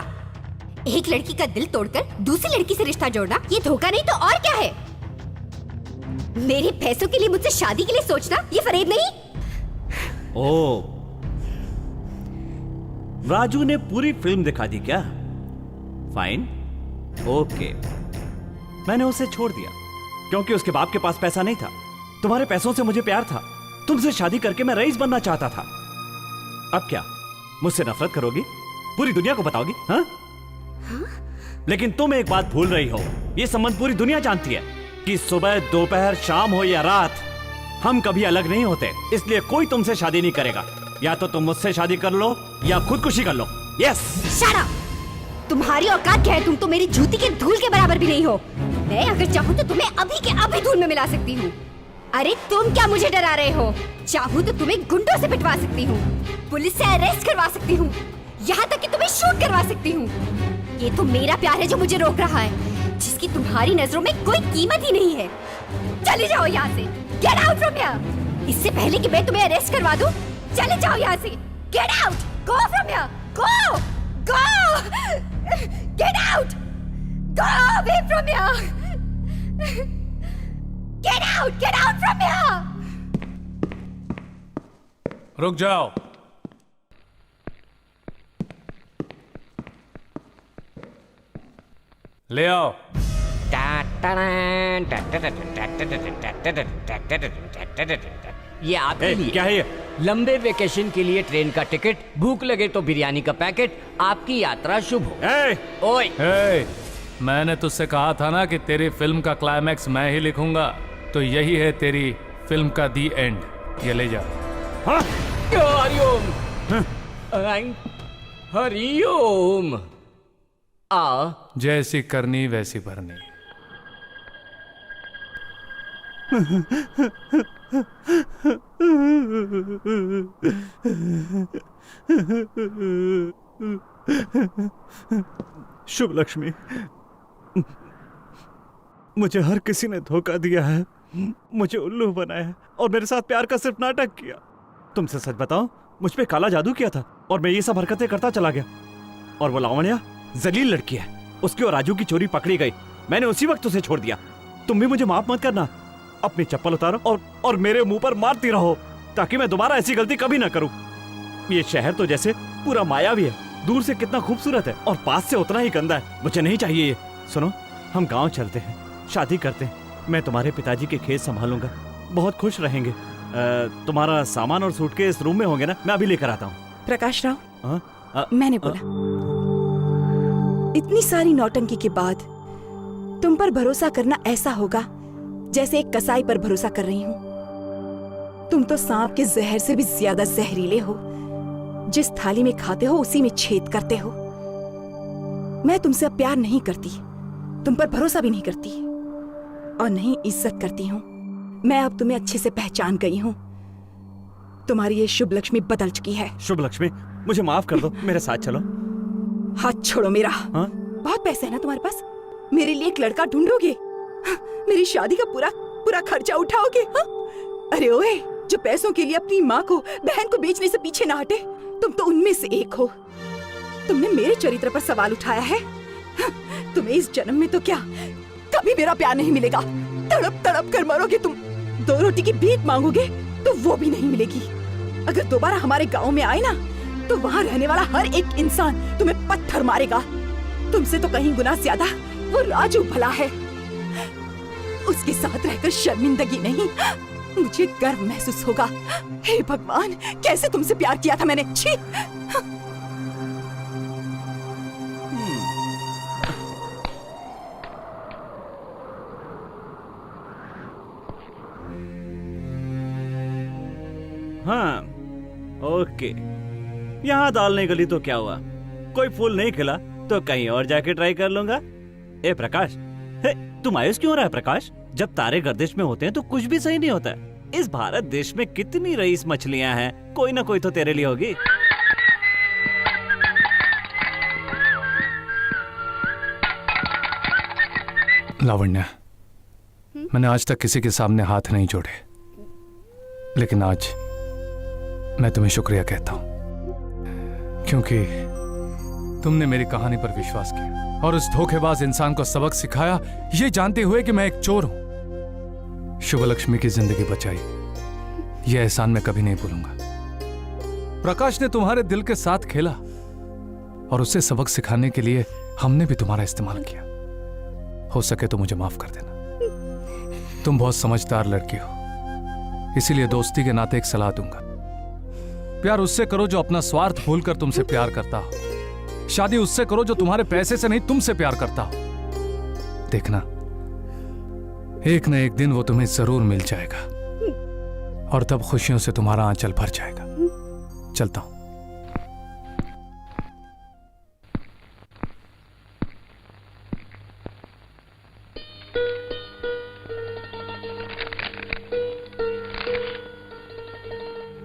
एक लड़की का दिल तोड़कर दूसरी लड़की से रिश्ता जोड़ना ये धोखा नहीं तो और क्या है? मेरे पैसों के लिए मुझसे शादी के लिए सोचना ये फरेब नहीं? ओ, राजू ने पूरी फिल्म दिखा दी क्या? Fine, okay. मैंने उसे छोड़ दिया क्योंकि उसके बाप के पास पैसा नहीं था। तुम्हारे पैसों से मुझे प्यार था। तुमसे शादी करके मैं रईस बनना चाहता था। अब क्या, मुझसे नफरत करोगी? पूरी दुनिया को बताओगी? हाँ? लेकिन तुम एक बात भूल रही हो, ये संबंध पूरी दुनिया जानती है कि सुबह, दोपहर, शाम हो या रात, हम कभी अलग नहीं होते। इसलिए कोई तुमसे शादी नहीं करेगा। या तो तुम मुझसे शादी कर लो या खुदकुशी कर लो। यस। Shut up. तुम्हारी औकात क्या है? तुम तो मेरी जूती के धूल के बराबर भी नहीं हो। मैं अगर चाहूँ तो तुम्हें अभी के अभी धूल में मिला सकती हूँ। अरे तुम क्या मुझे डरा रहे हो? चाहूँ तो तुम्हें गुंडों से पिटवा सकती हूँ, पुलिस से अरेस्ट करवा सकती हूँ, यहाँ तक कि तुम्हें शूट करवा सकती हूँ। ये तो मेरा प्यार है जो मुझे रोक रहा है, जिसकी तुम्हारी नजरों में कोई कीमत ही नहीं है। चले जाओ यहाँ से, गेट आउट फ्रॉम हियर। इससे पहले कि मैं तुम्हें अरेस्ट करवा दूँ, चले जाओ यहाँ से, get out, go from here, go, go, get out, go away from here, get out from here. रुक जाओ। ले आओ। ये आपके ए, लिए क्या है ये? लंबे वेकेशन के लिए ट्रेन का टिकट, भूख लगे तो बिरयानी का पैकेट। आपकी यात्रा शुभ हो। ए, ओए हे, मैंने तुझसे कहा था ना कि तेरी फिल्म का क्लाइमैक्स मैं ही लिखूंगा, तो यही है तेरी फिल्म का दी एंड। ये ले जा। हाँ? हरिओम, हरिओम। आ जैसी करनी वैसी भरनी। शुभ लक्ष्मी, मुझे हर किसी ने धोखा दिया है, मुझे उल्लू बनाया है और मेरे साथ प्यार का सिर्फ नाटक किया। तुमसे सच बताओ, मुझ पे काला जादू किया था और मैं ये सब हरकतें करता चला गया। और वो लावण्या जलील लड़की है, उसकी और राजू की चोरी पकड़ी गई, मैंने उसी वक्त उसे छोड़ दिया। तुम भी मुझे माफ मत करना, अपनी चप्पल उतारो और मेरे मुंह पर मारती रहो, ताकि मैं दोबारा ऐसी गलती कभी ना करूं। ये शहर तो जैसे पूरा मायावी है, दूर से कितना खूबसूरत है और पास से उतना ही गंदा है। मुझे नहीं चाहिए ये। सुनो, हम गांव चलते हैं, शादी करते हैं, मैं तुम्हारे पिताजी के खेत संभालूंगा, बहुत खुश रहेंगे। तुम्हारा सामान और सूटकेस रूम में होंगे ना? मैं अभी लेकर आता हूँ। प्रकाश राव, हाँ? मैंने बोला, इतनी सारी नौटंकी के बाद तुम पर भरोसा करना ऐसा होगा जैसे एक कसाई पर भरोसा कर रही हूँ। तुम तो सांप के जहर से भी ज्यादा जहरीले हो, जिस थाली में खाते हो उसी में छेद करते हो। मैं तुमसे अब प्यार नहीं करती, तुम पर भरोसा भी नहीं करती और नहीं इज्जत करती हूँ। मैं अब तुम्हें अच्छे से पहचान गई हूँ। तुम्हारी ये शुभ लक्ष्मी बदल चुकी है। शुभ लक्ष्मी, मुझे माफ कर दो, मेरे साथ चलो। हाथ छोड़ो मेरा। हाँ? बहुत पैसे है ना तुम्हारे पास? मेरे लिए एक लड़का ढूंढोगे? हाँ, मेरी शादी का पूरा खर्चा उठाओगे? हाँ? अरे ओए, जो पैसों के लिए अपनी माँ को, बहन को बेचने से पीछे ना हटे, तुम तो उनमें से एक हो। तुमने मेरे चरित्र पर सवाल उठाया है। हाँ, तुम्हें इस जन्म में तो क्या कभी मेरा प्यार नहीं मिलेगा। तड़प तड़प कर मरोगे तुम। 2 रोटी की भीख मांगोगे तो वो भी नहीं मिलेगी। अगर दोबारा हमारे गांव में आए ना, तो वहाँ रहने वाला हर एक इंसान तुम्हें पत्थर मारेगा। तुमसे तो कहीं गुना ज्यादा वो राजू भला है। उसके साथ रहकर शर्मिंदगी नहीं, मुझे गर्व महसूस होगा। हे भगवान, कैसे तुमसे प्यार किया था मैंने। छी! हाँ, ओके। यहाँ दाल नहीं गली तो क्या हुआ? कोई फूल नहीं खिला तो कहीं और जाके ट्राई कर लूंगा। ए प्रकाश, तू मायूस क्यों हो रहा है प्रकाश? जब तारे गर्दिश में होते हैं तो कुछ भी सही नहीं होता। इस भारत देश में कितनी रईस मछलियां हैं, कोई ना कोई तो तेरे लिए होगी। लावण्या, मैंने आज तक किसी के सामने हाथ नहीं जोड़े, लेकिन आज मैं तुम्हें शुक्रिया कहता हूं, क्योंकि तुमने मेरी कहानी पर विश्वास किया और उस धोखेबाज इंसान को सबक सिखाया, ये जानते हुए कि मैं एक चोर हूं। शुभ लक्ष्मी की जिंदगी बचाई, यह एहसान मैं कभी नहीं भूलूंगा। प्रकाश ने तुम्हारे दिल के साथ खेला और उसे सबक सिखाने के लिए हमने भी तुम्हारा इस्तेमाल किया। हो सके तो मुझे माफ कर देना। तुम बहुत समझदार लड़की हो, इसीलिए दोस्ती के नाते एक सलाह दूंगा। प्यार उससे करो जो अपना स्वार्थ भूलकर तुमसे प्यार करता हो। शादी उससे करो जो तुम्हारे पैसे से नहीं तुमसे प्यार करता हो। देखना, एक न एक दिन वो तुम्हें जरूर मिल जाएगा और तब खुशियों से तुम्हारा आंचल भर जाएगा। चलता हूं।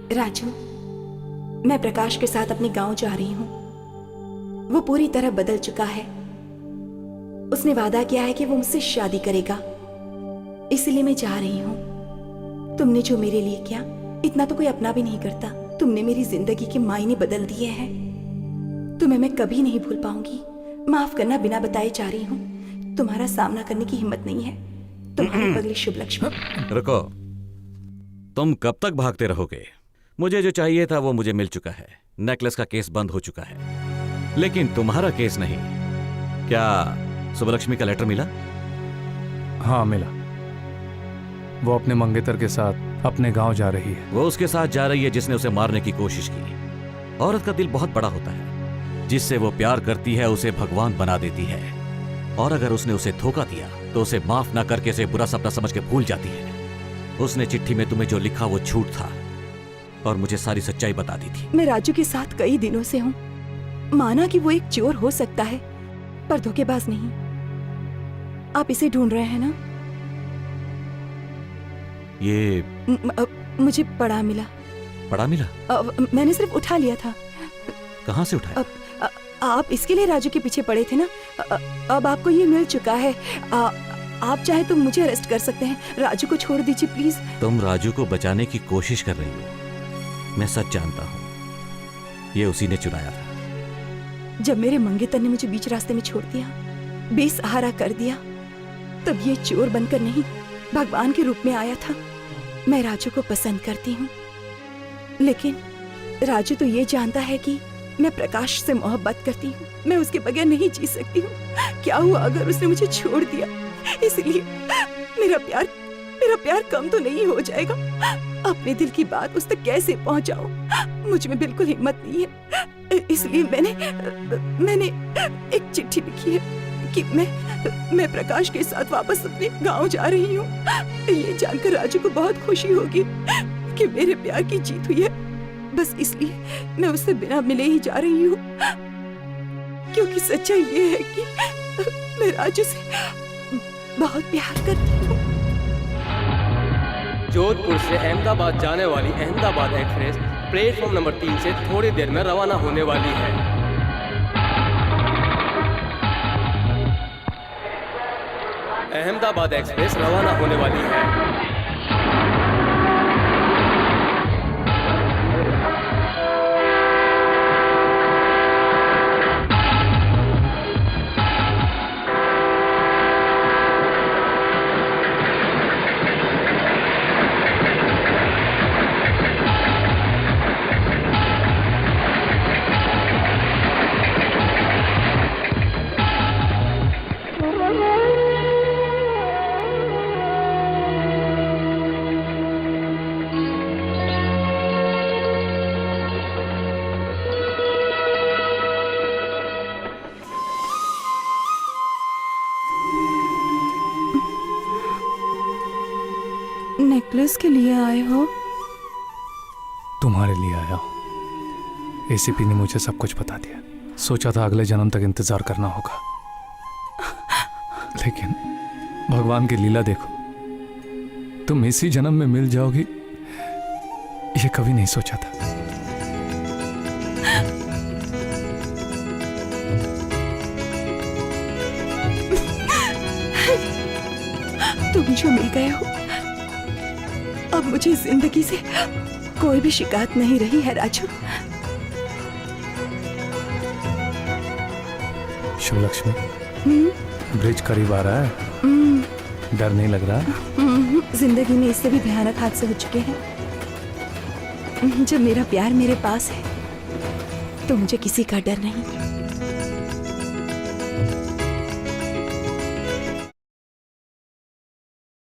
राजू, मैं प्रकाश के साथ अपने गांव जा रही हूँ। वो पूरी तरह बदल चुका है। उसने वादा किया है कि वो मुझसे शादी करेगा, इसलिए मैं जा रही हूँ। तुमने जो मेरे लिए किया, इतना तो कोई अपना भी नहीं करता। तुमने मेरी जिंदगी के मायने बदल दिए हैं। तुम्हें मैं कभी नहीं भूल पाऊंगी। माफ करना, बिना बताए जा रही हूँ। तुम्हारा सामना करने की हिम्मत नहीं है। तुम्हारी पगली शुभ लक्ष्मी। रुको, तुम कब तक भागते रहोगे? मुझे जो चाहिए था वो मुझे मिल चुका है। नेकलेस का केस बंद हो चुका है, लेकिन तुम्हारा केस नहीं। क्या सुबलक्ष्मी का लेटर मिला? हाँ मिला। वो अपने मंगेतर के साथ अपने गांव जा रही है। वो उसके साथ जा रही है जिसने उसे मारने की कोशिश की। औरत का दिल बहुत बड़ा होता है। जिससे वो प्यार करती है उसे भगवान बना देती है, और अगर उसने उसे धोखा दिया तो उसे माफ ना करके उसे बुरा सपना समझ के भूल जाती है। उसने चिट्ठी में तुम्हें जो लिखा वो झूठ था और मुझे सारी सच्चाई बता दी थी। मैं राजू के साथ कई दिनों से हूँ। माना कि वो एक चोर हो सकता है, पर धोखेबाज नहीं। आप इसे ढूंढ रहे हैं ना? ये मुझे पड़ा मिला। पड़ा मिला? मैंने सिर्फ उठा लिया था। कहाँ से उठाया? आप इसके लिए राजू के पीछे पड़े थे ना? अब आपको ये मिल चुका है। आप चाहे तो मुझे अरेस्ट कर सकते हैं। राजू को छोड़ दीजिए प्लीज। तुम राजू को बचाने की कोशिश कर रही हो। मैं सच जानता हूँ, ये उसी ने चुराया था। जब मेरे मंगेतर ने मुझे बीच रास्ते में छोड़ दिया, बेसहारा कर दिया, तब ये चोर बनकर नहीं, भगवान के रूप में आया था। मैं राजू को पसंद करती हूँ, लेकिन राजू तो ये जानता है कि मैं प्रकाश से मोहब्बत करती हूँ। मैं उसके बगैर नहीं जी सकती हूँ। क्या हुआ अगर उसने मुझे छोड़ दिया? इसलिए मेरा प्यार कम तो नहीं हो जाएगा। अपने दिल की बात उस तक कैसे पहुँचाऊं? मुझ में बिल्कुल हिम्मत नहीं है। इसलिए मैंने एक चिट्ठी लिखी है कि मैं प्रकाश के साथ वापस अपने गांव जा रही हूँ। ये जानकर राजू को बहुत खुशी होगी कि मेरे प्यार की जीत हुई है। बस इसलिए मैं उससे बिना मिले ही जा रही हूँ, क्योंकि सच्चाई ये है कि मैं राजू से बहुत प्यार करती हूँ। जोधपुर से अहमदाबाद जाने वाली अहमदाबाद एक्सप्रेस प्लेटफॉर्म नंबर 3 से थोड़ी देर में रवाना होने वाली है। अहमदाबाद एक्सप्रेस रवाना होने वाली है। नेकलेस के लिए आए हो? तुम्हारे लिए आया हूँ। एसीपी ने मुझे सब कुछ बता दिया। सोचा था अगले जन्म तक इंतजार करना होगा, लेकिन भगवान की लीला देखो, तुम इसी जन्म में मिल जाओगी, ये कभी नहीं सोचा था। तुम जो मिल गए हो, अब मुझे जिंदगी से कोई भी शिकायत नहीं रही है राजू। शुभ लक्ष्मी, ब्रिज करीब आ रहा है, डर नहीं लग रहा? जिंदगी में इससे भी भयानक हादसे हो चुके हैं। जब मेरा प्यार मेरे पास है तो मुझे किसी का डर नहीं।